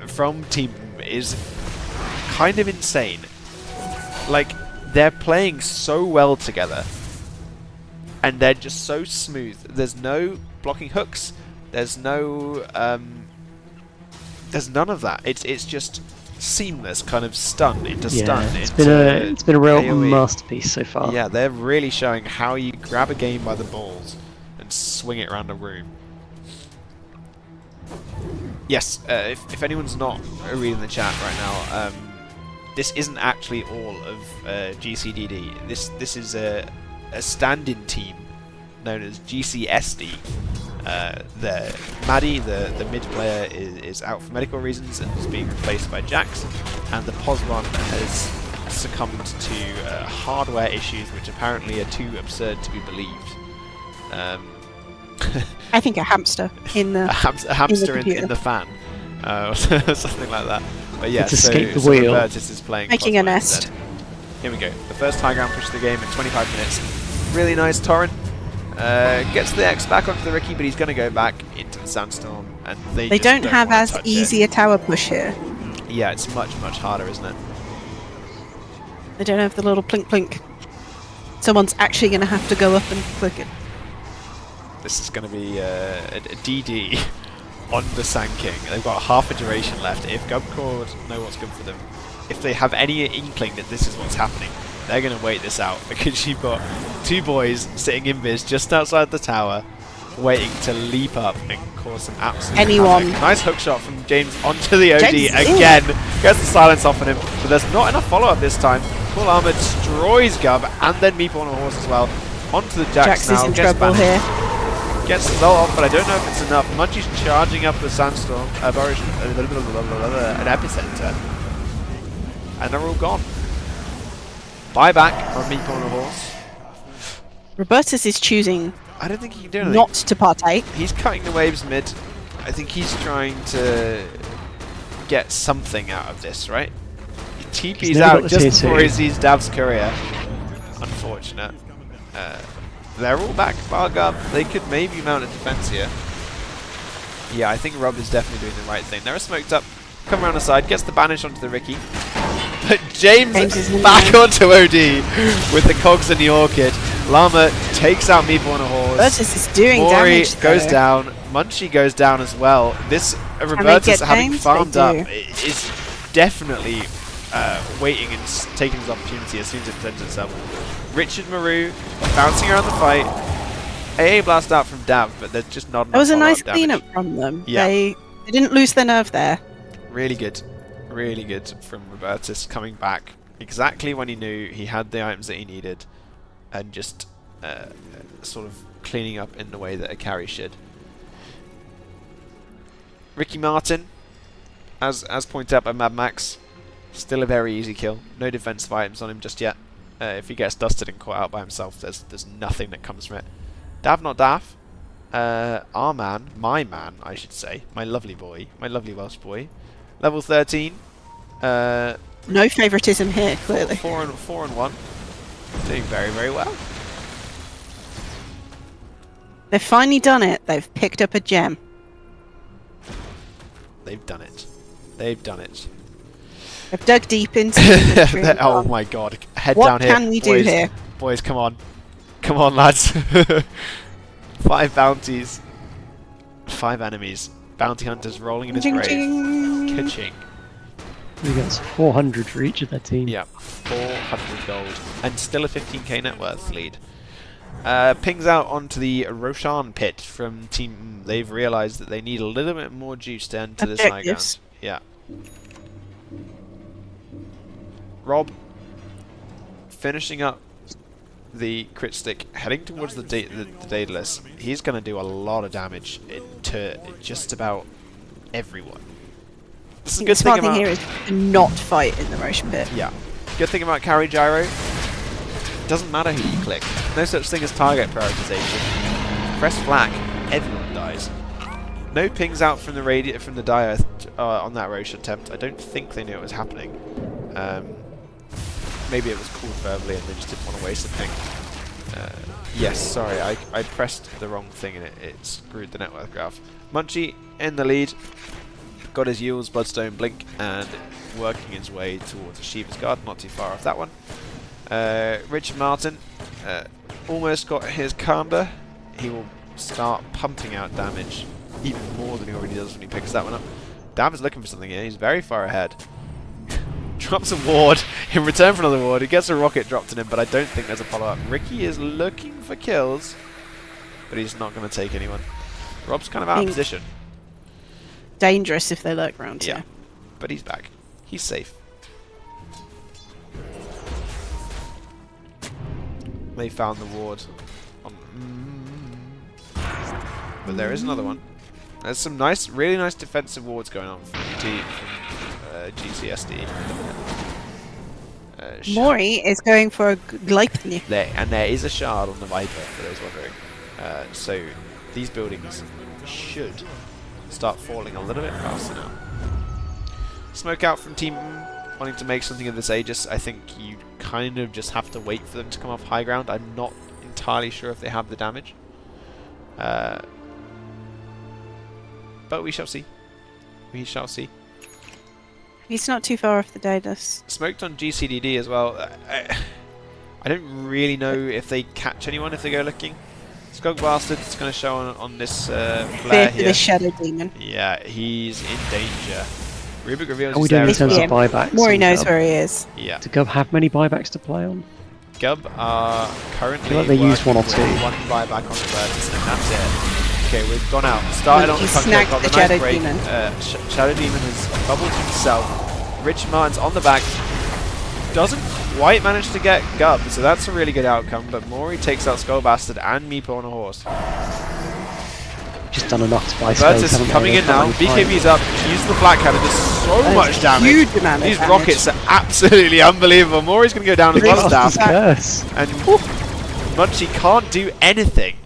from Team is kind of insane. Like, they're playing so well together, and they're just so smooth. There's no blocking hooks. There's no there's none of that. It's just seamless kind of stun into stun. It's into been a real AoE. masterpiece so far. Yeah, they're really showing how you grab a game by the balls and swing it around the room. Yes, if anyone's not reading the chat right now, this isn't actually all of GCDD. This is a stand-in team known as GCSD. Maddie, the mid player, is out for medical reasons and is being replaced by Jax, and the Posron has succumbed to hardware issues which apparently are too absurd to be believed. I think a hamster in the. a hamster in computer. the fan, or something like that. But yeah, It's escaped the wheel. Robertus is playing Making a Posron nest. instead. Here we go. The first high ground push of the game in 25 minutes. Really nice torrent. Gets the X back onto the Ricky, but he's going to go back into the Sandstorm, and they They just don't have wanna as touch easy a tower push here. it. Yeah, it's much harder, isn't it? They don't have the little plink plink. Someone's actually going to have to go up and click it. This is going to be a DD on the Sand King. They've got half a duration left. If Gubcord know what's good for them, if they have any inkling that this is what's happening, they're going to wait this out, because you've got two boys sitting in biz just outside the tower, waiting to leap up and cause some absolute havoc. Nice hook shot from James onto the OD again. Gets the silence off on him, but there's not enough follow-up this time. Full Llama destroys Gub, and then MeepoOnAHorse as well. Onto the Jax now. Is in trouble here. Gets the ult off, but I don't know if it's enough. Munchee's charging up the Sandstorm, an epicenter, and they're all gone. Buyback from MeepoOnAHorse. Robertus is choosing I don't think he can do anything. not to partake. He's cutting the waves mid. I think he's trying to get something out of this, right? He TP's out just before he sees Dav's courier. Unfortunate. They're all back, Bargub. They could maybe mount a defense here. Yeah, I think Rob is definitely doing the right thing. They're smoked up. Come around the side, gets the banish onto the Ricky. But James is back onto OD with the cogs and the Orchid. Llama takes out MeepoOnAHorse. Robertus is doing Mori damage goes down. Munchee goes down as well. This Robertus, having farmed up, is definitely waiting and taking his opportunity as soon as it presents itself. Richard Maru bouncing around the fight. AA blast out from Dav, but there's just not enough. That was a nice damage. cleanup from them. Yeah. They didn't lose their nerve there. Really good from Robertus, coming back exactly when he knew he had the items that he needed, and just sort of cleaning up in the way that a carry should. Ricky Martin, as pointed out by Mad Max, still a very easy kill. No defensive items on him just yet. If he gets dusted and caught out by himself, there's nothing that comes from it. DafNotDaff, our man, my man, I should say, my lovely boy, my lovely Welsh boy, level 13. No favoritism here, clearly. 4 and 1, doing very well. They've finally done it. They've picked up a gem. They've done it. They've done it. They've dug deep into the tree. Oh my god. Head What down here. can we do here? Boys, come on. Come on, lads. 5 bounties. 5 enemies. Bounty hunters rolling in his grave. Ka-ching. We got 400 for each of their team. Yeah. 400 gold. And still a 15k net worth lead. Pings out onto the Roshan pit from Team. They've realised that they need a little bit more juice to enter this high ground. Yeah. Rob finishing up the crit stick, heading towards the Daedalus. He's going to do a lot of damage to just about everyone. This is a good thing here is to not fight in the Roshan pit. Yeah. Good thing about carry gyro. Doesn't matter who you click. No such thing as target prioritization. Press flak, everyone dies. No pings out from the Dire on that Roshan attempt. I don't think they knew it was happening. Maybe it was called verbally and they just didn't want to waste a ping. Yes, sorry, I pressed the wrong thing and it screwed the network graph. Munchee in the lead. Got his Yule's Bloodstone Blink and working his way towards Shiva's Guard. Not too far off that one. Richard Martin almost got his Kanda. He will start pumping out damage even more than he already does when he picks that one up. Dav is looking for something here. He's very far ahead. Drops a ward in return for another ward. He gets a rocket dropped on him, but I don't think there's a follow-up. Ricky is looking for kills, but he's not going to take anyone. Rob's kind of out of position. Dangerous if they lurk around here. Yeah, but he's back. He's safe. They found the ward. But there is another one. There's some nice, really nice defensive wards going on from GCDD. Mori is going for a Gleipnir. And there is a shard on the Viper, for those wondering. So these buildings should start falling a little bit faster now. Smoke out from Team wanting to make something of this Aegis. I think you kind of just have to wait for them to come off high ground. I'm not entirely sure if they have the damage. But we shall see. We shall see. He's not too far off the Daedalus. Smoked on GCDD as well. I don't really know if they catch anyone if they go looking. Skullbastard is going to show on this flare Fear for here. the Shadow Demon. Yeah, he's in danger. Rubik reveals How are we he's doing there in as terms well. of buybacks? Mori on knows Gub? where he is. Yeah. Do Gub have many buybacks to play on? Gub are currently I feel like they used one or working two. with one buyback on Robertus, and that's it. Okay, we've gone out. Started on He the puck, snagged got the the nice Shadow break. Demon. Shadow Demon has bubbled himself. Richard Martin's on the back. Doesn't quite manage to get Gub, so that's a really good outcome. But Mori takes out Skullbastard and MeepoOnAHorse. Just done enough to buy Robertus space. coming in now. BKB's up. Uses the flat cannon. Does so much damage. Huge amount of These damage. rockets are absolutely unbelievable. Mori's going to go down as well as That's Daff. curse. And Munchee can't do anything.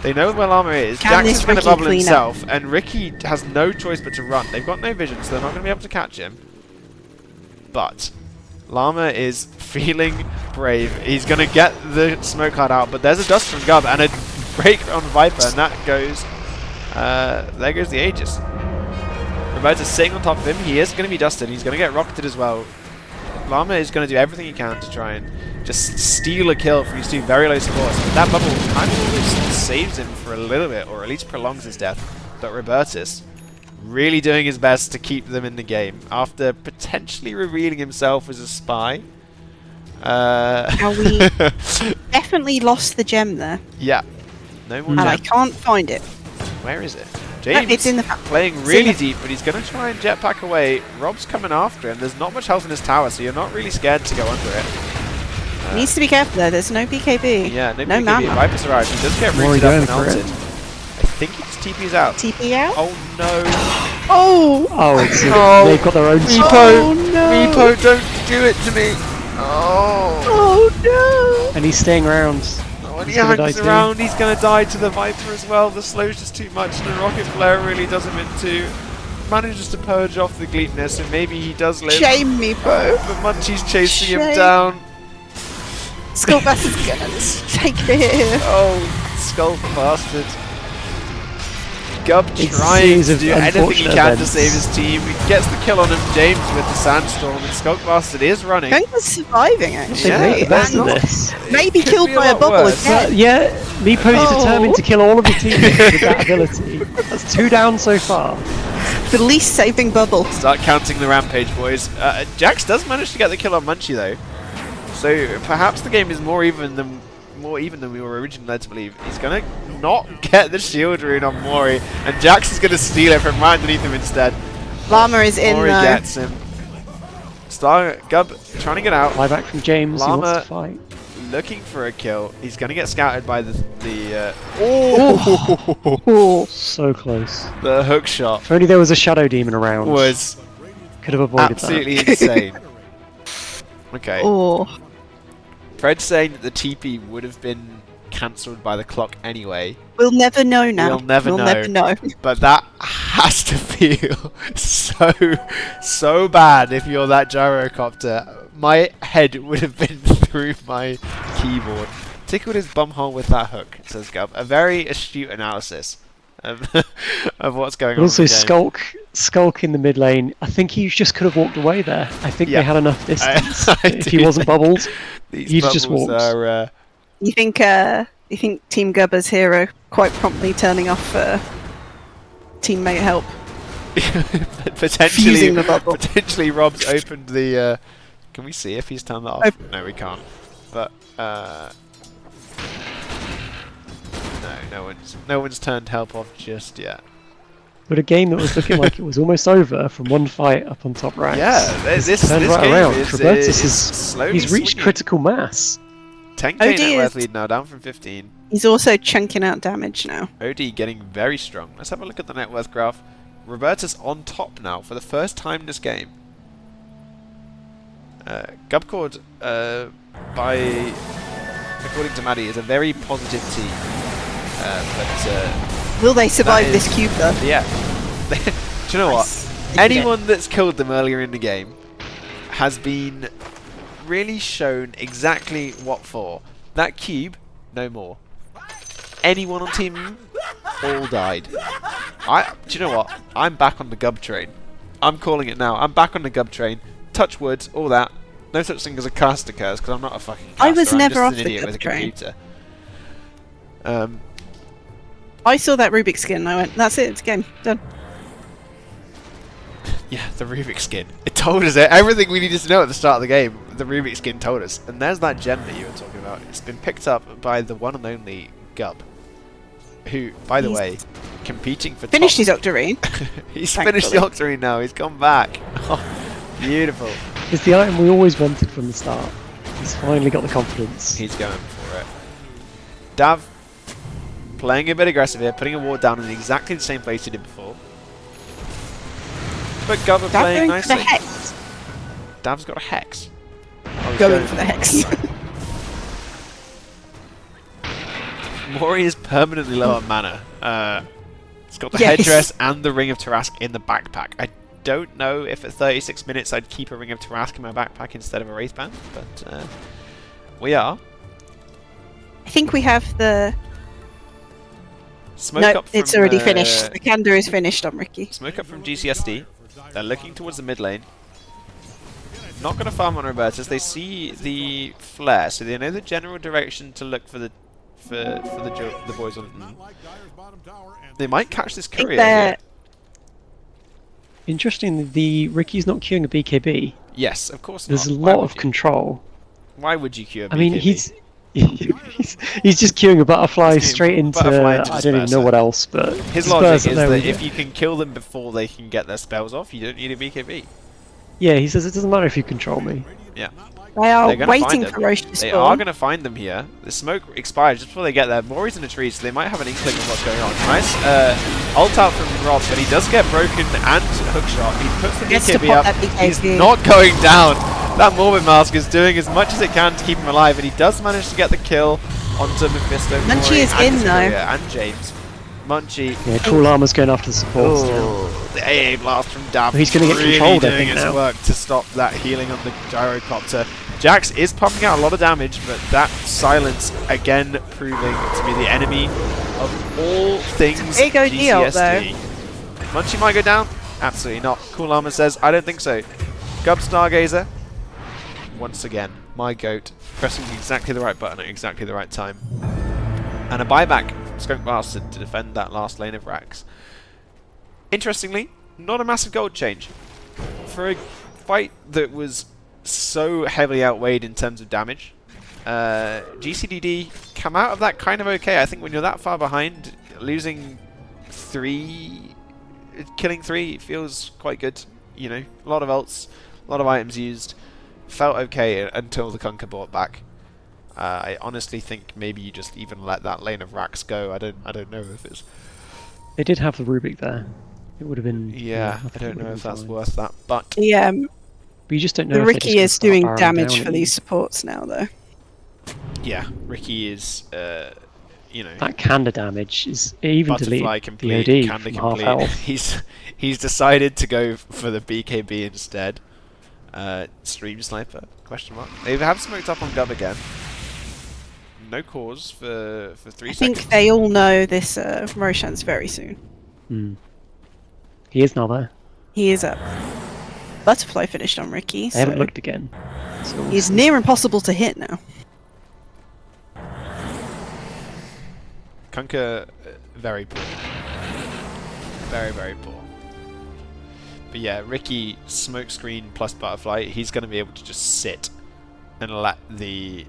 They know where Llama is. Can Jackson's this going to Ricky bubble clean himself, and Ricky has no choice but to run. They've got no vision, so they're not going to be able to catch him. But Llama is feeling brave. He's going to get the smoke card out, but there's a dust from Gub and a break on Viper, and that goes... there goes the Aegis. Robertus sitting on top of him. He is going to be dusted. He's going to get rocketed as well. Llama is going to do everything he can to try and just steal a kill from these two very low supports. But that bubble kind of always saves him for a little bit, or at least prolongs his death. But Robertus really doing his best to keep them in the game after potentially revealing himself as a spy. Now we definitely lost the gem there, Yeah. No more and I gem. can't find it. Where is it? No, James it's in the playing it's really in the- deep, but he's going to try and jetpack away. Rob's coming after him. There's not much health in his tower, so you're not really scared to go under it. Needs to be careful though. There's no BKB. Yeah, no no mana. Viper's arrived. He does get Mori rooted up and going for it. ulted. I think he just TP's out. TP out. Oh no. Oh! Oh, it's Oh, they've got their own Meepo! Oh, no. Meepo, don't do it to me! Oh! Oh and he's staying around. When he He's gonna hangs die too. around, he's going to die to the Viper as well. The slow's just too much, and the Rocket Flare really does him into. Manages to purge off the Gleepness, and maybe he does no! live. Shame me, bro. But Munchee's chasing him Shame. down. Skullbastard's gonna take the hit here. Oh, Skullbastard. Gub It's a trying series to of do anything he unfortunate can to events. save his team. He gets the kill on him, James, with the Sandstorm, and Skullbastard is running. Gunga's surviving actually. Yeah, They've made the best of And this. maybe Could killed be a by a lot bubble worse. again. Yeah, Meepo is Oh. determined to kill all of the teams with that ability. That's 2 down so far. The least saving bubble. Start counting the Rampage, boys. Jax does manage to get the kill on Munchee, though. So perhaps the game is more even than we were originally led to believe. He's going to not get the shield rune on Mori, and Jax is going to steal it from right underneath him instead. Llama is in Mori though. gets him. Gub trying to get out. Flyback from James. He Llama wants to fight. looking for a kill. He's going to get scouted by the Oh. So close. the hook shot. If only there was a Shadow Demon around. Was Could have avoided absolutely that. insane. Okay. Oh. Fred's saying that the TP would have been cancelled by the clock anyway, We'll never know now. We'll never know. Never know. but that has to feel so bad if you're that gyrocopter. My head would have been through my keyboard. Tickled his bumhole with that hook, says Gub. A very astute analysis of, of what's going on. Also, in the game. Skulk in the mid lane. I think he just could have walked away there. I think Yeah. they had enough distance. I If he do wasn't think bubbled, These he'd just bubbles walked. are, You think Team Gubba's hero quite promptly turning off teammate help? potentially Fusing the bubble. potentially Rob's opened the can we see if he's turned that off? No, we can't. But no one's turned help off just yet. but a game that was looking like it was almost over from one fight up on top ranks. Yeah, has this turned right game around. is Robertus slowly he's reached swinging. critical mass. 10k OD net worth is- lead now, down from 15. He's also chunking out damage now. OD getting very strong. Let's have a look at the net worth graph. Robertus on top now for the first time in this game. Gubcord, according to Maddie, is a very positive team. But Will they survive is- this cube though? yeah, do you know what? Anyone that's killed them earlier in the game has been really shown exactly what for. That cube, no more. Anyone on team all died. Do you know what? I'm back on the Gub train. I'm calling it now. I'm back on the Gub train. Touch wood, all that. No such thing as a caster curse because I'm not a fucking caster. I was never I'm off just an the idiot Gub with a train. computer. I saw that Rubik's skin and I went, that's it, it's game, done. Yeah, the Rubik's skin. It told us everything we needed to know at the start of the game. The Rubik's skin told us. And there's that gem that you were talking about. It's been picked up by the one and only Gub. Who, by the way, competing for Finished top. his Octarine. He's finished the Octarine now. He's gone back. Oh, beautiful. It's the item we always wanted from the start. He's finally got the confidence. He's going for it. Dav, playing a bit aggressive here, putting a ward down in exactly the same place he did before. But Gub are playing Going for the nicely. Hex. Dav's got a Hex. Oh, he's Going for the Hex. Mori is permanently low on mana. It's got the Yes. headdress and the Ring of Tarask in the backpack. I don't know if at 36 minutes I'd keep a Ring of Tarask in my backpack instead of a Wraithband, but we are. I think we have the... Smoke No, up from, it's already finished. The Candor is finished on Ricky. Smoke up from GCSD. They're looking towards the mid lane. Not going to farm on Robertus. They see the flare, so they know the general direction to look for the the boys on. They might catch this I think courier. they're... Here. Interesting, the Ricky's not queuing a BKB. Yes, of course. There's not. a Why lot would of you? control. Why would you queue a BKB? I mean, he's just queuing a butterfly He's queuing straight into, butterfly into I don't even know disperser. what else, but His disperser, logic is there we that go. if you can kill them before they can get their spells off, you don't need a BKB. Yeah, he says it doesn't matter if you control me. Yeah. They are They're gonna waiting find for them. Roche to They spawn. are going to find them here. The smoke expires just before they get there. Mori's in the trees, so they might have an inkling of what's going on. Nice ult out from Rob, but he does get broken and hookshot. He puts the Gets to BKB pop up. that BKB. He's not going down. That Morbid Mask is doing as much as it can to keep him alive, and he does manage to get the kill onto Mephisto, Munchee Mori, is and in, his though. courier, and James. Munchee. Yeah, cool Llama's going after the support still. Oh, the AA blast from Dav. He's gonna get really controlled, I doing think, its now. work to stop that healing on the gyrocopter. Jax is pumping out a lot of damage, but that silence again proving to be the enemy of all things Big OD ult, GCSD. Munchee might go down? Absolutely not. Cool Llama says, I don't think so. Gub Stargazer. Once again, my goat, pressing exactly the right button at exactly the right time. And a buyback Skullbastard to defend that last lane of racks. Interestingly, not a massive gold change. For a fight that was so heavily outweighed in terms of damage, GCDD come out of that kind of okay. I think when you're that far behind, losing 3, killing 3 feels quite good. You know, a lot of ults, a lot of items used. Felt okay until the Conquer brought back. I honestly think maybe you just even let that lane of racks go. I don't know if it's... They did have the Rubik there. It would have been... Yeah, I don't know if that's worth that, but... The, But you just don't know the if they're Ricky just gonna is start doing barreling damage down for at these you. supports now, though. Yeah, Ricky is, you know... That Candor damage is even Butterfly delete complete, the OD Candy from half complete. health. He's decided to go for the BKB instead. Stream Sniper, question mark. They have smoked up on Gub again. No cause for 3 I seconds. think they all know this Roshan's very soon. Hmm. He is now there. He is up. Butterfly finished on Ricky, They so haven't looked again. So we'll he's see. near impossible to hit now. Kunkka, very poor. Very, very poor. But yeah, Ricky, smokescreen plus butterfly, he's going to be able to just sit and let the,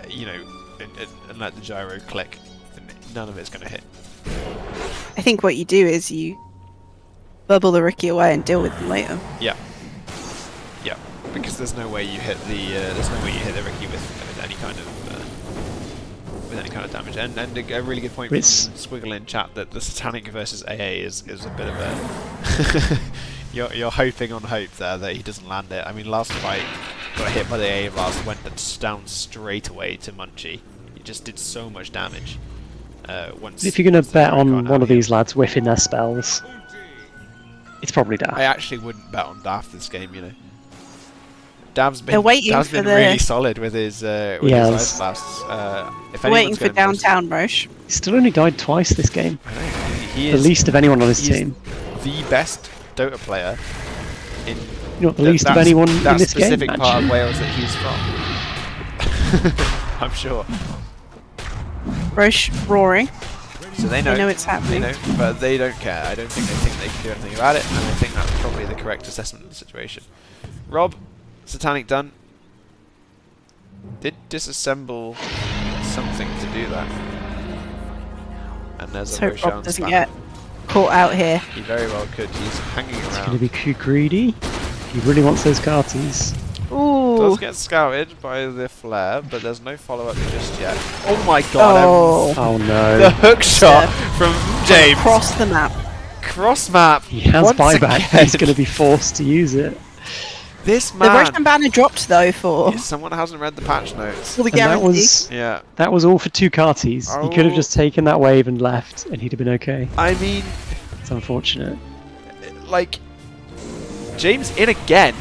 you know, and let the gyro click. And none of it's going to hit. I think what you do is you bubble the Ricky away and deal with them later. Yeah. Yeah, because there's no way you hit the Ricky with any kind of damage. And a really good point from It's- Squiggle in chat that the Satanic versus AA is a bit of a you're hoping on hope there that he doesn't land it. I mean, last fight got hit by the AA blast, went down straight away to Munchee. He just did so much damage. Once If you're going once to the bet gyro on got one out of here. these lads whiffing their spells, it's probably Daff. I actually wouldn't bet on Daff this game, you know. Dav's They're waiting Dav's for been the- really solid with his ice blasts. If Waiting anyone's for going most- downtown Roche. He's still only died twice this game. I know, he The is least of anyone on his he's team. the best Dota player in Not the least of anyone in that this game, specific part of actually. Wales that he's from. I'm sure. Roche roaring. So they know, it's happening. They know, but they don't care. I don't think they think they can do anything about it, and I think that's probably the correct assessment of the situation. Rob, Satanic done. Did disassemble something to do that. And there's Let's a hope Rob Roshan doesn't spanner. get caught out here. He very well could. He's hanging He's going to around. be too greedy. He really wants those carties. Ooh. Does get scouted by the flare, but there's no follow-up just yet. Oh my god, Oh. Oh the no. hook shot from James. Across the map. Cross map. He has once buyback. again. He's going to be forced to use it. This The man. Russian banner dropped though for Yeah, someone hasn't read the patch notes. for the And that guarantee. Yeah. was all for 2 carties. He could have Oh. just taken that wave and left, and he'd have been okay. I mean, It's unfortunate. like, James in again.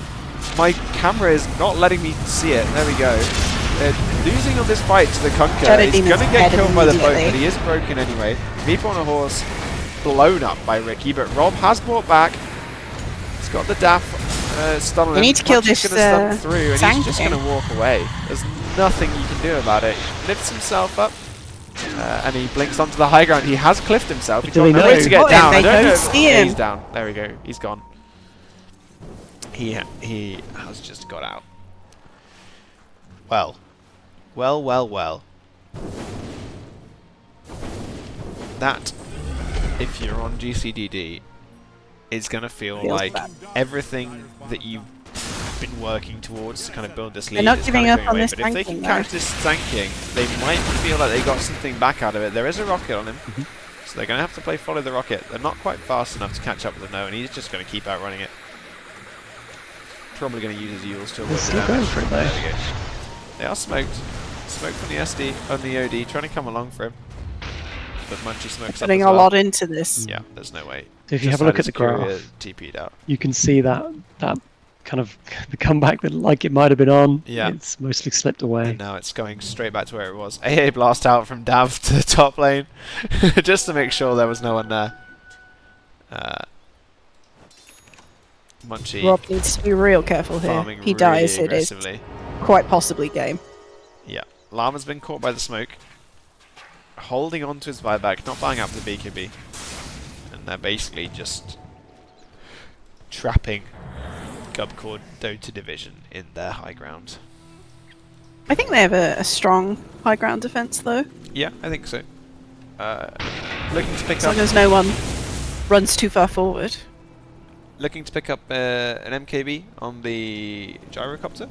My camera is not letting me see it. There we go. Losing on this fight to the Conquer. Shadow He's Demon's going to get ahead killed by the boat, immediately. but he is broken anyway. MeepoOnAHorse blown up by Ricky, but Rob has brought back. He's got the Daff stun on You him. need to kill Munchee's this, gonna stun through, and he's just Sanctum. going to walk away. There's nothing you can do about it. He lifts himself up. And he blinks onto the high ground. He has cliffed himself. He's Do got they no know? way to get Got him, down. they I don't don't know. If see yeah, him. he's down. There we go. He's gone. He has just got out. Well. That, if you're on GCDD, is going to feel Feels like bad. everything that you've been working towards to kind of build this lead They're not is giving kind of up going on away. this But if they can tanking, catch though. this tanking, they might feel like they got something back out of it. There is a rocket on him, so they're going to have to play follow the rocket. They're not quite fast enough to catch up with the no, and he's just going to keep outrunning it. Probably going to use his Yules to avoid They're the still damage. going for it, though. There we go. They are smoked. Smoked from the SD, on the OD, trying to come along for him. But Munchee smokes up Putting as a well. lot into this. Yeah, there's no way. So if you Just have a look had at his the graph, courier TP'd out. you can see that kind of the comeback that like it might have been on. Yeah. It's mostly slipped away. And now it's going straight back to where it was. AA blast out from Dav to the top lane, just to make sure there was no one there. Munchee Rob needs to be real careful here. farming He dies, really it is aggressively. quite possibly game. Yeah, Llama's been caught by the smoke, holding on to his buyback, not buying up the BKB, and they're basically just trapping Gubcord Dota division in their high ground. I think they have a strong high ground defense though. Yeah, I think so. Looking to pick As up. long as no one runs too far forward. Looking to pick up an MKB on the gyrocopter.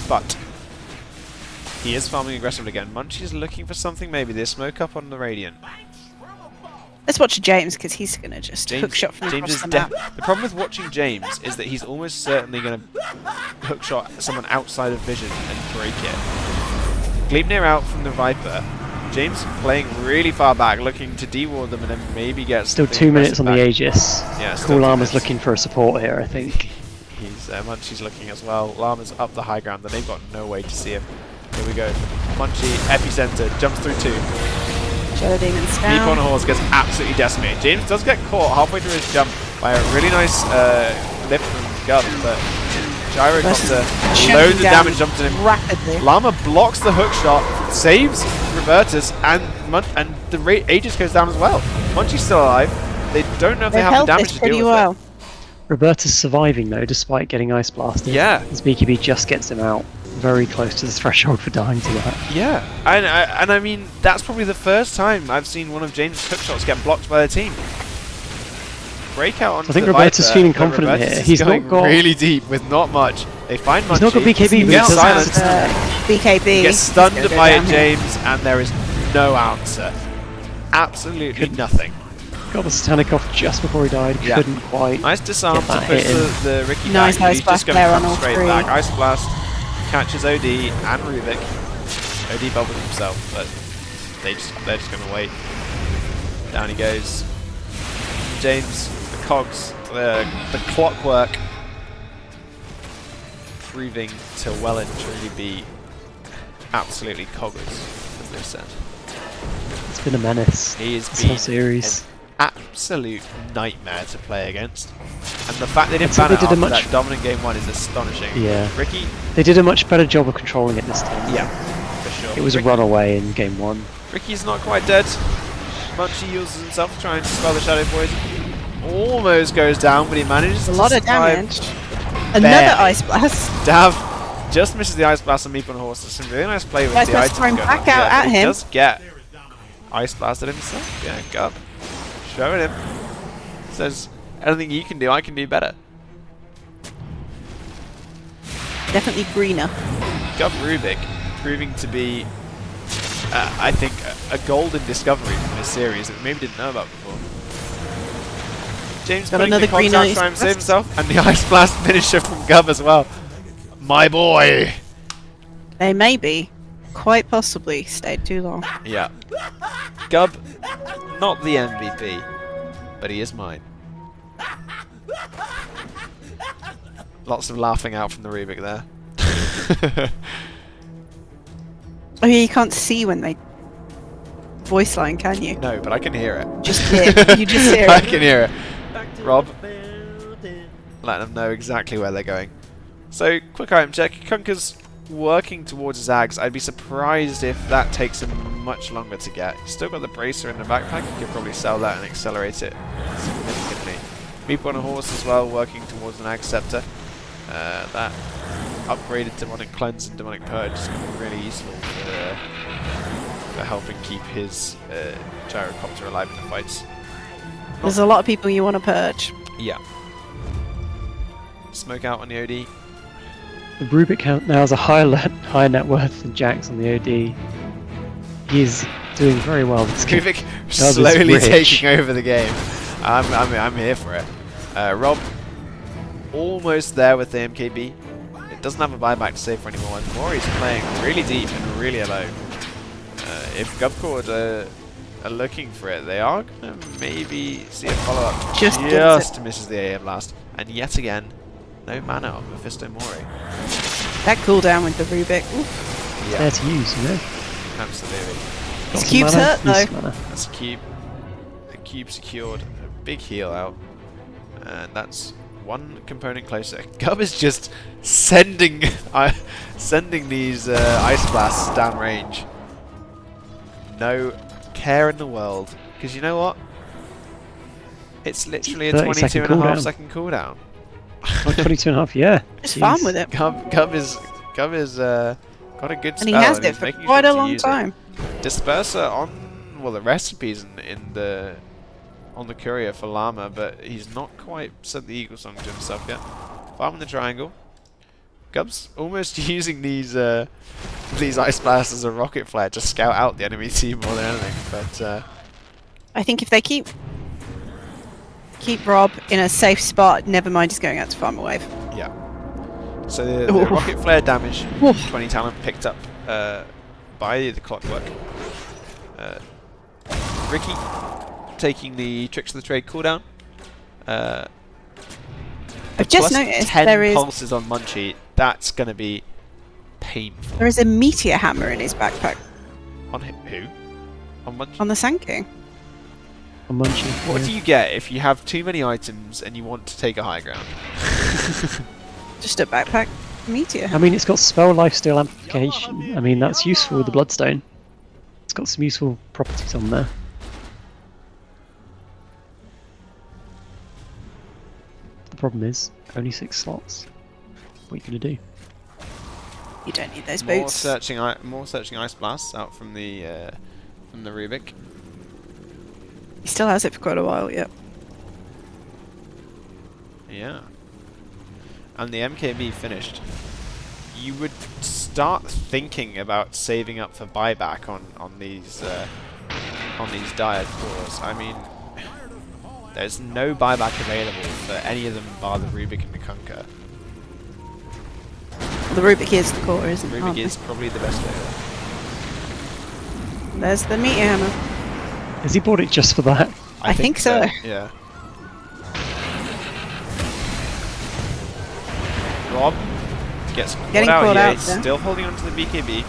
But he is farming aggressively again. Munchee's looking for something, maybe. There's smoke up on the Radiant. Let's watch James because he's gonna just hook shot from James across is the map. the problem with watching James is that he's almost certainly going to hook shot someone outside of vision and break it. Gleipnir out from the Viper. James playing really far back, looking to deward them and then maybe get Still something 2 minutes on the back. Aegis. Yeah, still Cool 2 Llama's minutes. looking for a support here, I think. He's Munchee's looking as well. Llama's up the high ground, and they've got no way to see him. Here we go. Munchee, epicenter, jumps through 2. Shadow Demon's down. MeepoOnAHorse gets absolutely decimated. James does get caught halfway through his jump by a really nice lift from Gub, but Gyrocopter, Chunking loads of down damage dumped in him. rapidly. Llama blocks the hook shot, saves Robertus, and the Aegis goes down as well. Munchee's still alive. They don't know if they They've have the held damage this to pretty deal with well. it. Robertus surviving though, despite getting ice blasted. Yeah. His BKB just gets him out, very close to the threshold for dying to that. Yeah, and I mean, that's probably the first time I've seen one of James' hook shots get blocked by the team. Breakout onto I think the Robertus Viper, feeling but confident Robertus here. is He's going not got- really deep with not much. They find Munchee. He's not got BKB, He but he gets does have silenced. BKB. He gets He's stunned gonna go by down here. James, and there is no answer. Absolutely nothing. Got the Satanic off just before he died. Yeah. Couldn't quite. Nice disarm Get to that push hit in. the Ricky Nice back. ice He's just blast going to there on come all straight three. back. Ice blast catches OD and Rubik. OD bubbled himself, but they're just going to wait. Down he goes. James, the cogs, the clockwork proving to well and truly be absolutely coggers, as they said. It's been a menace. He has This been whole series. an absolute nightmare to play against. And the fact they didn't I'd say ban it they did a after much- that dominant game 1 is astonishing. Yeah. Ricky? They did a much better job of controlling it this time. Yeah, for sure. It was a runaway in game 1. Ricky's not quite dead. Munchee uses himself to try and dispel the Shadow Poison. Almost goes down, but he manages A to lot of survive. damage. Another Barely. Ice Blast. Dav just misses the Ice Blast on MeepoOnAHorse. There's some really nice play with Ice the Blast items thrown going back on. out Yeah, at but he him. does get Ice Blasted himself. Yeah, Gub. Showing him. Says, anything you can do, I can do better. Definitely greener. Gub Rubik proving to be, I think, a golden discovery from this series that we maybe didn't know about before. James Got putting another the cogs green out Ice to try and save Blast. himself, and the Ice Blast finisher from Gub as well. My boy! They may be, quite possibly, stayed too long. Yeah. Gub, not the MVP, but he is mine. Lots of laughing out from the Rubik there. Oh yeah, you can't see when they voice line, can you? No, but I can hear it. Just hear. You just hear I it. can hear it. Rob, letting them know exactly where they're going. So, quick item check. Kunker's working towards Zags. I'd be surprised if that takes him much longer to get. He's still got the bracer in the backpack. He could probably sell that and accelerate it significantly. MeepoOnAHorse as well, working towards an Ag Scepter. That upgraded Demonic Cleanse and Demonic Purge is going to be really useful for helping keep his gyrocopter alive in the fights. There's a lot of people you want to purge. Yeah. Smoke out on the OD. The Rubik count now has a higher net worth than Jax on the OD. He's doing very well this game. Rubik is slowly rich. taking over the game. I'm here for it. Rob, almost there with the MKB. It doesn't have a buyback to save for anymore. And Mori's playing really deep and really alone. If Gubcord are looking for it, they are going to maybe see a follow-up. Just gets it. misses the AA Blast. And yet again, no mana on Mephisto Mori. That cooldown with the Rubik. Oof. It's there to use, you know. Absolutely. Got His some cube's mana, hurt, use though. some mana. That's a cube. The cube secured. A big heal out. And that's one component closer. Gub is just sending sending these ice blasts down range. No care in the world. Because you know what? It's literally a 30-second 22.5 second cooldown. Like 22.5, yeah. Just Jeez. farm with it. Gub is got a good spell. And he has and it he's for making quite sure a to long use it. time. Disperser on the recipes in the on the courier for Llama, but he's not quite said the Eagle Song to himself yet. Farming the triangle. Gub's almost using these ice blasts as a rocket flare to scout out the enemy team more than anything. But I think if they keep Rob in a safe spot, never mind he's going out to farm a wave. yeah. So the Ooh. rocket flare damage, Ooh. 20 talent picked up by the Clockwork. Ricky taking the Tricks of the Trade cooldown. I've just Plus noticed 10 there is pulses on Munchee. That's going to be painful. there is a meteor hammer in his backpack On who? On Munchee? on the Sand King. On Munchee. What yeah. do you get if you have too many items and you want to take a high ground? Just a backpack meteor I hammer. mean, it's got spell lifesteal amplification. I mean, that's useful with the Bloodstone. It's got some useful properties on there. The problem is, only 6 slots. What are you going to do? You don't need those More boots. searching ice blasts out from the Rubik. He still has it for quite a while, yep. Yeah. And the MKB finished. You would start thinking about saving up for buyback on these Dired cores. I mean, there's no buyback available for any of them bar the Rubik and the Kunker. The Rubik is the core, isn't it? Rubik is probably the best way. There's the meteor hammer. Has he bought it just for that? I think so. Yeah. Rob Gets caught Getting out caught here. out He's there. still holding on to the BKB.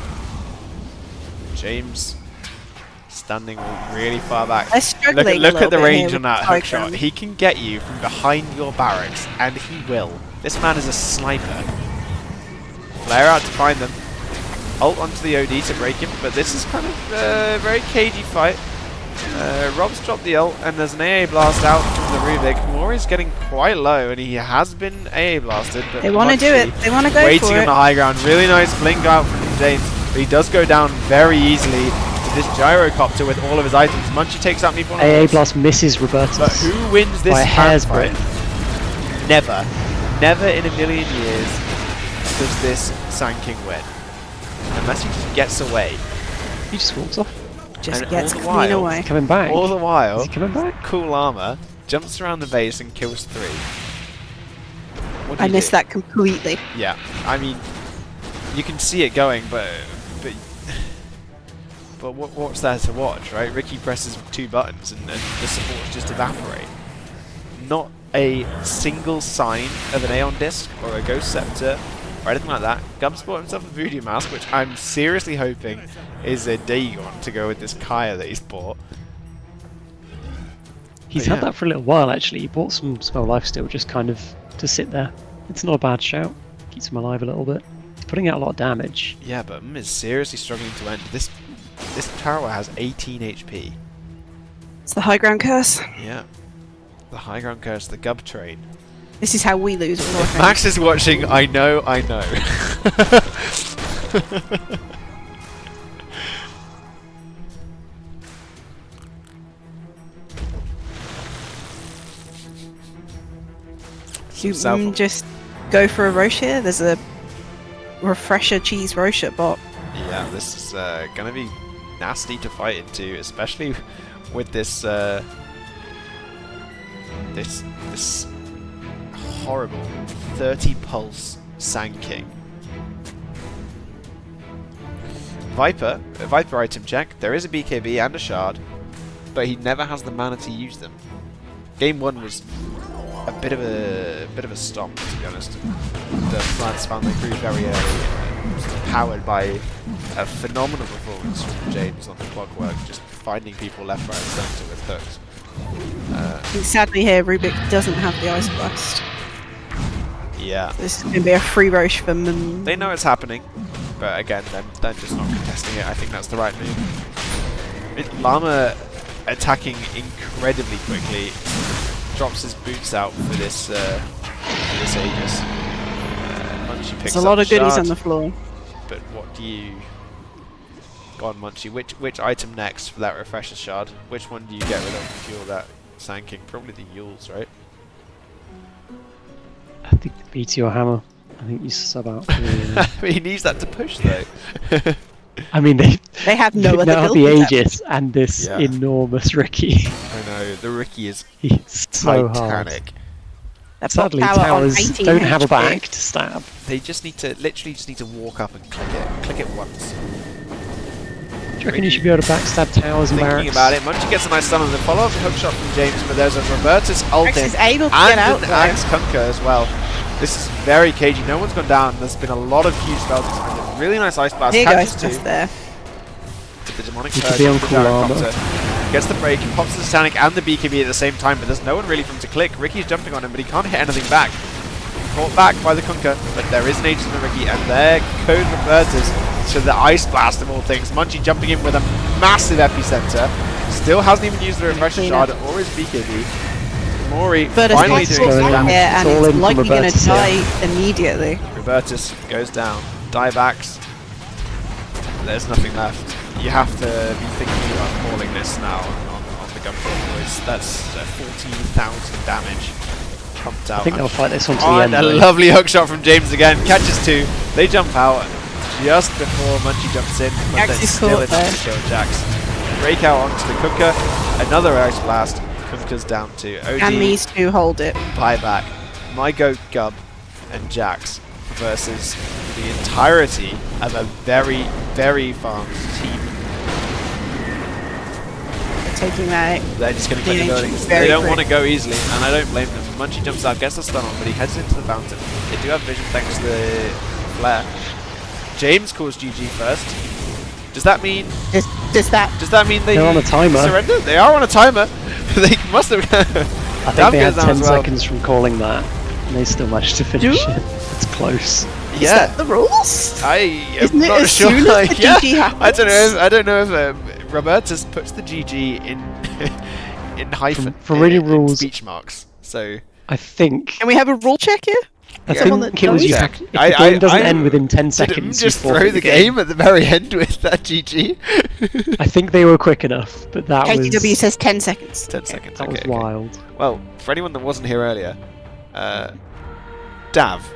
James standing really far back. They're struggling Look a at the little bit range here on with that the hook high shot. ground. He can get you from behind your barracks, and he will. This man is a sniper. Flare out to find them. Ult onto the OD to break him, but this is kind of a very cagey fight. Rob's dropped the ult, and there's an AA blast out from the Rubik. Mori's getting quite low, and he has been AA blasted. But They want to do it. They want to go waiting for on it. the high ground. Really nice blink out from James, but he does go down very easily with this gyrocopter with all of his items. Munchee takes out AA MeepoOnAHorse. Blast misses Robertus. But who wins this by a hair's fight? breadth. Never. Never in a million years does this Sand King win. Unless he just gets away. He just walks off. Just And gets all the clean while- away. Coming back. All the while, Is he coming back? cool Llama jumps around the base and kills 3. What do I you missed do? that completely. Yeah, I mean, you can see it going, but what's there to watch, right? Ricky presses 2 buttons and the supports just evaporate. Not a single sign of an Aeon Disc or a Ghost Scepter or anything like that. Gubs bought himself a Voodoo Mask, which I'm seriously hoping is a Dagon to go with this Kaya that he's bought. He's But had yeah. that for a little while actually. He bought some Spell Lifesteal just kind of to sit there. It's not a bad shout. Keeps him alive a little bit. He's putting out a lot of damage. Yeah, but is seriously struggling to end. This tower has 18 HP. It's the high ground curse. Yeah. The high ground curse, the Gub train. This is how we lose all our If friends. Max is watching, I know. You just go for a Roche here. There's a refresher cheese Roche at bot. Yeah, this is gonna be nasty to fight into, especially with this this horrible 30 pulse Sand King. Viper item check. There is a BKB and a shard, but he never has the mana to use them. Game 1 was a bit of a stomp, to be honest. The France found their crew very early, powered by a phenomenal performance from James on the clockwork, just finding people left, right, and centre with hooks. Sadly here, Rubik doesn't have the Ice Blast. Yeah, This is going to be a free Roche for them. they know it's happening, but again, they're just not contesting it. I think that's the right move. Llama attacking incredibly quickly, drops his boots out for this Aegis. Munchee picks There's a lot up of goodies shard, on the floor. but what do you... Go on, Munchee, which item next for that refresher shard? Which one do you get rid of to fuel that Sand King? Probably the Yules, right? I think the Meteor Hammer. I think you sub out. For the, He needs that to push though. I mean, They have no other now have build the concept. Aegis and this Yeah. enormous Ricky. I know, the Ricky is He's so hard. titanic. Their bot Sadly, power on towers 18 don't have a HP. back to stab. They just need to, literally just need to walk up and click it once. Do you reckon you should be able to backstab towers and Thinking barracks? about it, Munchee gets a nice stun on the follow-up hook shot from James, but there's a Robertus ult Rex in, is able to and get out an though. Axe Kunkka as well. This is very cagey, no one's gone down, there's been a lot of huge spells expended. Really nice Ice Blast, Here catches goes, 2. just there. With the demonic He could surge be on with the cool armor. gyrocopter. Gets the break, pops the Satanic and the BKB at the same time, but there's no one really for him to click. Ricky's jumping on him, but he can't hit anything back. Caught back by the Kunkka, but there is an Aegis on Ricky, and there goes Robertus to the Ice Blast of all things. Munchee jumping in with a massive epicenter. Still hasn't even used the refresher Clean shard up. or his BKB. Mori But it's finally not doing some going here, damage. and It's all it's in from likely going to Robertus here. die immediately. Robertus goes down. Diebacks. There's nothing left. You have to be thinking about calling this now on the Gubcord boys. That's 14,000 damage pumped out. I think they'll fight this one to Oh, the and end. a though. lovely hook shot from James again. Catches 2. They jump out just before Munchee jumps in, but Jax then is still caught enough to kill Jax. Break out onto the Kunkka. Another Ice Blast. Kunkka's down to OD. And these two hold it. Buyback, My Goat Gub, and Jax versus the entirety of a very, very farmed team. They're taking that. They're just going to click the Yeah, buildings. very They don't quick. want to go easily, and I don't blame them. Munchee jumps out, gets the stun on, but he heads into the fountain. They do have vision thanks to the Flair. James calls GG first. Does that mean? Does that mean they They're on a timer. surrender? They are on a timer. They must have. I think they had 10 seconds from calling that, and they still managed to finish it. It's close. Is that the rules? I am Isn't it not as sure. soon as the GG happens? I don't know if Robertus puts the GG in in hyphen From reading in rules, speech marks. So I think Can we have a rule check here? I Someone think that it was knows? if the game doesn't end within 10 didn't seconds. you just throw forfeit the game at the very end with that GG. I think they were quick enough, but that KTW was says 10 seconds. 10 seconds. that was okay. wild. Well, for anyone that wasn't here earlier, Dav,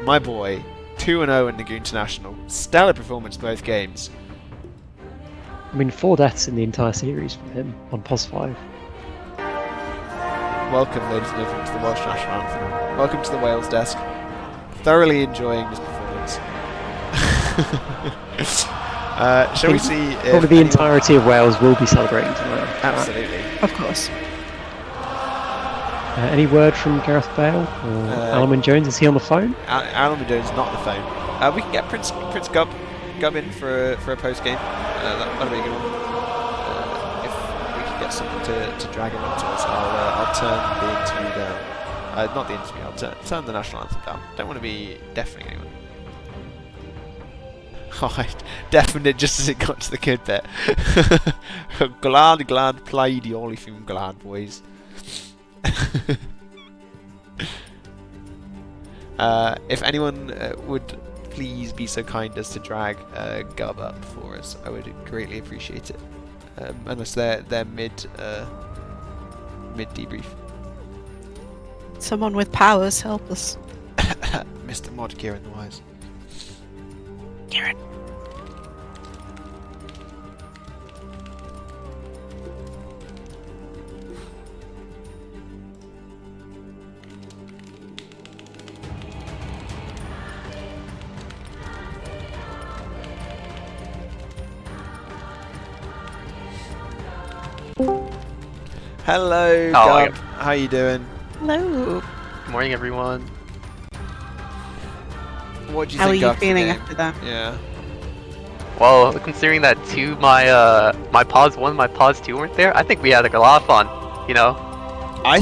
my boy, 2-0 in the International, stellar performance both games. I mean, 4 deaths in the entire series from him on POS 5. Welcome, ladies and gentlemen, to the Welsh National Anthem. Welcome to the Wales desk. Thoroughly enjoying this performance. Shall we see if Probably the anyone... entirety of Wales will be celebrating tonight. Absolutely. Of course. Any word from Gareth Bale or Alman Jones? Is he on the phone? Alan Jones not on the phone. We can get Prince Gub in for a post game. That'll be a good one. If we can get something to drag him up to us, I'll turn the interview down. Not the interview. I'll turn the national anthem down. Don't want to be deafening anyone. Oh, I deafened it just as it got to the good bit. glad played the only film glad boys. If anyone would please be so kind as to drag Gub up for us, I would greatly appreciate it. Unless they're mid debrief. Someone with powers, help us. Mr. Mod Kieran the Wise. Kieran. Hello, Oh, Gub. How you doing? Hello. Good morning, everyone. What do you How are think you after the feeling game? after that? Yeah. Well, considering that my pause 1 and my pause 2 weren't there, I think we had like a lot of fun. You know, I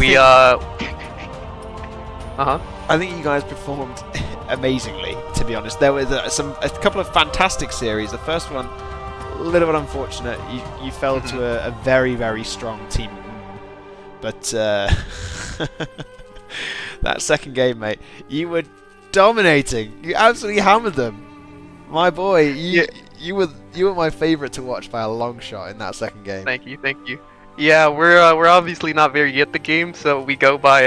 think you guys performed amazingly, to be honest. There was a couple of fantastic series. The first one, a little bit unfortunate. You fell to a very, very strong team. But that second game, mate, you were dominating. You absolutely hammered them. My boy, you were my favourite to watch by a long shot in that second game. Thank you. Yeah, we're obviously not very good at the game, so we go by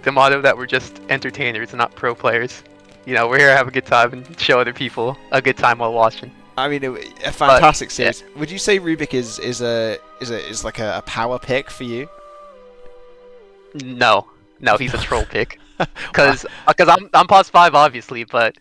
the motto that we're just entertainers and not pro players. You know, we're here to have a good time and show other people a good time while watching. I mean, a fantastic series. Yeah. Would you say Rubik is like a power pick for you? No, he's a troll pick. Because I'm pause 5 obviously, but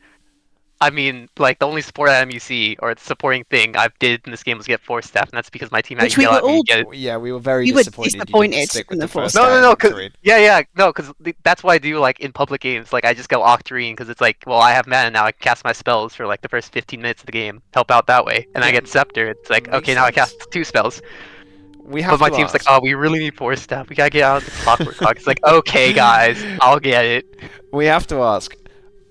I mean, like, the only support item you see, or the supporting thing I did in this game was get 4 staff, and that's because my team had yelled at me to get it. Yeah, we were very disappointed in the 4 No, because that's why I do, like, in public games, like, I just go Octarine, because it's like, well, I have mana now, I can cast my spells for, like, the first 15 minutes of the game, help out that way, and I get Scepter, it's like, okay, now I cast 2 spells. But my team's like, oh, we really need 4 staff, we gotta get out of the clockwork clock. It's like, okay, guys, I'll get it. We have to ask,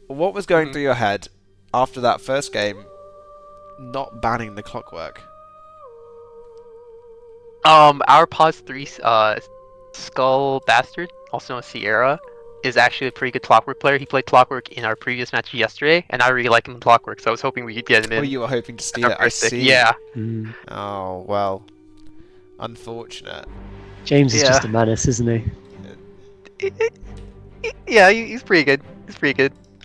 what was going through your head after that first game, not banning the clockwork? Our pause 3, Skullbastard, also known as Sierra, is actually a pretty good clockwork player. He played clockwork in our previous match yesterday, and I really like him in clockwork, so I was hoping we could get him in. Oh, you were hoping to steal it, I see. Yeah. Oh, well. Unfortunate. James is just a menace, isn't he? Yeah, he's pretty good.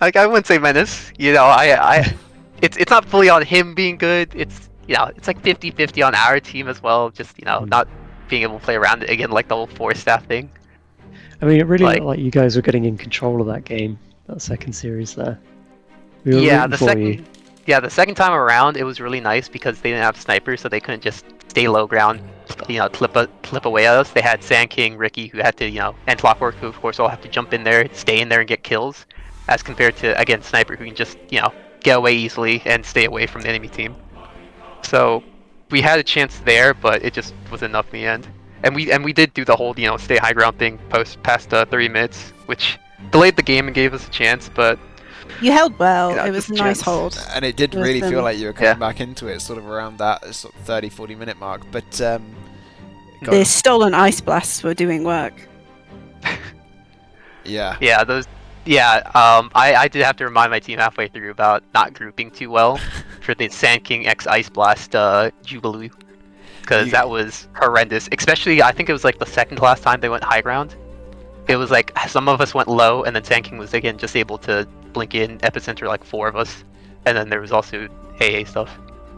Like, I wouldn't say menace. You know, it's not fully on him being good. It's, you know, it's like 50-50 on our team as well. Just, you know, not being able to play around it again, like the whole 4 staff thing. I mean, it really looked like you guys were getting in control of that game, that second series there. We were the second time around, it was really nice because they didn't have snipers, so they couldn't just stay low ground, you know, clip away at us. They had Sand King, Ricky, who had to, you know, and Clockwork, who of course all have to jump in there, stay in there and get kills, as compared to, again, Sniper, who can just, you know, get away easily and stay away from the enemy team. So we had a chance there, but it just wasn't enough in the end. And we did do the whole stay high ground thing past 30 minutes, which delayed the game and gave us a chance, but. You held well. Yeah, It was just a a nice chance. hold. And it did It was, really feel like you were coming yeah. back into it, sort of around that sort of 30-40 minute mark. But The stolen ice blasts were doing work. yeah, Yeah, those. Yeah, I did have to remind my team halfway through about not grouping too well for the Sand King X Ice Blast Jubilee, because that was horrendous. Especially, I think it was like the second to last time they went high ground. It was like some of us went low, and then Sand King was again just able to blink in epicenter like 4 of us, and then there was also AA stuff.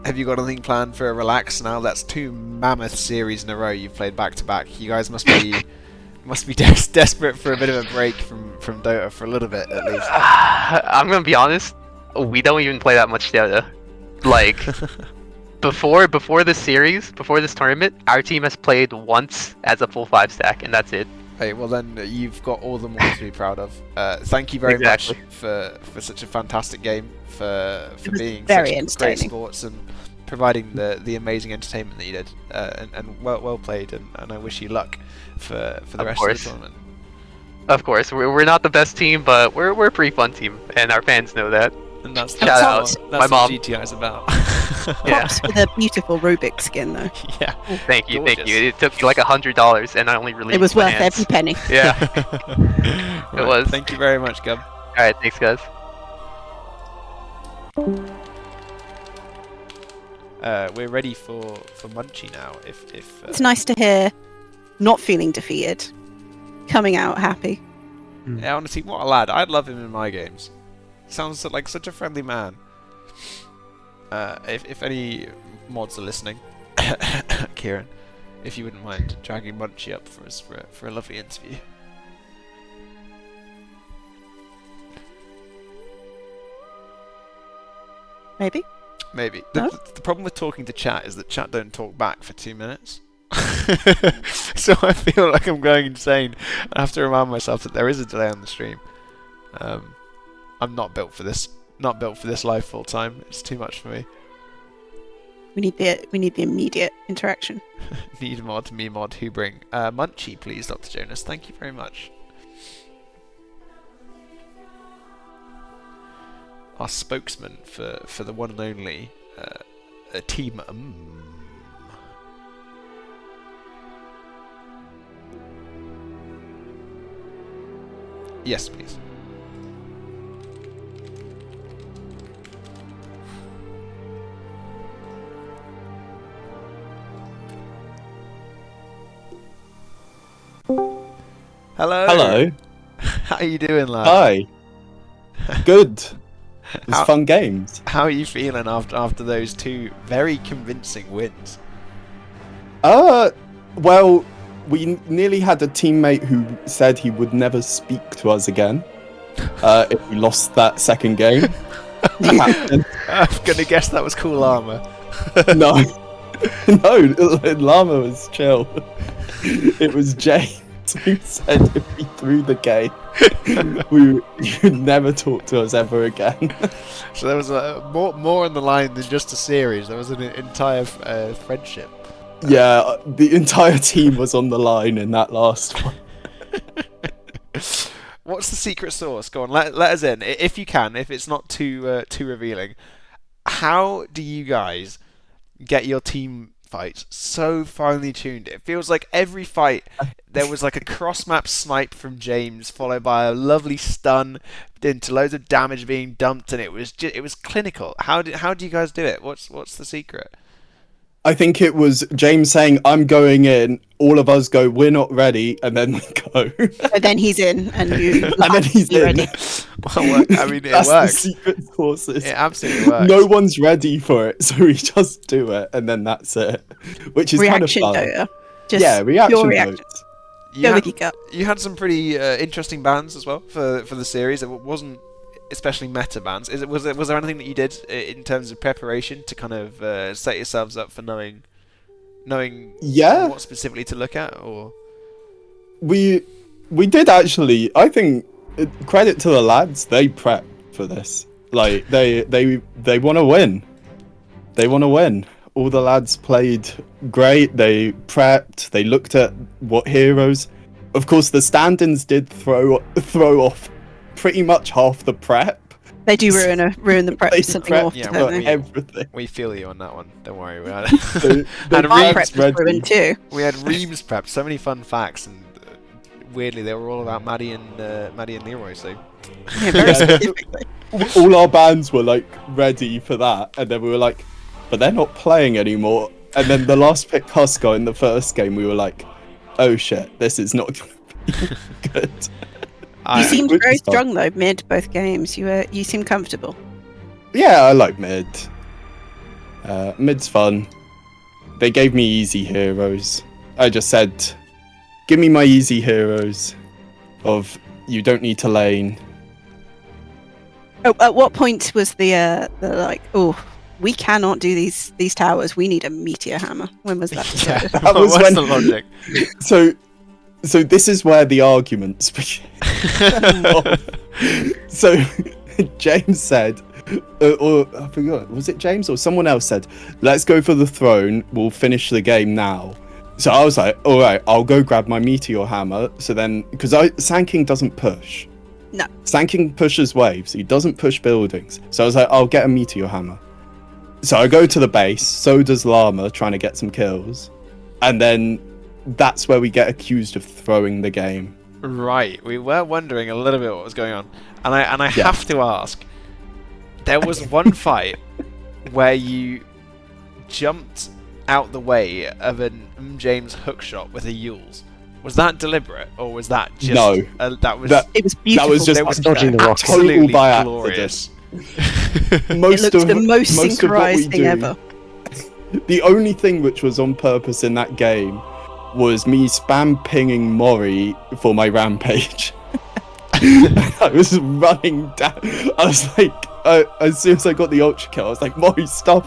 Have you got anything planned for a relax now? That's 2 mammoth series in a row you've played back to back. You guys must be desperate for a bit of a break from Dota for a little bit at least. I'm gonna be honest, we don't even play that much Dota. Like before this series, before this tournament, our team has played once as a full 5 stack, and that's it. Hey, well then you've got all the more to be proud of. Thank you very much for such a fantastic game, for being very such great entertaining. sports and providing the amazing entertainment that you did. And well played, and I wish you luck for the rest of the tournament. Of course, we're not the best team, but we're a pretty fun team, and our fans know that. And that's Shout out, that's my what mom. GTI is about. Yeah. Props for the beautiful Rubik skin, though. Yeah. Thank you. Gorgeous. It took me like $100, and I only released It was my worth hands. every penny. Yeah. Right, was. Thank you very much, Gub. All right, thanks, guys. We're ready for Munchee now. If It's nice to hear not feeling defeated, coming out happy. yeah, honestly, what a lad! I'd love him in my games. Sounds like such a friendly man. If any mods are listening, Kieran, if you wouldn't mind dragging Munchee up for us for a lovely interview. Maybe? Maybe. No? The problem with talking to chat is that chat don't talk back for 2 minutes. So I feel like I'm going insane. I have to remind myself that there is a delay on the stream. I'm not built for this. Not built for this live full time. It's too much for me. We need the immediate interaction. Need mod, me mod, who bring? Munchee, please, Dr. Jonas. Thank you very much. Our spokesman for the one and only team. Yes, please. Hello. Hello. How are you doing, lad? Hi. Good. It was fun games. How are you feeling after those 2 very convincing wins? Well, we nearly had a teammate who said he would never speak to us again if we lost that second game. I'm gonna guess that was cool Llama. No. No, Llama was chill. It was James who said if we threw the game, you would never talk to us ever again. So there was more on the line than just a series. There was an entire friendship. Yeah, the entire team was on the line in that last one. What's the secret sauce? Go on, let us in, if you can. If it's not too revealing, how do you guys get your team fights so finely tuned? It feels like every fight there was like a cross-map snipe from James, followed by a lovely stun into loads of damage being dumped, and it was clinical. How do you guys do it? What's the secret? I think it was James saying, "I'm going in." All of us go, "We're not ready," and then we go. And then he's in, and you. And then he's you're in. ready. Well, I mean, it That's works. the secret sources. It absolutely works. No one's ready for it, so we just do it, and then that's it. Which is Reaction kind of fun. Dota. Just Yeah, reaction pure reaction. votes. Go with your gut. You had some pretty interesting bans as well for the series. It wasn't especially meta bans. Was there anything that you did in terms of preparation to kind of set yourselves up for knowing Yeah. what specifically to look at? Or We did actually. I think credit to the lads. They prepped for this. Like they want to win. They want to win. All the lads played great. They prepped. They looked at what heroes. Of course, the stand-ins did throw off pretty much half the prep. They do ruin the prep They for something prep awful, yeah, don't they? everything. We feel you on that one. Don't worry. We had, So they And My Reeves prep was ready. ruined too. we had Reeves prep. So many fun facts, and weirdly, they were all about Maddie and Leroy. So Yeah, very Yeah. specifically. All our bands were like ready for that, and then we were like, but they're not playing anymore. And then the last pick Husker in the first game, we were like, oh shit, this is not gonna be good. You seemed Which very is fun. strong though mid both games. You seemed comfortable. Yeah, I like mid. Mid's fun. They gave me easy heroes. I just said, give me my easy heroes of you don't need to lane. Oh, at what point was the like, oh, we cannot do these towers. We need a meteor hammer. When was that yeah, decided? That was what's when- the logic? So this is where the arguments begin. So James said, or I forgot, was it James or someone else said, let's go for the throne, we'll finish the game now. So I was like, all right, I'll go grab my meteor hammer. So then, because Sand King doesn't push. No. Sand King pushes waves, he doesn't push buildings. So I was like, I'll get a meteor hammer. So I go to the base, so does Llama, trying to get some kills. And then that's where we get accused of throwing the game. Right, we were wondering a little bit what was going on, and I Yeah. have to ask. There was one fight where you jumped out the way of an James hookshot with a Yules. Was that deliberate, or was that just No. that was That- It was beautiful. was just there was dodging the rocket. absolutely Total by glorious. It Most looked of the most of what we synchronized thing do- ever. The only thing which was on purpose in that game was me spam pinging Mori for my rampage. I was running down. I was like, as soon as I got the ultra kill, I was like, Mori, stop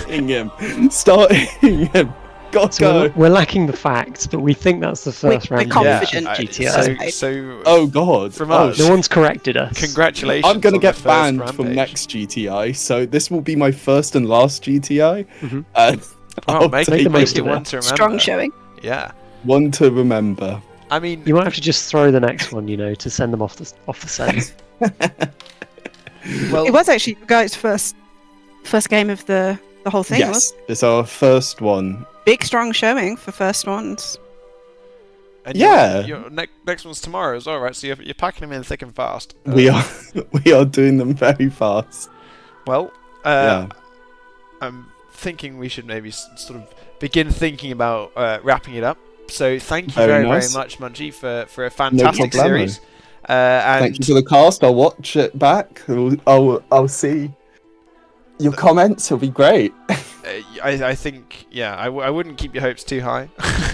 hitting him. Start hitting him. Gotta So go. we're lacking the facts, but we think that's the first We're round. confident. of I- GTI. so Oh god. From Oh, us. No one's corrected us. congratulations. I'm gonna on get the first banned rampage. from next GTI, so this will be my first and last GTI. Mhm. Oh, I'll make take it, the make most it of it. one to remember. Strong showing. Yeah, one to remember. I mean, You might have to just throw the next one, to send them off the set. well, It was actually guys' first game of the whole thing. Was Yes, it's our first one. big strong showing for first ones. and yeah. Your next one's tomorrow as well, right? So you're packing them in thick and fast. We are doing them very fast. Well, Yeah. I'm thinking we should maybe sort of begin thinking about wrapping it up. So thank you Very very, nice. very much, Munchee, for a fantastic problemo. series. And Thank you for the cast. I'll watch it back. I'll see your comments. It'll be great. I think, yeah, I wouldn't keep your hopes too high.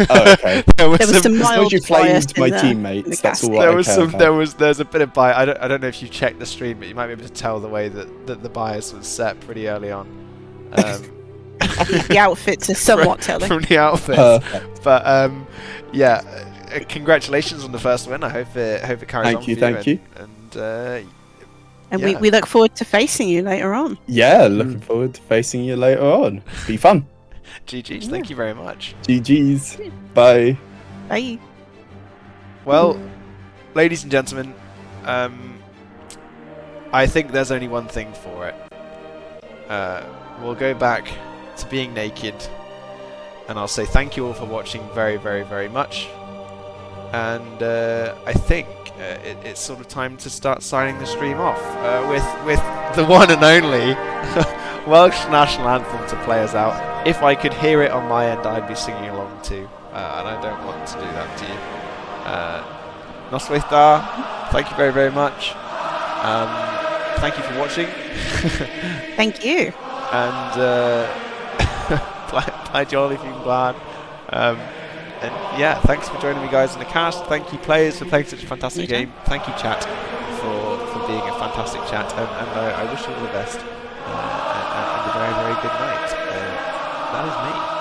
Oh, okay. there was There was some, some As long mild as you bias flamed in my the teammates, that's casting. all there I was care some about. there's a bit of bias. I don't know if you checked the stream, but you might be able to tell the way that the bias was set pretty early on. The outfits are somewhat telling. From the outfits. Perfect. But yeah, congratulations on the first win. I hope it carries on. Thank you. And And yeah. we look forward to facing you later on. Yeah, looking forward to facing you later on. Be fun. GG's. Thank you very much. GG's. Bye. Bye. Well, ladies and gentlemen, I think there's only one thing for it. We'll go back to being naked, and I'll say thank you all for watching very, very, very much. And I think it's sort of time to start signing the stream off with the one and only Welsh national anthem to play us out. If I could hear it on my end, I'd be singing along too, and I don't want to do that to you. Noswaith Da, thank you very, very much. Thank you for watching. Thank you. And bye Jolly if you're glad. And yeah, thanks for joining me guys in the cast. Thank you players for playing such a fantastic game. Thank you chat for being a fantastic chat, and I wish you all the best and a very, very good night. That is me.